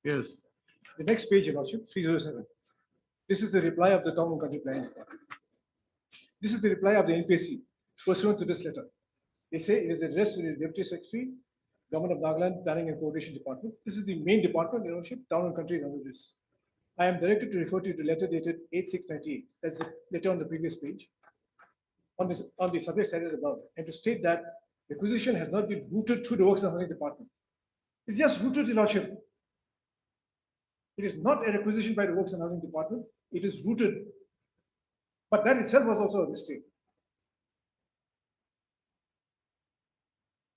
Yes. The next page, Your Lordship, 307. This is the reply of the Town and Country Planning Department. This is the reply of the NPSC. pursuant to this letter. They say it is addressed to the Deputy Secretary, Government of Nagaland Planning and Coordination Department. This is the main department, Your Lordship. Town and country is under this. I am directed to refer to the letter dated 8/6/98. That's the letter on the previous page. On the subject cited above, and to state that requisition has not been routed through the Works and Housing Department. It's just routed, Your Lordship. It is not a requisition by the Works and Housing Department. It is routed. But that itself was also a mistake.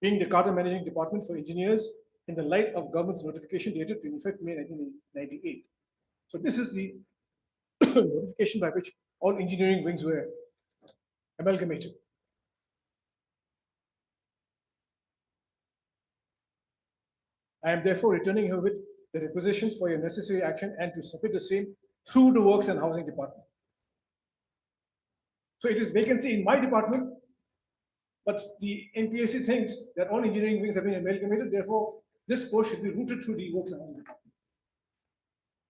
Being the Carter Managing Department for Engineers in the light of government's notification dated 25th May 1998. So this is the notification by which all engineering wings were amalgamated. I am therefore returning herewith the requisitions for your necessary action and to submit the same through the Works and Housing Department. So it is vacancy in my department, but the NPAC thinks that all engineering wings have been amalgamated, therefore this post should be routed through the Works and Housing Department.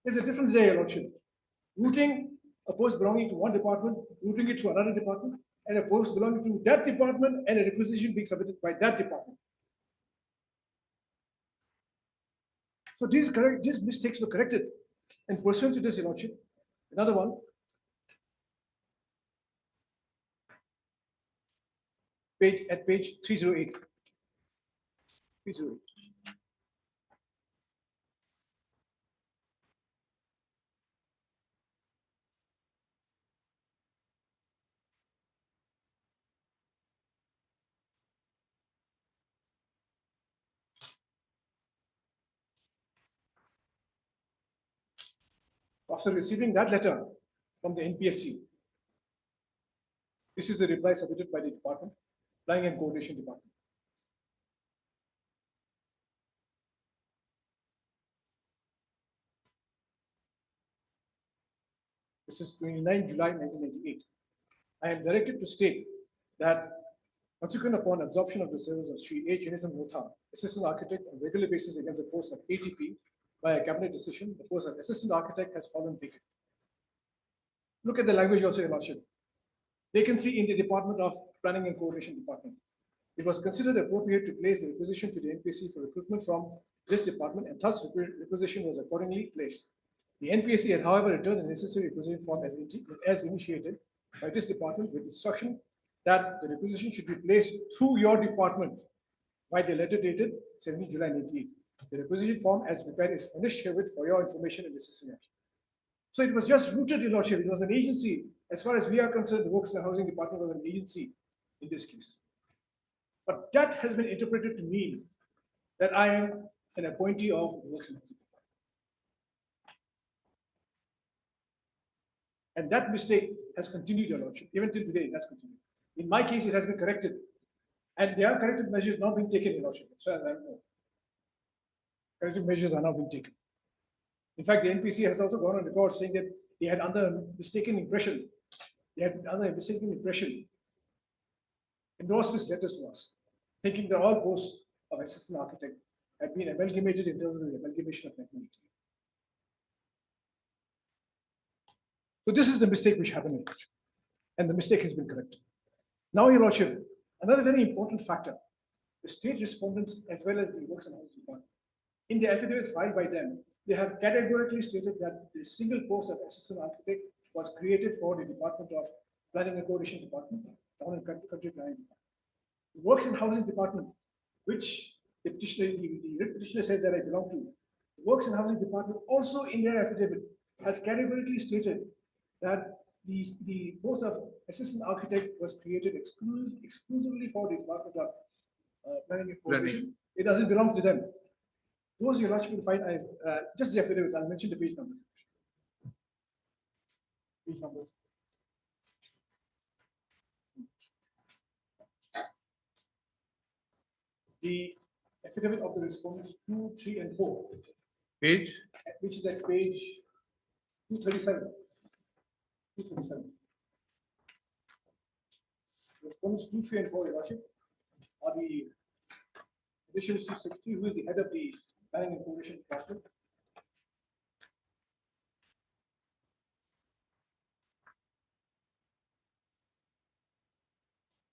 There's a difference there, Your Lordship. Routing a post belonging to one department, routing it to another department, and a post belonging to that department and a requisition being submitted by that department. So these mistakes were corrected. And pursuant to this, Your Lordship, another one. At page 308. 308. After receiving that letter from the NPSC, this is the reply submitted by the department, Planning and Coordination Department. This is 29 July 1998. I am directed to state that consequent upon absorption of the service of Sri A. Chinithan Motha, Assistant Architect on regular basis against the post of ATP by a cabinet decision, the post of Assistant Architect has fallen vacant. Look at the language also, Your Lordship. Vacancy in the Department of Planning and Coordination Department. It was considered appropriate to place a requisition to the NPSC for recruitment from this department, and thus requisition was accordingly placed. The NPSC had, however, returned the necessary requisition form as initiated by this department with instruction that the requisition should be placed through your department by the letter dated 17 July 1998. The requisition form as prepared is furnished herewith for your information and necessary action. So it was just rooted, Your Lordship. It was an agency. As far as we are concerned, the Works and Housing Department was an agency in this case. But that has been interpreted to mean that I am an appointee of the Works and Housing Department. And that mistake has continued, Your Lordship. Even till today, it has continued. In my case, it has been corrected. And there are corrective measures now being taken, Your Lordship, as far as I know. Corrective measures are now being taken. In fact, the NPC has also gone on record saying that they had under mistaken impression. Endorsed this letters to us, thinking that all posts of assistant architect had been amalgamated in terms of the amalgamation of 1988. So this is the mistake which happened, Your Lordship, and the mistake has been corrected. Now, Your Lordship, another very important factor, the state respondents as well as the Works and Housing Department, in the affidavits filed by them, they have categorically stated that the single post of assistant architect was created for the Department of Planning and Coordination Department, Town and Country Planning Department. The Works and Housing Department, which the petitioner says that I belong to, the Works and Housing Department also in their affidavit has categorically stated that the post of assistant architect was created exclusively for the Department of Planning and Coordination. It doesn't belong to them. Those Your Lordship will find, just the affidavits, I'll mention the page numbers. Page numbers. The affidavit of the respondents 2, 3, and 4. Page? Which is at page 237. 237. Respondents 2, 3, and 4, Your Lordship, are the Additional Chief Secretary, who is the head of the Planning and Coordination Department.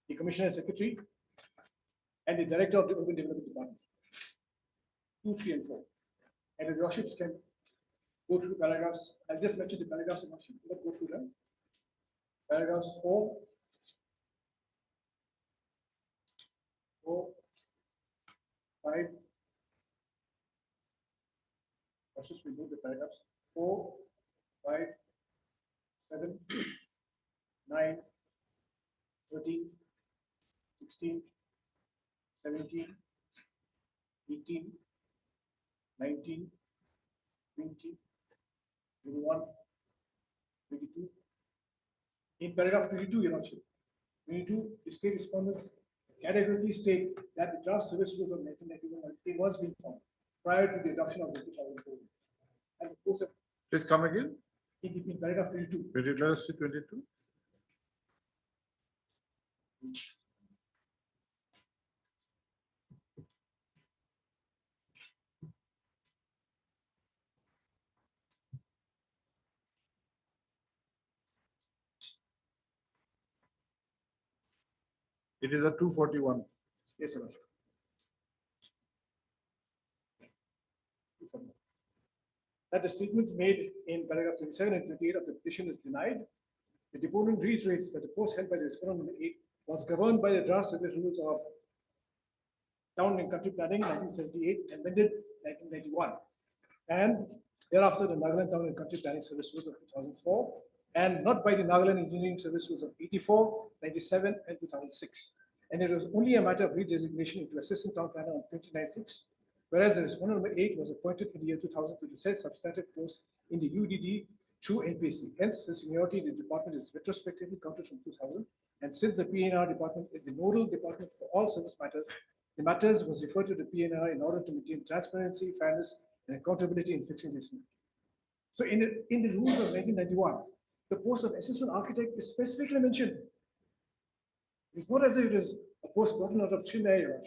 the Commissioner Secretary, and the Director of the Urban Development Department. 2, 3, and 4. And the Lordships can go through paragraphs. I'll just mention the paragraphs in Lordship. Let's go through them. Paragraphs 4, 5. Let's just remove the paragraphs. 4, 5, 7, 9, 13, 16, 17, 18, 19, 20, 21, 22. In paragraph 22, Your Lordship, 22, the state respondents categorically state that the draft service rules of 1991 was being formed prior to the adoption of the 2004. And of course, Please come again. in paragraph 22. Let us see 22. It is a 241. Yes, Your Lordship. That the statements made in paragraph 27 and 28 of the petition is denied. The deponent reiterates that the post held by the respondent number 8 was governed by the draft service rules of Town and Country Planning 1978 amended 1991, and thereafter the Nagaland Town and Country Planning Service Rules of 2004, and not by the Nagaland Engineering Service Rules of 84, 97, and 2006. And it was only a matter of redesignation into Assistant Town Planner on 29/6, whereas the respondent number 8 was appointed in the year 2000 to the said substantive post in the UDD through NPC. Hence, the seniority in the department is retrospectively counted from 2000. And since the PNR department is the nodal department for all service matters, the matters was referred to the PNR in order to maintain transparency, fairness, and accountability in fixing this matter. So in the rules of 1991, the post of assistant architect is specifically mentioned. It's not as if it is a post brought out of thin air.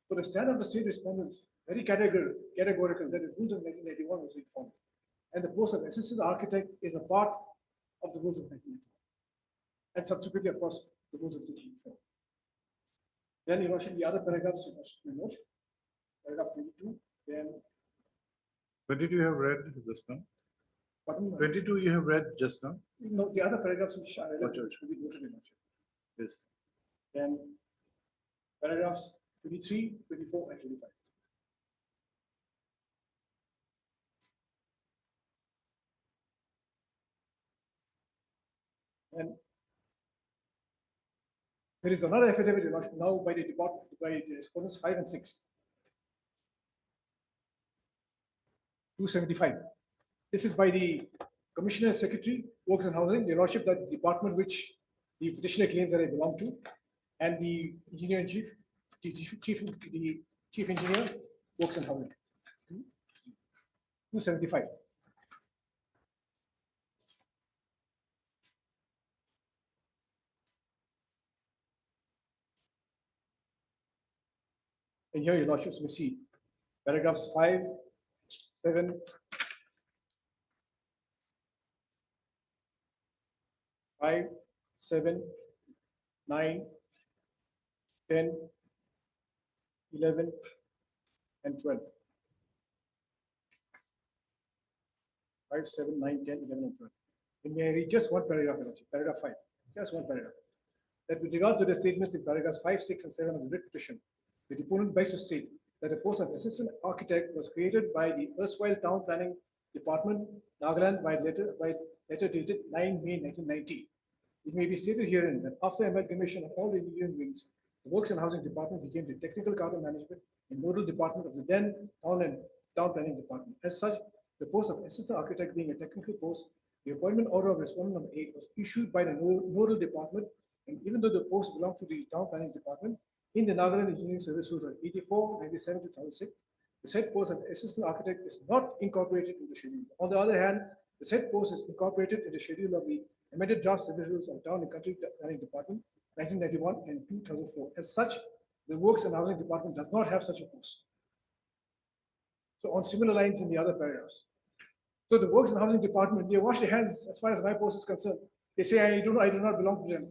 So the stand of the state respondents very categorical that the rules of 1991 was being formed. And the post of assistant architect is a part of the rules of 1991. And subsequently, of course, the rules of 2004. Then, Your Worship, the other paragraphs you must note. Paragraph 22, then. 22 you have read just now. Pardon? 22 you have read just now. No, the other paragraphs which I read should be noted, Your Worship. Yes. Then paragraphs 23, 24, and 25. And there is another affidavit now by the department, by the respondents 5 and 6. 275. This is by the Commissioner Secretary, Works and Housing, the Lordship, that department which the petitioner claims that I belong to, and the Engineer in Chief, the Chief Engineer, Works and Housing. 275. And here, Your Lordships may see paragraphs 5, 7, 5, 7, 9, 10, 11, and 12. 5, 7, 9, 10, 11, and 12. And may I read just one paragraph, paragraph 5, just one paragraph. That with regard to the statements in paragraphs 5, 6, and 7 of the writ petition, the deponent begs to state that the post of assistant architect was created by the erstwhile Town Planning Department, Nagaland, by letter dated 9 May 1990. It may be stated herein that after amalgamation of all the engineering wings, the Works and Housing Department became the technical garden management and nodal department of the then Town Planning Department. As such, the post of assistant architect being a technical post, the appointment order of respondent number 8 was issued by the nodal department, and even though the post belonged to the Town Planning Department, in the Nagaland Engineering Service Rules of 84, 97, 2006, the said post of assistant architect is not incorporated in the schedule. On the other hand, the said post is incorporated in the schedule of the amended draft service rules of Town and Country Planning Department, 1991 and 2004. As such, the Works and Housing Department does not have such a post. So on similar lines in the other paragraphs. So the Works and Housing Department, they wash their hands as far as my post is concerned. They say, I do not belong to them.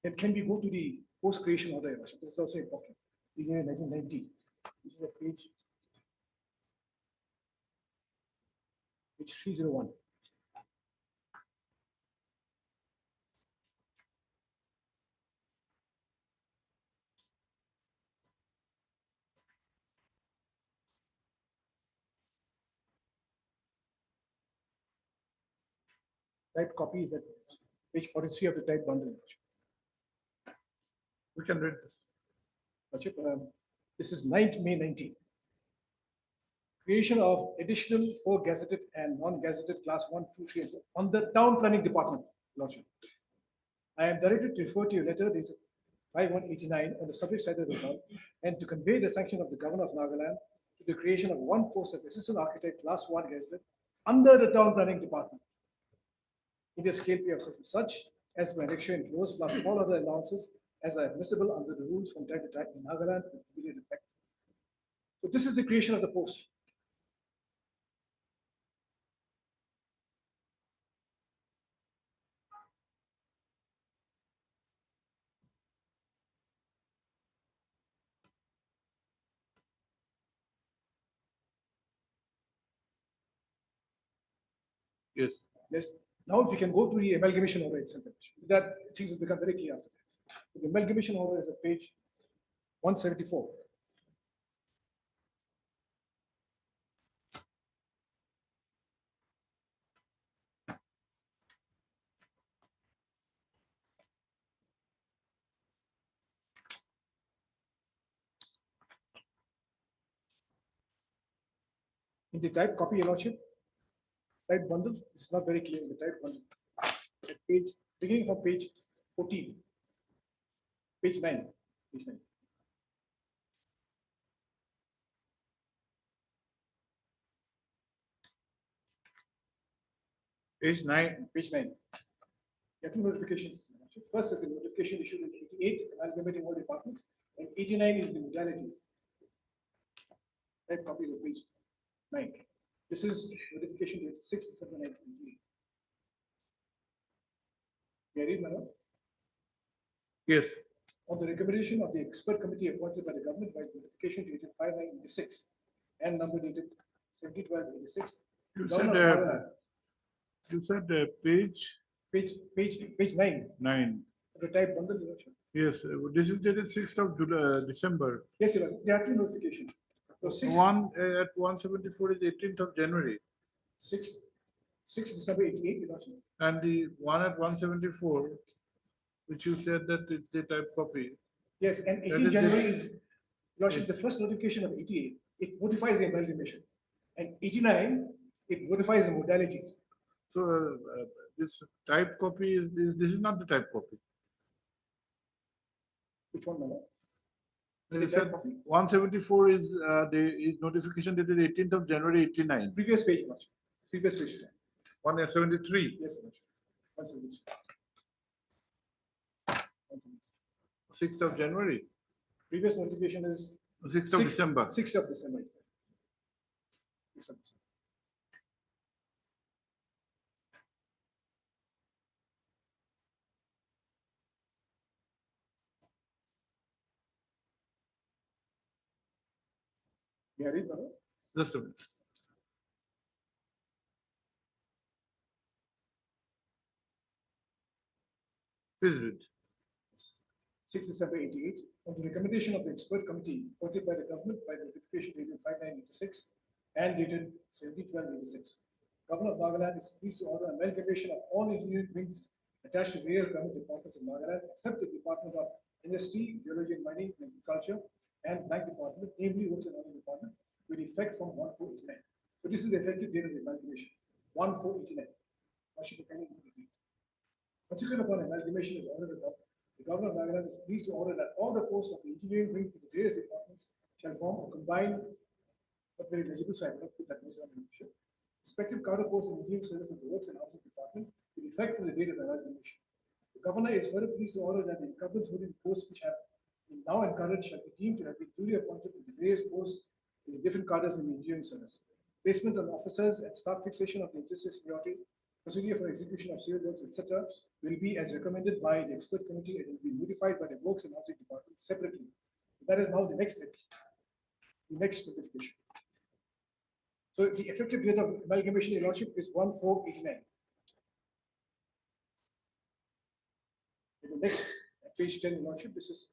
Then can we go to the post-creation order, Your Worship? This is also important. In 1990, this is a page 301. Typed copy is at page 43 of the type bundle. We can read this. Lordship, this is 9th May 19. Creation of additional 4 gazetted and non-gazetted class 1, 2, 3, and 4 on the town planning department, Lordship. I am directed to refer to your letter dated 5/1/89 on the subject side of the above and to convey the sanction of the governor of Nagaland to the creation of 1 post of assistant architect class 1 gazetted under the town planning department. In the scale pay of such as my lecture enclosed plus all other allowances as are admissible under the rules from time to time in Nagaland with immediate effect. So this is the creation of the post. Yes. Yes. Now, if we can go to the amalgamation order itself, that things will become very clear after that. The amalgamation order is at page 174. In the type copy, Your Lordship, type bundle, this is not very clear in the type bundle. At page, beginning from page 14, page 9, page 9. Page 9. Page 9. There are 2 notifications. First is the notification issued in 88, amalgamating all departments, and 89 is the modalities. Type copies of page 9. This is notification dated 6 December 1988. May I read, Madam? Yes. On the recommendation of the expert committee appointed by the government by notification dated 5/9/86 and number dated 70/12/86. You said page? Page 9. 9. The type bundle, Your Lordship. Yes, this is dated 6th of December. Yes, Your Lordship. There are 2 notifications. So One at 174 is 18th of January. 6 December 88, Your Lordship. And the one at 174, which you said that it's the type copy. Yes, and That 18 is January the- is, Your Lordship, the first notification of 88, it notifies the amalgamation. And 89, it notifies the modalities. So this type copy this is not the type copy. Which one, Madam? You said 174 is notification dated 18th of January 89. Previous page, Your Lordship. Previous page, sir. 173. Yes, Your Lordship. 173. 6th of January. Previous notification is 6th of December. 6th of December. 6th of December. May I read, Madam? Just a minute. Please read. 6 December 88, on the recommendation of the expert committee appointed by the government by notification dated 5/9/86 and dated 17/12/86. Governor of Nagaland is pleased to order amalgamation of all engineering wings attached to various government departments in Nagaland except the Department of Industry, Geology and Mining, and Agriculture, and Bank Department, namely Works and Housing Department, with effect from 1/4/89. So this is the effective date of the amalgamation, 1/4/89. Consequent upon amalgamation is ordered above, the Governor of Nagaland is pleased to order that all the posts of the engineering wings of the various departments shall form a combined, but very legible, so I will not put that much on the issue. Respective counter posts in engineering service of the Works and Housing Department with effect from the date of amalgamation. The Governor is further pleased to order that the incumbents holding posts which have been now encouraged shall be deemed to have been duly appointed to the various posts in the different cadres in the engineering service. Placement of officers and staff fixation of the existing seniority procedure for execution of civil works, etc., will be as recommended by the expert committee. It will be notified by the works and housing department separately. That is now the next step, the next notification. So the effective date of amalgamation, Your Lordship, is 1/4/89. In the next page 10, Your Lordship, this is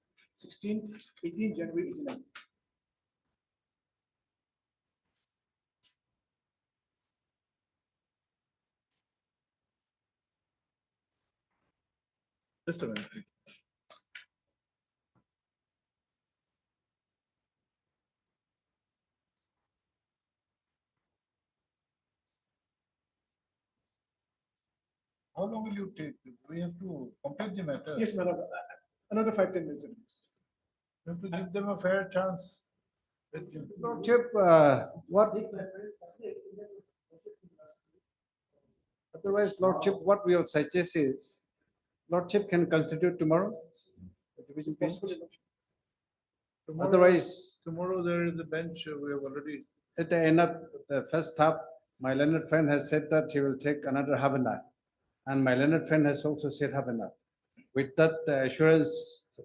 18 January 89. Just a minute, please. How long will you take? We have to complete the matter. Yes, madam. Another 5-10 minutes. We have to give them a fair chance. Lordship, what? Otherwise, Lordship, what we will suggest is, Lordship can constitute tomorrow. the division bench. Otherwise, Tomorrow there is a bench, we have already. at the end of the first half, my learned friend has said that he will take another half an hour. And my learned friend has also said half an hour. With that assurance,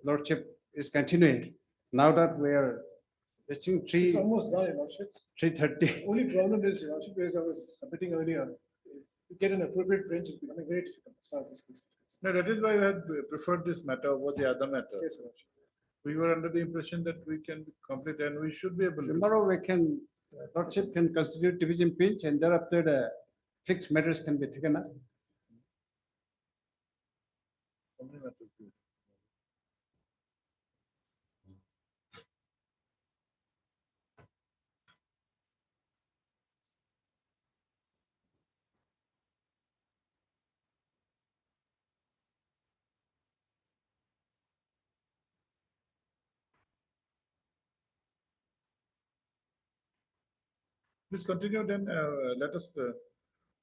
Lordship is continuing. Now that we are reaching It's almost done, Your Lordship. 3:30. Only problem is, Your Lordship, as I was submitting earlier, to get an appropriate bench is becoming very difficult as far as this case is concerned. No, that is why we had preferred this matter over the other matter. Yes, Your Lordship. We were under the impression that we can complete and we should be able to. Tomorrow we can, Lordship can constitute division bench and thereafter the fixed matters can be taken up. Please continue then, let us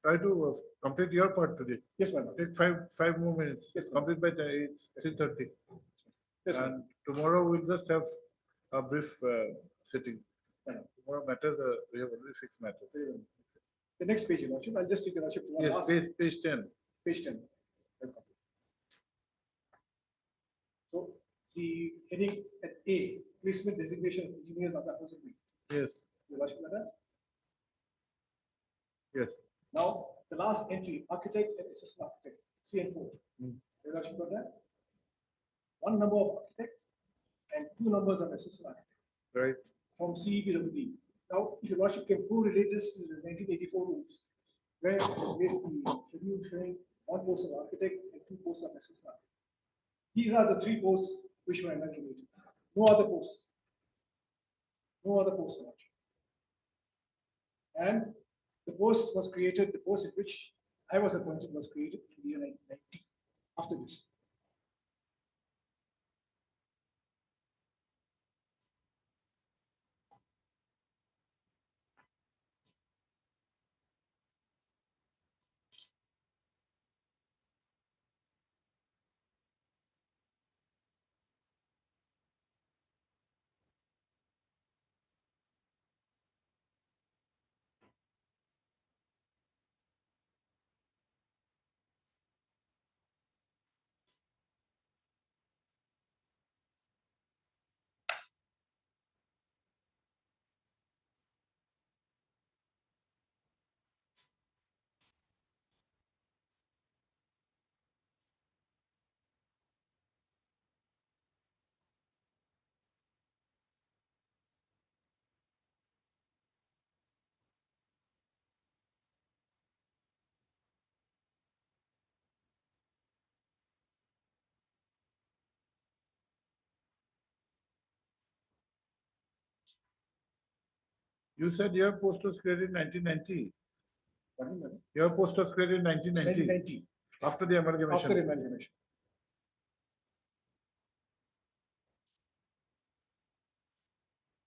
try to complete your part today. Yes, ma'am. Take five more minutes. Yes, Complete by it's 3:30. Yes, ma'am. And tomorrow we'll just have a brief sitting. Tomorrow matters, we have already fixed matters. The next page, Your Lordship, I'll just take Your Lordship to one Yes, last. page 10. Page 10. So the heading at A, placement designation of engineers on the housing week. Yes, Your Lordship, madam. yes. Now, the last entry, architect and assistant architect, 3 and 4. Your Lordship got that? One number of architect and 2 numbers of assistant architect. Right. From CEPWD. Now, if Your Lordship can correlate this to the 1984 rules, where there's the schedule showing 1 post of architect and 2 posts of assistant architect. These are the 3 posts which were amalgamated. No other posts. No other posts, Your Lordship. And the post was created, the post in which I was appointed was created in the year 1990. After this. You said your post was created in 1990. Pardon, madam? Your post was created in 1990. 1990. After the amalgamation. After the amalgamation.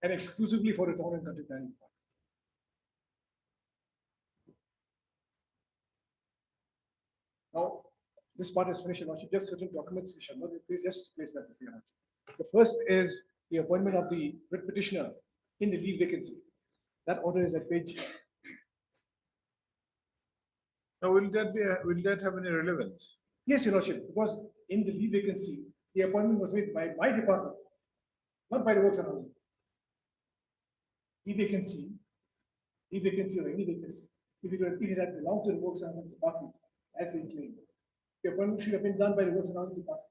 And exclusively for the town and country planning. Now, this part is finished, Your Lordship. Just certain documents which are not in place, just place that before Your Lordship. The first is the appointment of the writ petitioner in the leave vacancy. That order is at page Now, will that have any relevance? Yes, Your Lordship, because in the leave vacancy, the appointment was made by my department, not by the Works and Housing. Leave vacancy or any vacancy, if it had belonged to the Works and Housing Department, as they claim, the appointment should have been done by the Works and Housing Department.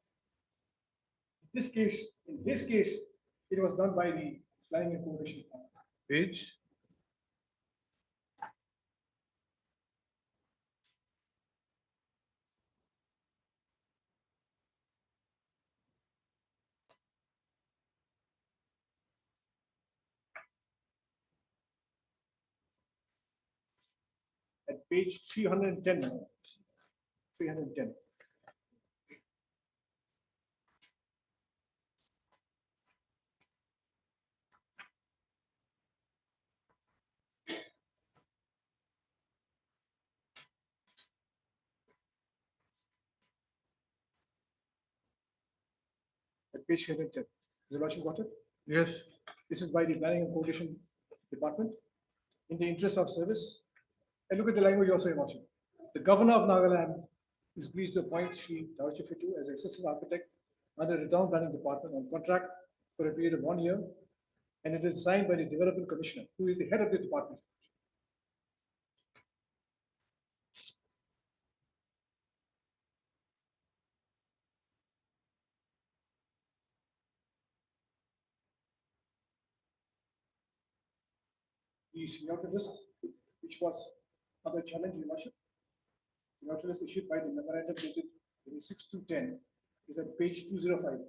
In this case, it was done by the Planning and Coordination Department. Page? At page 310 now. 310. At page 310. Your Lordship got it? Yes. This is by the Planning and Coordination Department. In the interest of service, and look at the language also, Your Lordship. The Governor of Nagaland is pleased to appoint Shri Taoshi Fitu as Assistant Architect under the Town Planning Department on contract for a period of 1 year, and it is signed by the Development Commissioner, who is the head of the department. The seniority list, which was other challenge, Your Lordship. Seniority list issued by the memorandum dated 26/2/10 is at page 205.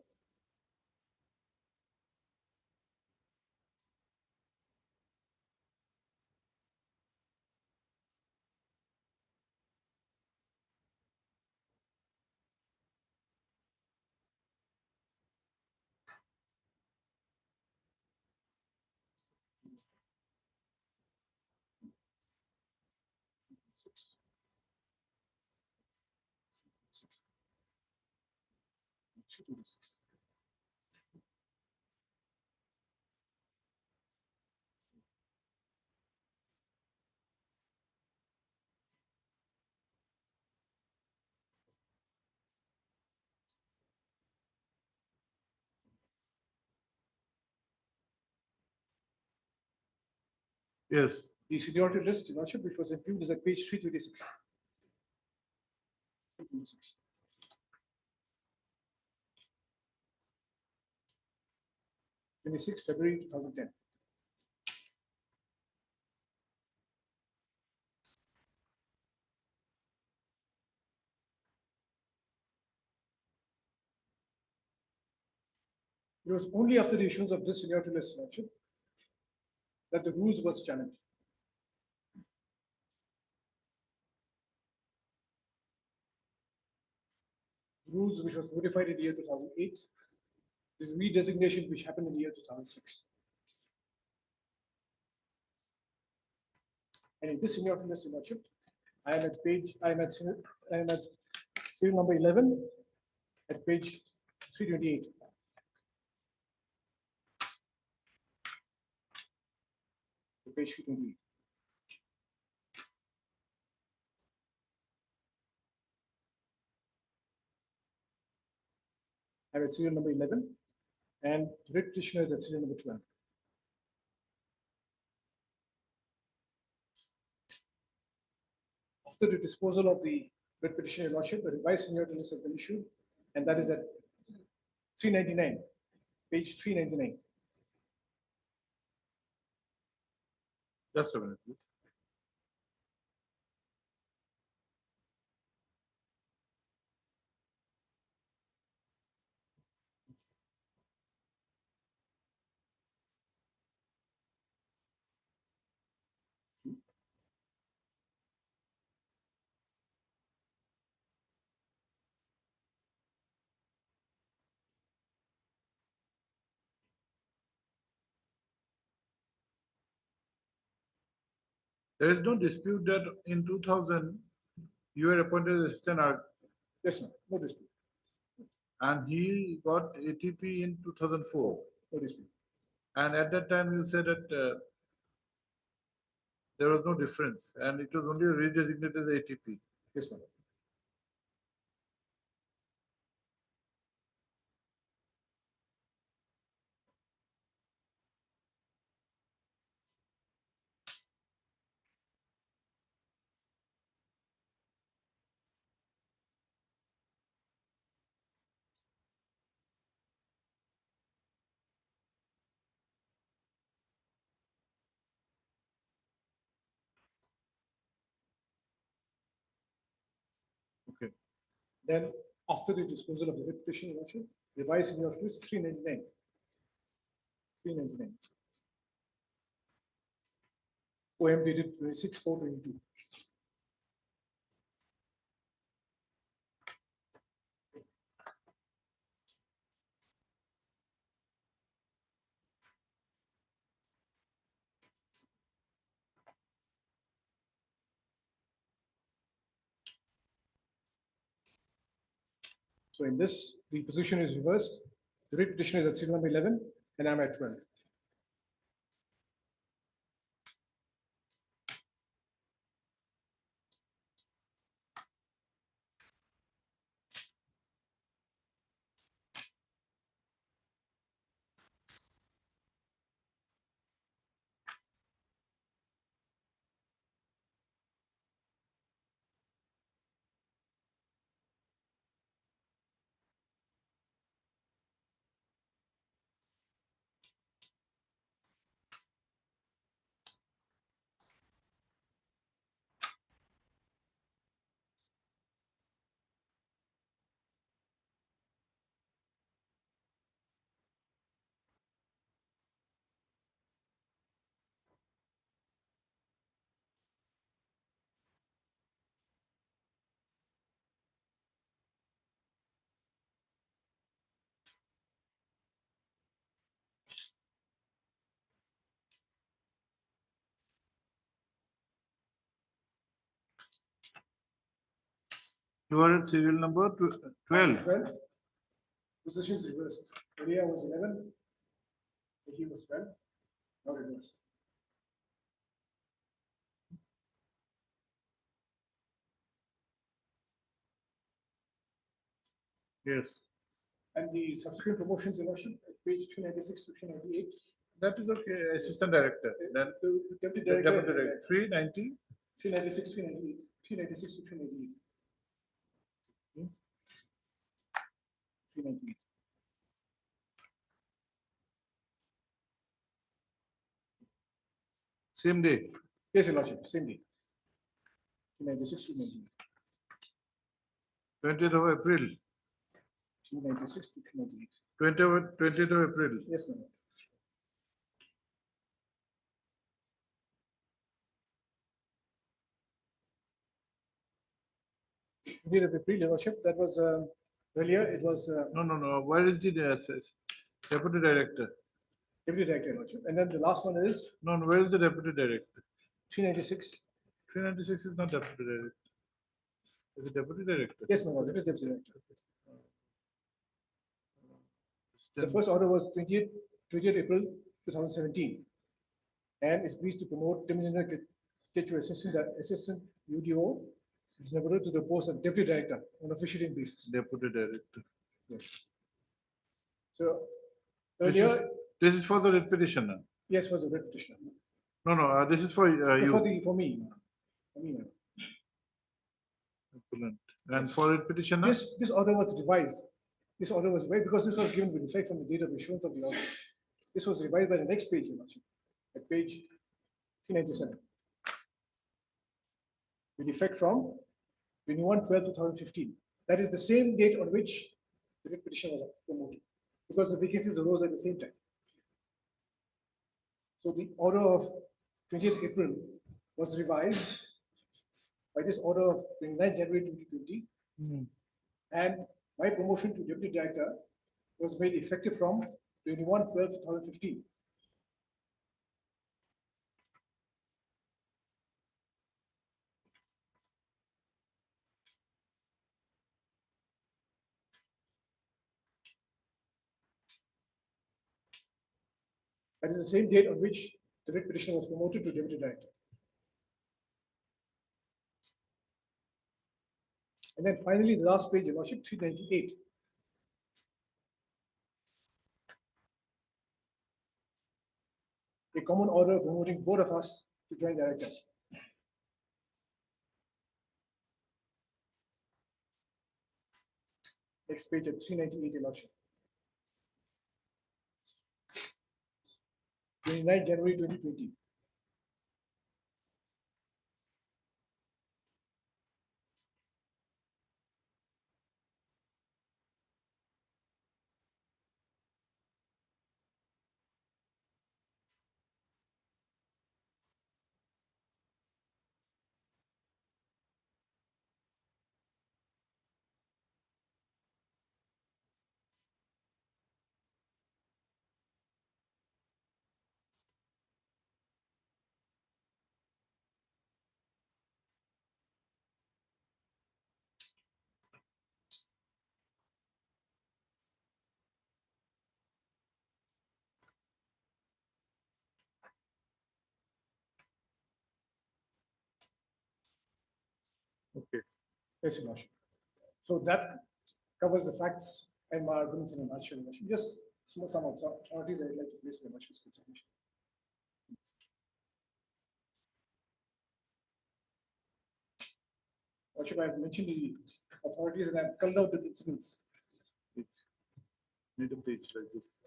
Yes. The seniority list, Your Lordship, which was included, is at page 326. 326. February 2010. It was only after the issuance of this seniority list, Your Lordship, that the rules was challenged. Rules which was notified in the year 2008, this redesignation which happened in the year 2006. And in this seniority list, Your Lordship, I am at serial number 11 at page 328. Page 328. I have a serial number 11 and the writ petitioner is at serial number 12. After the disposal of the writ petition, Your Lordship, a revised seniority list has been issued, and that is at 399, page 399. Just a minute, please. There is no dispute that in 2000, you were appointed as assistant architect. Yes, ma'am. No dispute. And he got ATP in 2004. No dispute. And at that time, you said that there was no difference and it was only redesignated as ATP. Yes, ma'am. Okay. Then after the disposal of the writ petition, Your Lordship, revised in your list 399. 399. OM dated 26/4/22. So in this, the position is reversed. The writ petition is at serial number 11 and I'm at 12. You are at serial number 12. 12. Positions reversed. Earlier was 11. He was 12. Now reversed. Yes. And the subsequent promotions, Your Lordship, at page 396 to 398. That is okay. Assistant Director. Then The Deputy the Director. Deputy Director. 390. 396, 398. 396 to 398. 398. Same day. Yes, Your Lordship, same day. 396, 398. 20th of April. 396 to 398. 20th of April. Yes, ma'am. Date of April, Your Lordship, that was earlier, it was No. Where is the Deputy Director? Deputy Director, Your Lordship. And then the last one is No, where is the Deputy Director? 396. 396 is not Deputy Director. Is it Deputy Director? Yes, my lord, it is Deputy Director. The first order was 20th April 2017. And is pleased to promote Timothy Kechu Assistant UDO to the post of Deputy Director on officiating basis. Deputy Director. Yes. So earlier, This is for the writ petition now. yes, for the writ petitioner. No. This is for you. For me. For me, ma'am. Excellent. And for writ petition now? This order was revised. This order was revised because this was given with effect from the date of issuance of the order. This was revised by the next page, Your Lordship, at page 397. With effect from 21/12/2015. That is the same date on which the writ petition was promoted, because the vacancies arose at the same time. So the order of 20th April was revised by this order of 29 January 2020. And my promotion to Deputy Director was made effective from 21/12/2015. That is the same date on which the writ petition was promoted to Deputy Director. And then finally, the last page, Your Lordship, 398. A common order promoting both of us to join director. Next page at 398, Your Lordship. 29 January 2020. Okay. Yes, Your Lordship. So that covers the facts and my arguments in a nutshell, Your Lordship. Just some authorities I'd like to place for Your Lordship's consideration. Lordship, I have mentioned the authorities and I've called out the principles. Need a page like this.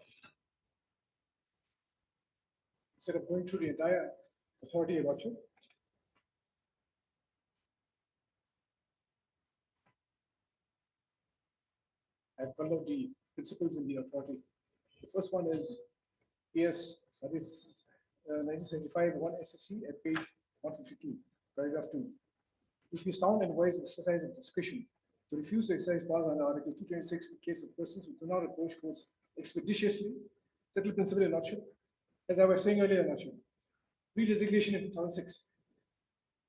Instead of going through the entire authority, Your Lordship. I've called out the principles in the authority. The first one is PS, that is 1975 1 SSC at page 152, paragraph 2. It be sound and wise exercise of discretion to refuse to exercise powers under Article 226 in case of persons who do not approach courts expeditiously. Settled principle, Your Lordship. As I was saying earlier, Your Lordship, re-designation in 2006.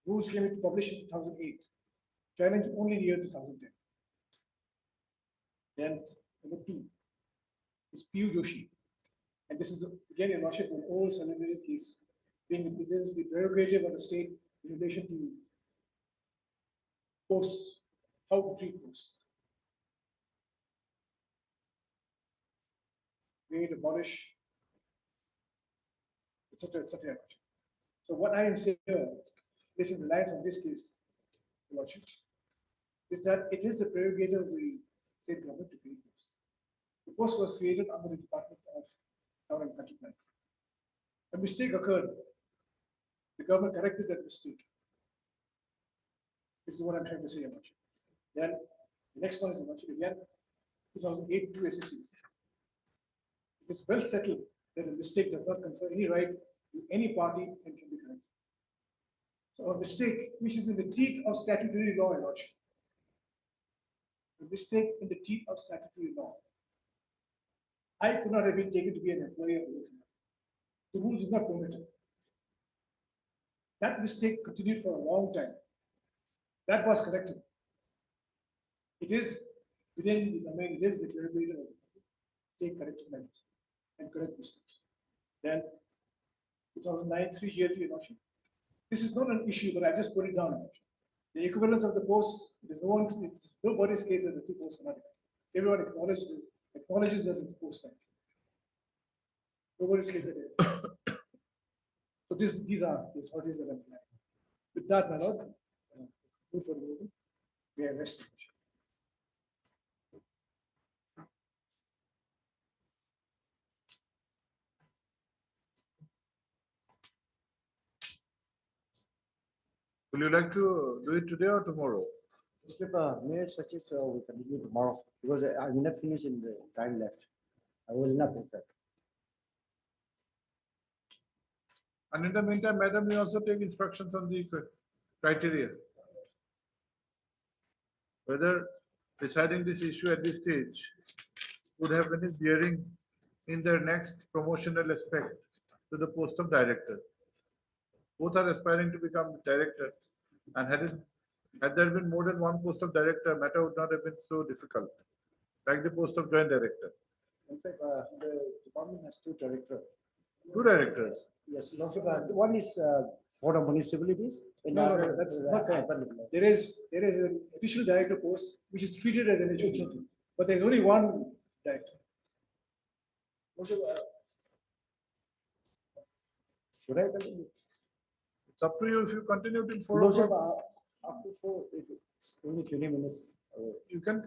Rules came into publish in 2008. Challenge only in the year 2010. Then number 2 is P.U. Joshi. And this is again, Your Lordship, an old celebrated case, being it is the prerogative of the state in relation to posts, how to treat posts. Create, abolish, etc., etc. So what I am saying here, this is reliance on this case, Your Lordship, is that it is the prerogative of the state government to create posts. The post was created under the Department of Town and Country Planning. A mistake occurred. The government corrected that mistake. This is what I'm trying to say, Your Lordship. Then the next one is, Your Lordship, again, 2008 2 SSC. It is well settled that a mistake does not confer any right to any party and can be corrected. So a mistake which is in the teeth of statutory law, Your Lordship. A mistake in the teeth of statutory law. I could not have been taken to be an employee of the local. The rules is not permitted. That mistake continued for a long time. That was corrected. It is within the domain, it is the prerogative of the take corrective measures and correct mistakes. Then 2009 3 GLT, Your Lordship. This is not an issue, but I just put it down. Your Lordship. The equivalence of the posts, there's no one, it's nobody's case that the two posts are not equal. Everyone acknowledges that the two posts are equal. Nobody's case that it is. So these are the authorities that I'm applying. With that, my Lord, food for the movement, we are resting. Will you like to do it today or tomorrow? May I suggest we continue tomorrow because I will not finish in the time left. I will not, in fact. And in the meantime, Madam, we also take instructions on the criteria. Whether deciding this issue at this stage would have any bearing in their next promotional aspect to the post of director. Both are aspiring to become director, and had there been more than one post of director, matter would not have been so difficult, like the post of joint director. In fact, the department has two directors. Two directors. Yes, Lordship, one is for the municipalities. No, that's not correct. There is an additional director post which is treated as an HOD, but there's only one director. Lordship, Should I continue? It's up to you if you continue till 4 Lordship, o'clock. up to 4, if it's only 20 minutes. You can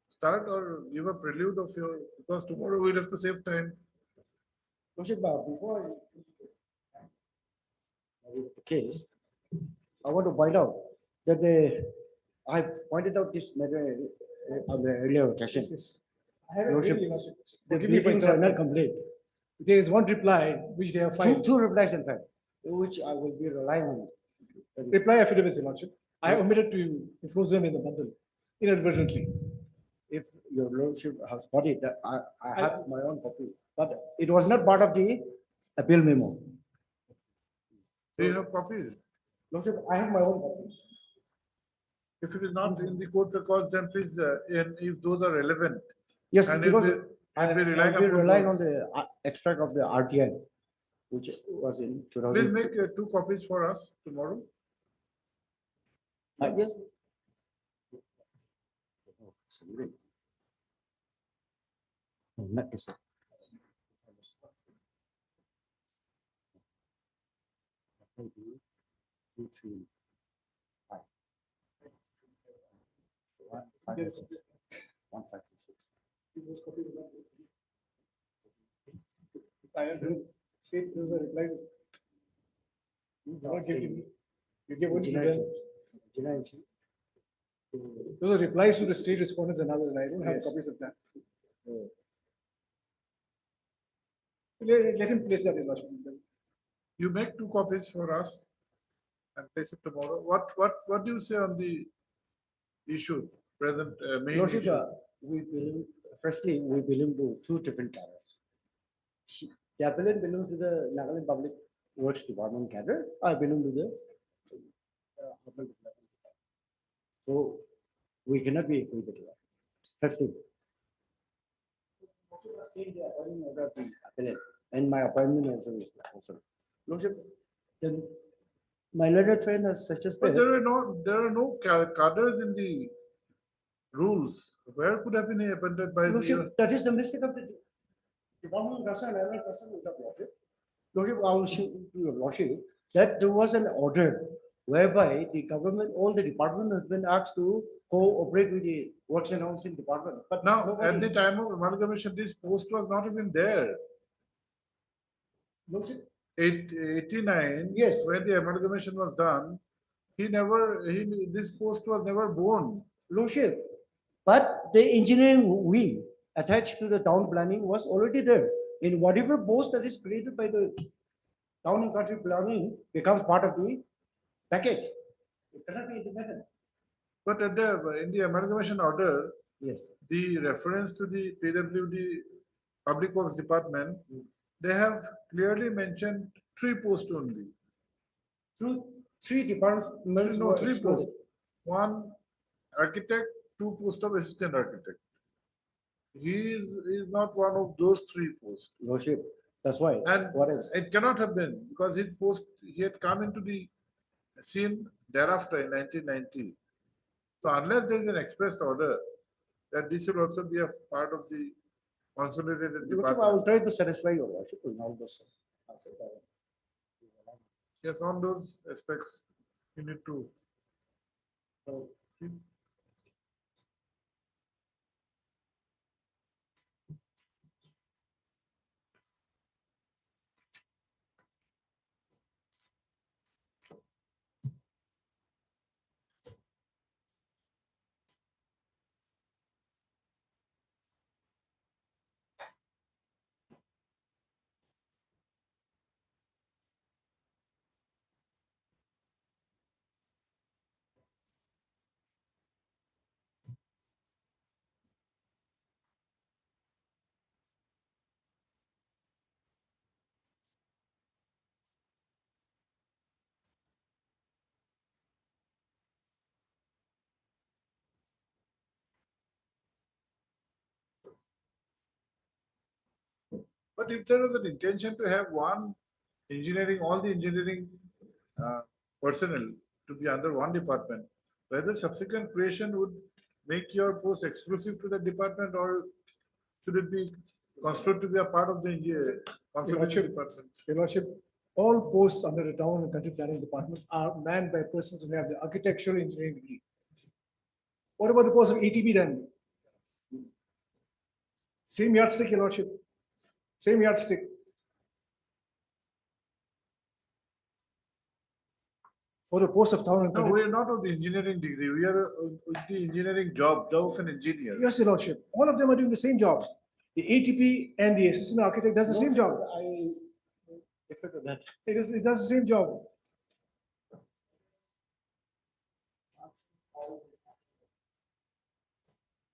start or give a prelude of your, because tomorrow we'll have to save time. Lordship, before the case, I want to point out that I pointed out this matter on the earlier occasion. I have a Lordship, query, Lordship. the Forgive me for briefings are not interrupting. complete. There is one reply which they have filed. Two replies, in fact, which I will be relying on. Reply affidavits, Your Lordship. I have omitted to enclose them in the bundle inadvertently. If your lordship has got it, I have my own copy, but it was not part of the appeal memo. Do you have copies? Lordship, I have my own copy. If it is not in the court records, then please, and if those are relevant. Yes, and because if they- if we I'll be relying on those. the extract of the RTI, which was in Please 2000. make 2 copies for us tomorrow. Yes. Not this one. Two, three, five. One, five, and six. 1, 5, and 6. I have said those are replies. You don't give to me. You give only to them. Those are replies to the state respondents and others. I don't have Yes. copies of that. Let him place that in Lordship. You make 2 copies for us and place it tomorrow. What do you say on the issue, present main Lordship, issue? firstly, we belong to 2 different cadres. The appellant belongs to the Nagaland Public Works Department cadre. I belong to the Urban Development Department. So we cannot be equated. First thing. Saying the appointment order of the appellant, and my appointment also. Lordship, then my learned friend has But suggested. there are no cadres in the rules. Where could have been appointed by Lordship, that is the mistake of the department person, learned person with the lordship. Lordship, I will show to your lordship that there was an order whereby the government, all the department has been asked to cooperate with the works and housing department. But Now, nobody- at the time of amalgamation, this post was not even there. Lordship, 89. Yes. When the amalgamation was done, this post was never born. Lordship, but the engineering wing attached to the town planning was already there. In whatever post that is created by the town and country planning becomes part of the package. It cannot be independent. But in the amalgamation order, Yes. the reference to the PWD Public Works Department, they have clearly mentioned 3 posts only. Three departments. No, were 3 excluded. posts. 1 architect, 2 posts of assistant architect. He is not one of those 3 posts. Lordship, that's why. And What else? it cannot have been because he had come into the scene thereafter in 1990. So unless there is an expressed order that this should also be a part of the consolidated Lordship, I department. will try to satisfy your lordship in all those. Yes, on those aspects, you need to. But if there was an intention to have one engineering, all the engineering personnel to be under one department, whether subsequent creation would make your post exclusive to the department, or should it be construed to be a part of the conservation department? Your Lordship, all posts under the town and country planning department are manned by persons who have the architectural engineering degree. What about the post of ATP then? Same yardstick, Your Lordship. Same yardstick. For the post of town and No, country. we are not of the engineering degree. We are with the engineering job of an engineer. Yes, Your Lordship. All of them are doing the same job. The ATP and the assistant architect does the same job. I defer to that. It does the same job.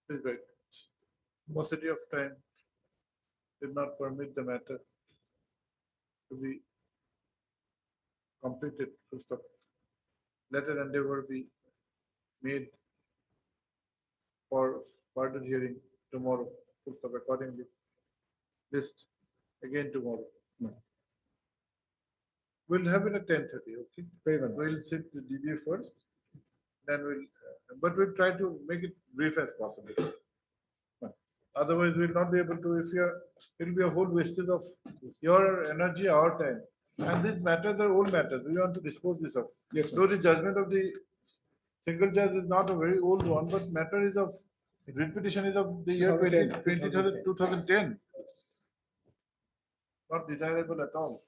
Please wait. Paucity of time did not permit the matter to be completed. Full stop. Let an endeavor be made for further hearing tomorrow. Full stop. Accordingly, list again tomorrow. We'll have it at 10:30. Okay. Very well. We'll sit the DBA first, then but we'll try to make it brief as possible. Otherwise, we'll not be able to. It'll be a whole wastage of your energy, our time. And these matters are old matters. We want to dispose this of. Yes, Though the judgment of the single judge is not a very old one, but matter is of repetition is of the year 2010. Not desirable at all.